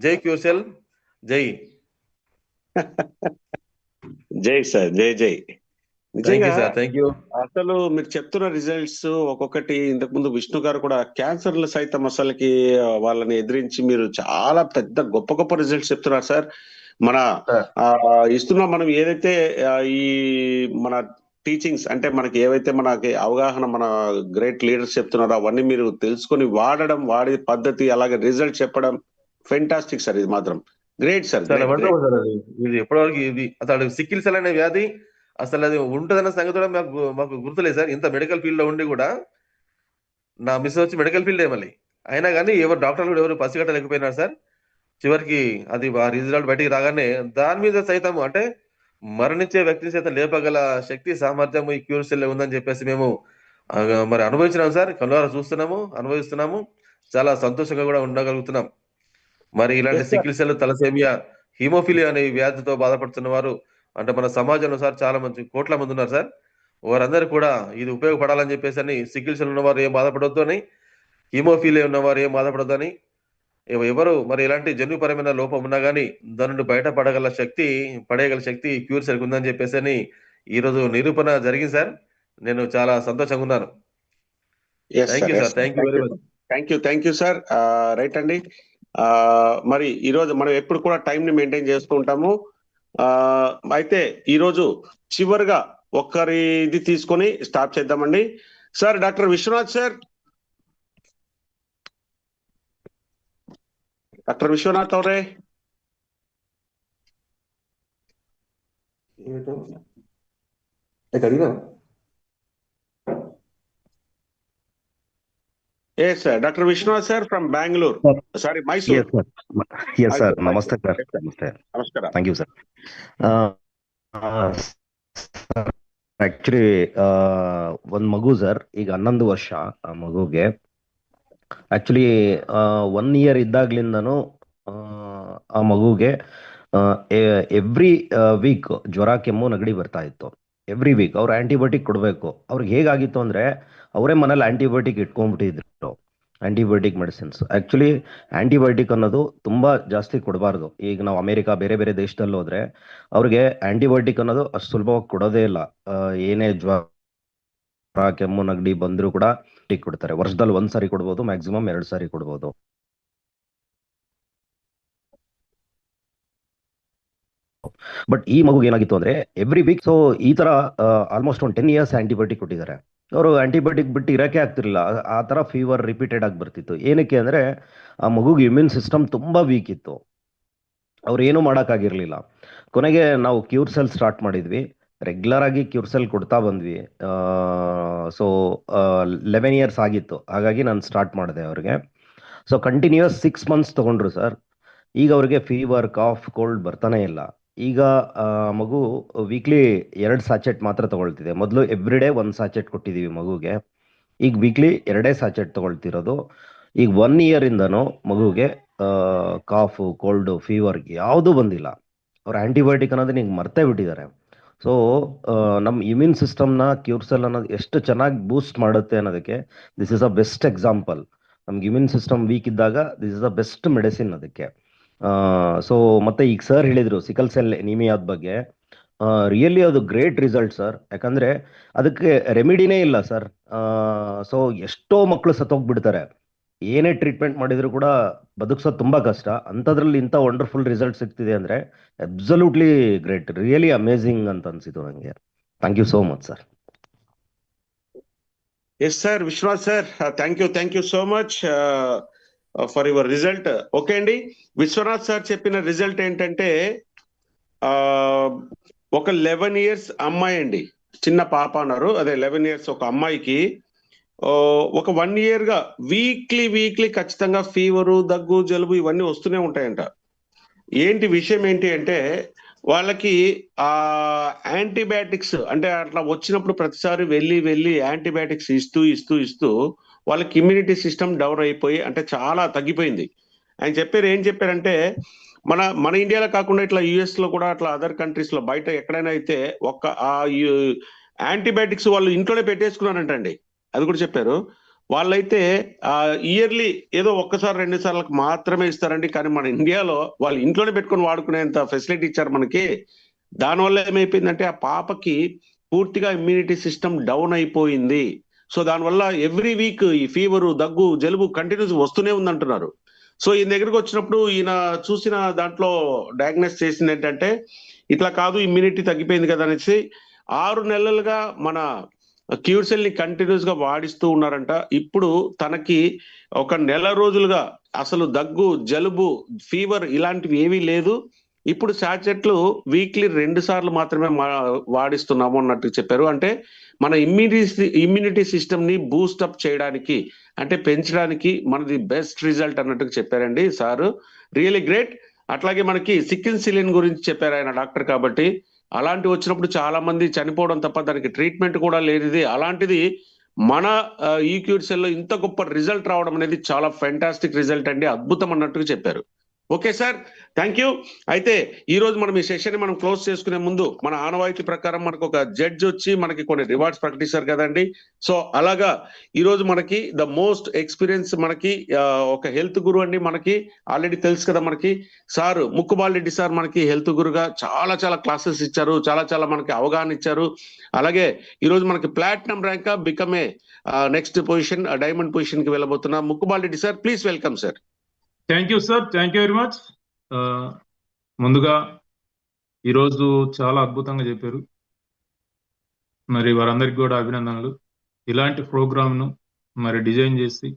Q: జై క్యూర్ సెల్, జై
C: జై సార్, జై. నిజంగా
Q: థ్యాంక్ యూ.
C: అసలు మీరు చెప్తున్న రిజల్ట్స్ ఒక్కొక్కటి, ఇంతకు ముందు విష్ణు గారు కూడా క్యాన్సర్లు సైతం అసలుకి వాళ్ళని ఎదిరించి మీరు చాలా పెద్ద గొప్ప రిజల్ట్స్ చెప్తున్నారు సార్. మన ఇస్తున్నాం మనం ఏదైతే ఈ మన టీచింగ్స్ అంటే మనకి ఏవైతే మనకి అవగాహన మన గ్రేట్ లీడర్స్ చెప్తున్నారో అవన్నీ మీరు తెలుసుకొని వాడడం, వాడి పద్ధతి, అలాగే రిజల్ట్ చెప్పడం ఫెంటాస్టిక్ సార్. ఇది మాత్రం గ్రేట్ సార్.
Q: చాలా వండర్ఫుల్ సార్. అది ఇది ఎప్పటివరకు ఇది అసలు సిక్కిల్ సెల్ అనే వ్యాధి అసలు అది ఉంటుందన్న సంగతి కూడా మాకు గుర్తులేదు సార్. ఇంత మెడికల్ ఫీల్డ్ లో ఉండి కూడా నా మిస్ వచ్చి మెడికల్ ఫీల్డ్ మళ్ళీ అయినా కానీ ఎవరు డాక్టర్లు కూడా ఎవరు పసిగట్టలేకపోయినారు సార్. చివరికి అది ఆ రిజల్ట్ బయటికి రాగానే దాని మీద సైతం అంటే మరణించే వ్యక్తిని సైతం లేపగల శక్తి సామర్థ్యం ఈ క్యూర్ సెల్ ఉందని చెప్పేసి మేము మరి అనుభవించినాం సార్. కనులారా చూస్తున్నాము, అనుభవిస్తున్నాము. చాలా సంతోషంగా కూడా ఉండగలుగుతున్నాం. మరి ఇలాంటి సికిల్ సెల్, తలసేమియా, హీమోఫిలియా అనే వ్యాధితో బాధపడుతున్న వారు అంటే మన సమాజంలో సార్ చాలా మంది కోట్ల మంది ఉన్నారు సార్. వారందరూ కూడా ఇది ఉపయోగపడాలని చెప్పేసి అని సికిల్ సెల్ ఉన్నవారు ఏం బాధపడొద్దు అని, హీమోఫిలియా ఉన్నవారు ఏం బాధపడొద్దు అని, ఎవరు మరి ఎలాంటి జన్యుపరమైన లోపం ఉన్నా కానీ దాని నుండి బయటపడగల శక్తి క్యూర్ సెల్ ఉందని చెప్పేసి అని ఈ రోజు నిరూపణ జరిగింది సార్. నేను చాలా సంతోషంగా ఉన్నాను. Thank you sir. Thank you very much.
C: Thank you sir. Right అండి. మరి ఈరోజు మనం ఎప్పుడు కూడా టైం ని మెయింటైన్ చేస్తూ ఉంటాము. అయితే ఈరోజు చివరిగా ఒక్కరి ఇది తీసుకొని స్టార్ట్ చేద్దామండి. Sir doctor Viswanath sir, doctor Viswanath అవరే. Yes, sir. Dr. Vishwanath sir from Bangalore. Sorry, Mysore.
R: Yes, sir. Yes, sir. Namaste, sir. Namaste.
C: Namaskar.
R: Thank you, sir. Actually, ಒಂದು ಮಗು ಸರ್, ಈಗ 11 ವರ್ಷ ಆ ಮಗುಗೆ. ಆಕ್ಚುಲಿ 1 year ಇದ್ದಾಗ್ಲಿಂದನೂ ಆ ಮಗುಗೆ ಎವ್ರಿ ವೀಕ್ ಜ್ವರ, ಕೆಮ್ಮು, ನೆಗಡಿ ಬರ್ತಾ ಇತ್ತು. ಎವ್ರಿ ವೀಕ್ ಅವ್ರು ಆಂಟಿಬಯೋಟಿಕ್ ಕೊಡಬೇಕು. ಅವ್ರಿಗೆ ಹೇಗಾಗಿತ್ತು ಅಂದ್ರೆ ಅವರೇ ಮನೇಲಿ ಆಂಟಿಬಯೋಟಿಕ್ ಇಟ್ಕೊಂಡ್ಬಿಟ್ಟಿದ್ರು, ಆಂಟಿಬಯೋಟಿಕ್ ಮೆಡಿಸಿನ್ಸ್. ಆಕ್ಚುಲಿ ಆಂಟಿಬಯೋಟಿಕ್ ಅನ್ನೋದು ತುಂಬಾ ಜಾಸ್ತಿ ಕೊಡಬಾರ್ದು. ಈಗ ನಾವು ಅಮೆರಿಕ ಬೇರೆ ಬೇರೆ ದೇಶದಲ್ಲಿ ಹೋದ್ರೆ ಅವ್ರಿಗೆ ಆಂಟಿಬಯೋಟಿಕ್ ಅನ್ನೋದು ಅಷ್ಟು ಸುಲಭವಾಗಿ ಕೊಡೋದೇ ಇಲ್ಲ. ಏನೇ ಜ್ವರ, ಕೆಮ್ಮು, ನೆಗಡಿ ಬಂದ್ರು ಕೂಡ ಟಿಕ್ ಕೊಡ್ತಾರೆ. ವರ್ಷದಲ್ಲಿ 1 ಸಾರಿ ಕೊಡ್ಬೋದು, ಮ್ಯಾಕ್ಸಿಮಮ್ 2 ಸಾರಿ ಕೊಡ್ಬೋದು. ಬಟ್ ಈ ಮಗುಗೆ ಏನಾಗಿತ್ತು ಅಂದ್ರೆ ಎವ್ರಿ ವೀಕ್, ಸೊ ಈ ತರ ಆಲ್ಮೋಸ್ಟ್ ಒಂದು 10 years ಆಂಟಿಬಯೋಟಿಕ್ ಕೊಟ್ಟಿದ್ದಾರೆ. ಅವರು ಆಂಟಿಬಯೋಟಿಕ್ ಬಿಟ್ಟು ಇರಕ್ಕೆ ಆಗ್ತಿರ್ಲಿಲ್ಲ. ಆ ತರ ಫೀವರ್ ರಿಪೀಟೆಡ್ ಆಗಿ ಬರ್ತಿತ್ತು. ಏನಕ್ಕೆ ಅಂದ್ರೆ ಆ ಮಗುಗೆ ಇಮ್ಯೂನ್ ಸಿಸ್ಟಮ್ ತುಂಬಾ ವೀಕ್ ಇತ್ತು. ಅವ್ರು ಏನು ಮಾಡೋಕ್ಕಾಗಿರ್ಲಿಲ್ಲ. ಕೊನೆಗೆ ನಾವು ಕ್ಯೂರ್ ಸೆಲ್ ಸ್ಟಾರ್ಟ್ ಮಾಡಿದ್ವಿ. ರೆಗ್ಯುಲರ್ ಆಗಿ ಕ್ಯೂರ್ ಸೆಲ್ ಕೊಡ್ತಾ ಬಂದ್ವಿ. ಸೊ 11 years ಆಗಿತ್ತು. ಹಾಗಾಗಿ ನಾನು ಸ್ಟಾರ್ಟ್ ಮಾಡಿದೆ ಅವ್ರಿಗೆ. ಸೊ ಕಂಟಿನ್ಯೂಸ್ 6 months ತಗೊಂಡ್ರು ಸರ್. ಈಗ ಅವ್ರಿಗೆ ಫೀವರ್, ಕಾಫ್, ಕೋಲ್ಡ್ ಬರ್ತಾನೆ ಇಲ್ಲ. ಈಗ ಮಗು ವೀಕ್ಲಿ 2 ಸ್ಯಾಚೆಟ್ ಮಾತ್ರ ತಗೊಳ್ತಿದೆ. ಮೊದಲು ಎವ್ರಿ ಡೇ 1 ಸ್ಯಾಚೆಟ್ ಕೊಟ್ಟಿದ್ದೀವಿ ಮಗುಗೆ. ಈಗ ವೀಕ್ಲಿ 2 ಸ್ಯಾಚೆಟ್ ತಗೊಳ್ತಿರೋದು. ಈಗ 1 year ಇಂದನೂ ಮಗುಗೆ ಕಾಫು, ಕೋಲ್ಡ್, ಫೀವರ್ ಯಾವುದೂ ಬಂದಿಲ್ಲ. ಅವ್ರು ಆಂಟಿಬಯೋಟಿಕ್ ಅನ್ನೋದನ್ನ ಈಗ ಮರ್ತೇ ಬಿಟ್ಟಿದ್ದಾರೆ. ಸೊ ನಮ್ಮ ಇಮ್ಯೂನ್ ಸಿಸ್ಟಮ್ನ ಕ್ಯೂರ್ ಸೆಲ್ ಅನ್ನೋದು ಎಷ್ಟು ಚೆನ್ನಾಗಿ ಬೂಸ್ಟ್ ಮಾಡುತ್ತೆ ಅನ್ನೋದಕ್ಕೆ this is a best example. ನಮ್ಗೆ ಇಮ್ಯೂನ್ ಸಿಸ್ಟಮ್ ವೀಕ್ ಇದ್ದಾಗ this is a best medicine ಅದಕ್ಕೆ. ಸೊ ಮತ್ತೆ ಈಗ ಸರ್ ಹೇಳಿದ್ರು ಸಿಕಲ್ ಸೆಲ್ ಎನಿಮಿಯಾದ ಬಗ್ಗೆ. ರಿಯಲಿ ಅದು ಗ್ರೇಟ್ ರಿಸಲ್ಟ್ ಸರ್. ಯಾಕಂದ್ರೆ ಅದಕ್ಕೆ ರೆಮಿಡಿನೇ ಇಲ್ಲ ಸರ್. ಸೊ ಎಷ್ಟೋ ಮಕ್ಕಳು ಸತ್ತೋಗ್ಬಿಡ್ತಾರೆ. ಏನೇ ಟ್ರೀಟ್ಮೆಂಟ್ ಮಾಡಿದ್ರು ಕೂಡ ಬದುಕ್ಸೋದು ತುಂಬಾ ಕಷ್ಟ. ಅಂಥದ್ರಲ್ಲಿ ಇಂಥ ವಂಡರ್ಫುಲ್ ರಿಸಲ್ಟ್ ಸಿಗ್ತಿದೆ ಅಂದ್ರೆ ಅಬ್ಸಲ್ಯೂಟ್ಲಿ ಗ್ರೇಟ್, ರಿಯಲಿ ಅಮೇಝಿಂಗ್ ಅಂತ ಅನ್ಸಿತ್ತು ನನಗೆ. Thank you so much sir.
C: Yes sir, Vishwanath sir, thank you so much for your result. Okay అండి, విశ్వనాథ్ సార్ చెప్పిన రిజల్ట్ ఏంటంటే ఒక 11 years అమ్మాయి అండి, చిన్న పాప అన్నారు. అదే 11 years ఒక అమ్మాయికి ఒక 1 year గా వీక్లీ ఖచ్చితంగా ఫీవరు, దగ్గు, జలుబు ఇవన్నీ వస్తూనే ఉంటాయంట. ఏంటి విషయం ఏంటి అంటే వాళ్ళకి ఆ యాంటీబయాటిక్స్ అంటే అట్లా వచ్చినప్పుడు ప్రతిసారి వెళ్ళి యాంటీబయాటిక్స్ ఇస్తూ వాళ్ళకి ఇమ్యూనిటీ సిస్టమ్ డౌన్ అయిపోయి అంటే చాలా తగ్గిపోయింది. ఆయన ఏం చెప్పారంటే మన ఇండియాలో కాకుండా ఇట్లా యుఎస్ లో కూడా అట్లా అదర్ కంట్రీస్ లో బయట ఎక్కడైనా అయితే ఆ యాంటీబయాటిక్స్ వాళ్ళు ఇంట్లోనే పెట్టేసుకున్నారంటండి. అది కూడా చెప్పారు. వాళ్ళైతే ఇయర్లీ ఏదో 1-2 సార్లకు మాత్రమే ఇస్తారండి. కానీ మన ఇండియాలో వాళ్ళు ఇంట్లోనే పెట్టుకొని వాడుకునేంత ఫెసిలిటీ ఇచ్చారు మనకి. దానివల్ల ఏమైపోయిందంటే ఆ పాపకి పూర్తిగా ఇమ్యూనిటీ సిస్టమ్ డౌన్ అయిపోయింది. సో దానివల్ల ఎవ్రీ వీక్ ఈ ఫీవరు, దగ్గు, జలుబు కంటిన్యూస్ వస్తూనే ఉందంటున్నారు. సో ఈయన దగ్గరికి వచ్చినప్పుడు ఈయన చూసిన దాంట్లో డయాగ్నోస్ చేసింది ఏంటంటే ఇట్లా కాదు, ఇమ్యూనిటీ తగ్గిపోయింది కదా అనేసి 6 నెలలుగా మన క్యూర్సెల్ ని కంటిన్యూస్ గా వాడిస్తూ ఉన్నారంట. ఇప్పుడు తనకి ఒక నెల రోజులుగా అసలు దగ్గు, జలుబు, ఫీవర్ ఇలాంటివి ఏమీ లేదు. ఇప్పుడు శాచెట్లు వీక్లీ 2 సార్లు మాత్రమే వాడిస్తున్నాము అన్నట్టు చెప్పారు. అంటే మన ఇమ్యూనిటీ సిస్టమ్ ని బూస్టప్ చేయడానికి, అంటే పెంచడానికి మనది బెస్ట్ రిజల్ట్ అన్నట్టు చెప్పారండి సార్. Really great. అట్లాగే మనకి సికిన్సిలిన్ గురించి చెప్పారు ఆయన డాక్టర్ కాబట్టి. అలాంటి వచ్చినప్పుడు చాలా మంది చనిపోవడం తప్ప దానికి ట్రీట్మెంట్ కూడా లేనిది. అలాంటిది మన ఈ క్యూర్సెల్ లో ఇంత గొప్ప రిజల్ట్ రావడం అనేది చాలా ఫెంటాస్టిక్ రిజల్ట్ అండి, అద్భుతం అన్నట్టుగా చెప్పారు. Okay sir, thank you. అయితే ఈ రోజు మనం ఈ సెషన్ మనం క్లోజ్ చేసుకునే ముందు మన ఆనవాయితీ ప్రకారం మనకు ఒక జడ్జ్ వచ్చి మనకి కొన్ని రివార్డ్స్ ప్రకటిస్తారు కదండి. సో అలాగా ఈ రోజు మనకి ద మోస్ట్ ఎక్స్పీరియన్స్ మనకి ఒక హెల్త్ గురు అండి, మనకి ఆల్రెడీ తెలుసు కదా మనకి సార్ ముక్కుబాల్ రెడ్డి సార్ మనకి హెల్త్ గురుగా చాలా క్లాసెస్ ఇచ్చారు, చాలా మనకి అవగాహన ఇచ్చారు. అలాగే ఈ రోజు మనకి platinum rank become a next position diamond position కి వెళ్ళబోతున్నా Mukkubal Reddy sir. Please welcome sir.
S: Thank you sir, thank you very much. ముందుగా ఈరోజు చాలా అద్భుతంగా చెప్పారు, మరి వారందరికీ కూడా అభినందనలు. ఇలాంటి ప్రోగ్రామ్ను మరి డిజైన్ చేసి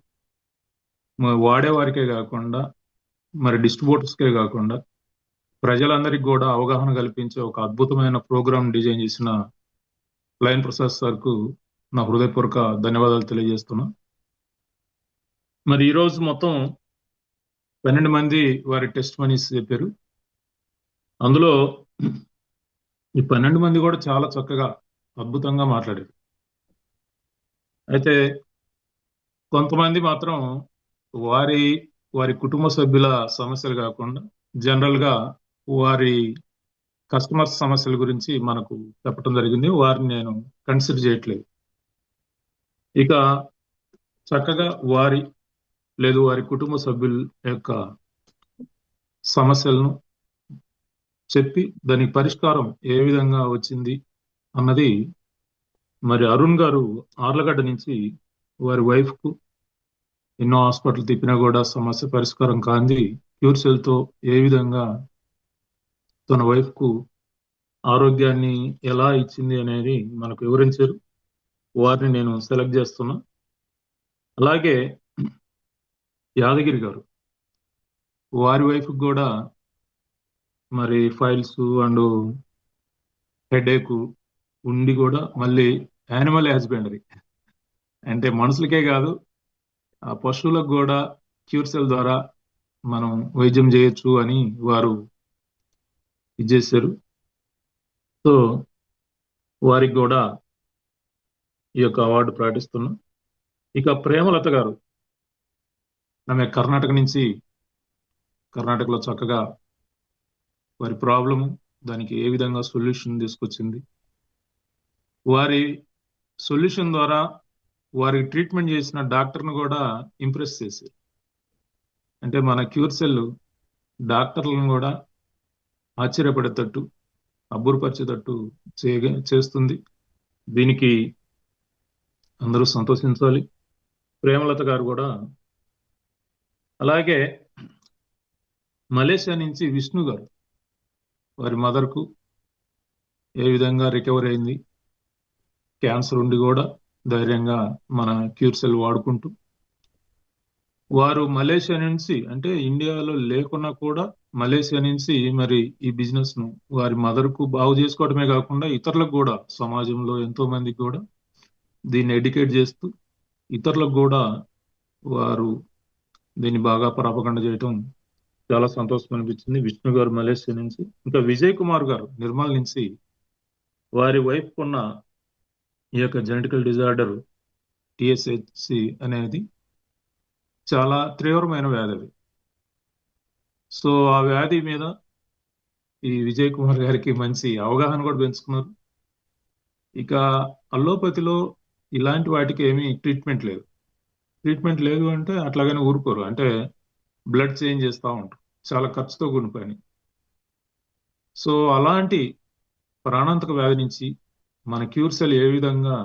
S: వాడేవారికే కాకుండా మరి డిస్ట్రిబ్యూటర్స్కే కాకుండా ప్రజలందరికీ కూడా అవగాహన కల్పించే ఒక అద్భుతమైన ప్రోగ్రామ్ డిజైన్ చేసిన లయన్ ప్రసాద్ సార్కు నా హృదయపూర్వక ధన్యవాదాలు తెలియజేస్తున్నా. మరి ఈరోజు మొత్తం 12 మంది వారి టెస్ట్ మనీస్ చెప్పారు. అందులో ఈ 12 మంది కూడా చాలా చక్కగా అద్భుతంగా మాట్లాడారు. అయితే కొంతమంది మాత్రం వారి కుటుంబ సభ్యుల సమస్యలు కాకుండా జనరల్ గా వారి కస్టమర్స్ సమస్యల గురించి మనకు చెప్పడం జరిగింది. వారిని నేను కన్సిడర్ చేయట్లేదు. ఇక చక్కగా వారి కుటుంబ సభ్యుల యొక్క సమస్యలను చెప్పి దానికి పరిష్కారం ఏ విధంగా వచ్చింది అన్నది మరి అరుణ్ గారు ఆర్లగడ్డ నుంచి వారి వైఫ్ కు ఎన్నో హాస్పిటల్ తిప్పినా కూడా సమస్య పరిష్కారం కాంది క్యూర్సెల్ తో ఏ విధంగా తన వైఫ్ కు ఆరోగ్యాన్ని ఎలా ఇచ్చింది అనేది మనకు వివరించారు. వారిని నేను సెలెక్ట్ చేస్తున్నా. అలాగే యాదగిరి గారు వారి వైఫ్ కూడా మరి ఫైల్స్ అండ్ హెడేక్ ఉండి కూడా మళ్ళీ యానిమల్ హస్బెండరీ అంటే మనుషులకే కాదు ఆ పశువులకు కూడా క్యూర్సెల్ ద్వారా మనం వైద్యం చేయొచ్చు అని వారు ఇచ్చేసారు. సో వారికి కూడా ఈ యొక్క అవార్డు ప్రకటిస్తున్నాం. ఇక ప్రేమలత గారు ఆమె కర్ణాటకలో చక్కగా వారి ప్రాబ్లము దానికి ఏ విధంగా సొల్యూషన్ తీసుకొచ్చింది, వారి సొల్యూషన్ ద్వారా వారికి ట్రీట్మెంట్ చేసిన డాక్టర్ను కూడా ఇంప్రెస్ చేశారు. అంటే మన క్యూర్సెల్ డాక్టర్లను కూడా ఆశ్చర్యపడేటట్టు అబ్బురపరిచేటట్టు చేస్తుంది. దీనికి అందరూ సంతోషించాలి. ప్రేమలత గారు కూడా. అలాగే మలేషియా నుంచి విష్ణు గారు వారి మదర్కు ఏ విధంగా రికవరీ అయింది, క్యాన్సర్ ఉండి కూడా ధైర్యంగా మన క్యూర్సెల్ వాడుకుంటూ వారు మలేషియా నుంచి అంటే ఇండియాలో లేకున్నా కూడా మలేషియా నుంచి మరి ఈ బిజినెస్ ను వారి మదర్కు బాగు చేసుకోవడమే కాకుండా ఇతరులకు కూడా సమాజంలో ఎంతో మందికి కూడా దీన్ని ఎడ్యుకేట్ చేస్తూ ఇతరులకు కూడా వారు దీన్ని బాగా ప్రాపగండ చేయటం చాలా సంతోషం అనిపించింది. విష్ణు గారు మలేషియా నుంచి. ఇంకా విజయ్ కుమార్ గారు నిర్మల్ నుంచి వారి వైఫ్ ఉన్న ఈ యొక్క జెనెటికల్ డిజార్డర్ టిఎస్హెచ్సి అనేది చాలా తీవ్రమైన వ్యాధి. సో ఆ వ్యాధి మీద ఈ విజయ్ కుమార్ గారికి మంచి అవగాహన కూడా పెంచుకున్నారు. ఇక అల్లోపతిలో ఇలాంటి వాటికి ఏమీ ట్రీట్మెంట్ లేదు అంటే అట్లాగనే ఊరుకోరు. అంటే బ్లడ్ చేంజ్ చేస్తూ ఉంటారు, చాలా ఖర్చుతో కూడిన పని. సో అలాంటి ప్రాణాంతక వ్యాధి నుంచి మన క్యూర్సెల్ ఏ విధంగా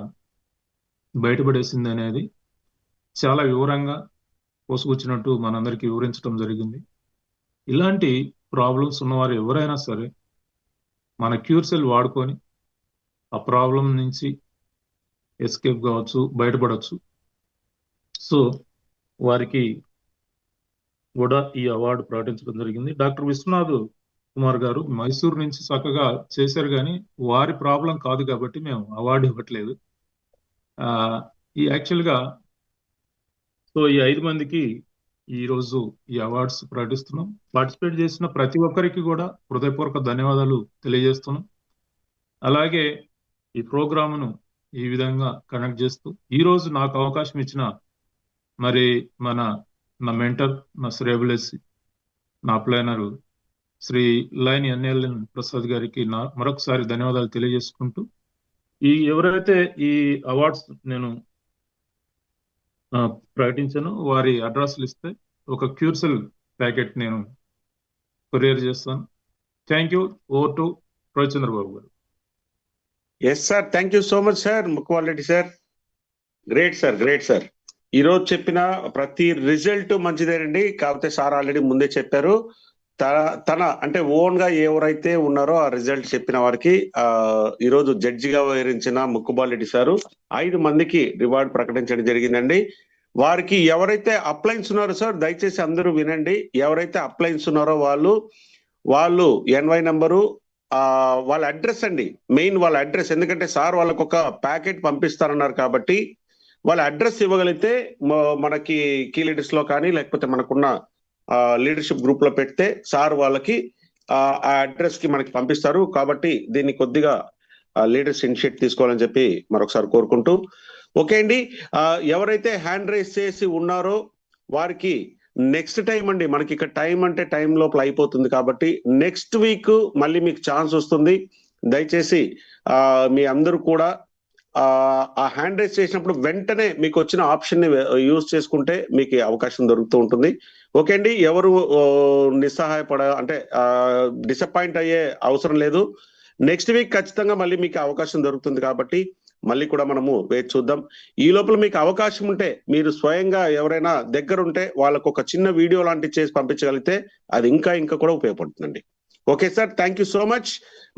S: బయటపడేసింది అనేది చాలా వివరంగా పోసుకొచ్చినట్టు మనందరికీ వివరించడం జరిగింది. ఇలాంటి ప్రాబ్లమ్స్ ఉన్నవారు ఎవరైనా సరే మన క్యూర్సెల్ వాడుకొని ఆ ప్రాబ్లం నుంచి ఎస్కేప్ కావచ్చు, బయటపడవచ్చు. సో వారికి కూడా ఈ అవార్డు ప్రకటించడం జరిగింది. డాక్టర్ విశ్వనాథ్ కుమార్ గారు మైసూర్ నుంచి చక్కగా చేశారు, కానీ వారి ప్రాబ్లం కాదు కాబట్టి మేము అవార్డు ఇవ్వట్లేదు. ఈ యాక్చువల్గా సో ఈ 5 మందికి ఈరోజు ఈ అవార్డ్స్ ప్రకటిస్తున్నాం. పార్టిసిపేట్ చేసిన ప్రతి ఒక్కరికి కూడా హృదయపూర్వక ధన్యవాదాలు తెలియజేస్తున్నాం. అలాగే ఈ ప్రోగ్రామును ఈ విధంగా కనెక్ట్ చేస్తూ ఈరోజు నాకు అవకాశం ఇచ్చిన మరి నా మెంటర్, నా శ్రేయబులెస్సి, నా planner Shri line NLN Prasad గారికి మరొకసారి ధన్యవాదాలు తెలియజేసుకుంటూ, ఎవరైతే ఈ అవార్డ్స్ నేను ప్రకటించానో వారి అడ్రస్లు ఇస్తే ఒక క్యూర్సెల్ ప్యాకెట్ నేను కొరియర్ చేస్తాను. Thank you. Over to Ravichandrababu గారు.
C: Yes sir, thank you so much sir. Mukkuvalareddy sir, great sir, great sir. ఈ రోజు చెప్పిన ప్రతి రిజల్ట్ మంచిదేనండి. కాకపోతే సార్ ఆల్రెడీ ముందే చెప్పారు, తన అంటే ఓన్ గా ఎవరైతే ఉన్నారో ఆ రిజల్ట్ చెప్పిన వారికి ఈరోజు జడ్జిగా వ్యవహరించిన ముక్కుబాలరెడ్డి సారు 5 మందికి రివార్డ్ ప్రకటించడం జరిగిందండి. వారికి ఎవరైతే అప్లైన్స్ ఉన్నారో సార్, దయచేసి అందరూ వినండి. ఎవరైతే అప్లైన్స్ ఉన్నారో వాళ్ళు ఎన్వై నంబరు, వాళ్ళ అడ్రస్ అండి, మెయిన్ వాళ్ళ అడ్రస్. ఎందుకంటే సార్ వాళ్ళకు ఒక ప్యాకెట్ పంపిస్తారన్నారు కాబట్టి వాళ్ళ అడ్రస్ ఇవ్వగలిగితే మనకి కీ లీడర్స్ లో కానీ లేకపోతే మనకున్న లీడర్షిప్ గ్రూప్ లో పెడితే సార్ వాళ్ళకి ఆ అడ్రస్ కి మనకి పంపిస్తారు. కాబట్టి దీన్ని కొద్దిగా లీడర్స్ ఇనిషియేట్ తీసుకోవాలని చెప్పి మరొకసారి కోరుకుంటూ, ఓకే అండి. ఎవరైతే హ్యాండ్ రైజ్ చేసి ఉన్నారో వారికి నెక్స్ట్ టైం అండి, మనకి ఇక్కడ టైం అంటే టైం లోపల అయిపోతుంది కాబట్టి నెక్స్ట్ వీక్ మళ్ళీ మీకు ఛాన్స్ వస్తుంది. దయచేసి మీ అందరూ కూడా ఆ హ్యాండ్ రైజ్ చేసినప్పుడు వెంటనే మీకు వచ్చిన ఆప్షన్ ని యూజ్ చేసుకుంటే మీకు అవకాశం దొరుకుతూ ఉంటుంది. ఓకే అండి, ఎవరు అంటే డిసప్పాయింట్ అయ్యే అవసరం లేదు. నెక్స్ట్ వీక్ ఖచ్చితంగా మళ్ళీ మీకు అవకాశం దొరుకుతుంది కాబట్టి మళ్ళీ కూడా మనము వేచి చూద్దాం. ఈ లోపల మీకు అవకాశం ఉంటే మీరు స్వయంగా ఎవరైనా దగ్గర ఉంటే వాళ్ళకు ఒక చిన్న వీడియో లాంటివి చేసి పంపించగలిగితే అది ఇంకా కూడా ఉపయోగపడుతుందండి. Okay sir, thank you so much.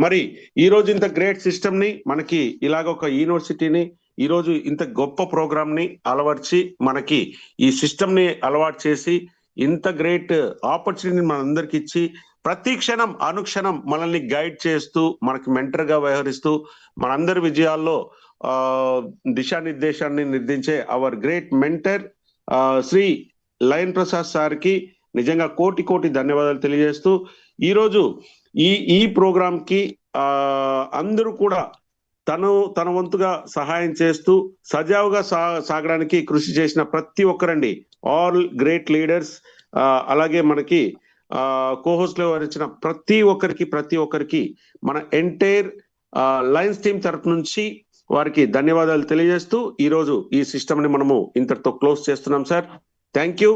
C: మరి ఈ రోజు ఇంత గ్రేట్ సిస్టమ్ ని, మనకి ఇలాగ ఒక యూనివర్సిటీని, ఈ రోజు ఇంత గొప్ప ప్రోగ్రామ్ ని అలవర్చి మనకి ఈ సిస్టమ్ ని అలవాటు చేసి ఇంత గ్రేట్ ఆపర్చునిటీని మనందరికి ఇచ్చి ప్రతి క్షణం అనుక్షణం మనల్ని గైడ్ చేస్తూ మనకి మెంటర్ గా వ్యవహరిస్తూ మనందరి విజయాల్లో దిశానిర్దేశాన్ని నిర్దించే our great mentor Shri lion Prasad sir కి నిజంగా కోటి ధన్యవాదాలు తెలియజేస్తూ, ఈరోజు ఈ ప్రోగ్రామ్ కి అందరూ కూడా తన వంతుగా సహాయం చేస్తూ సజావుగా సాగడానికి కృషి చేసిన ప్రతి ఒక్కరండి, ఆల్ గ్రేట్ లీడర్స్, అలాగే మనకి కోహోస్ట్ లో వరించిన ప్రతి ఒక్కరికి మన ఎంటైర్ లయన్స్ టీమ్ తరపు నుంచి వారికి ధన్యవాదాలు తెలియజేస్తూ ఈరోజు ఈ సిస్టమ్ ని మనము ఇంతటితో క్లోజ్ చేస్తున్నాం సార్. Thank you.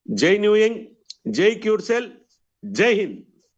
C: జై న్యూ యంగ్, జై క్యూర్సెల్, జై హింద్.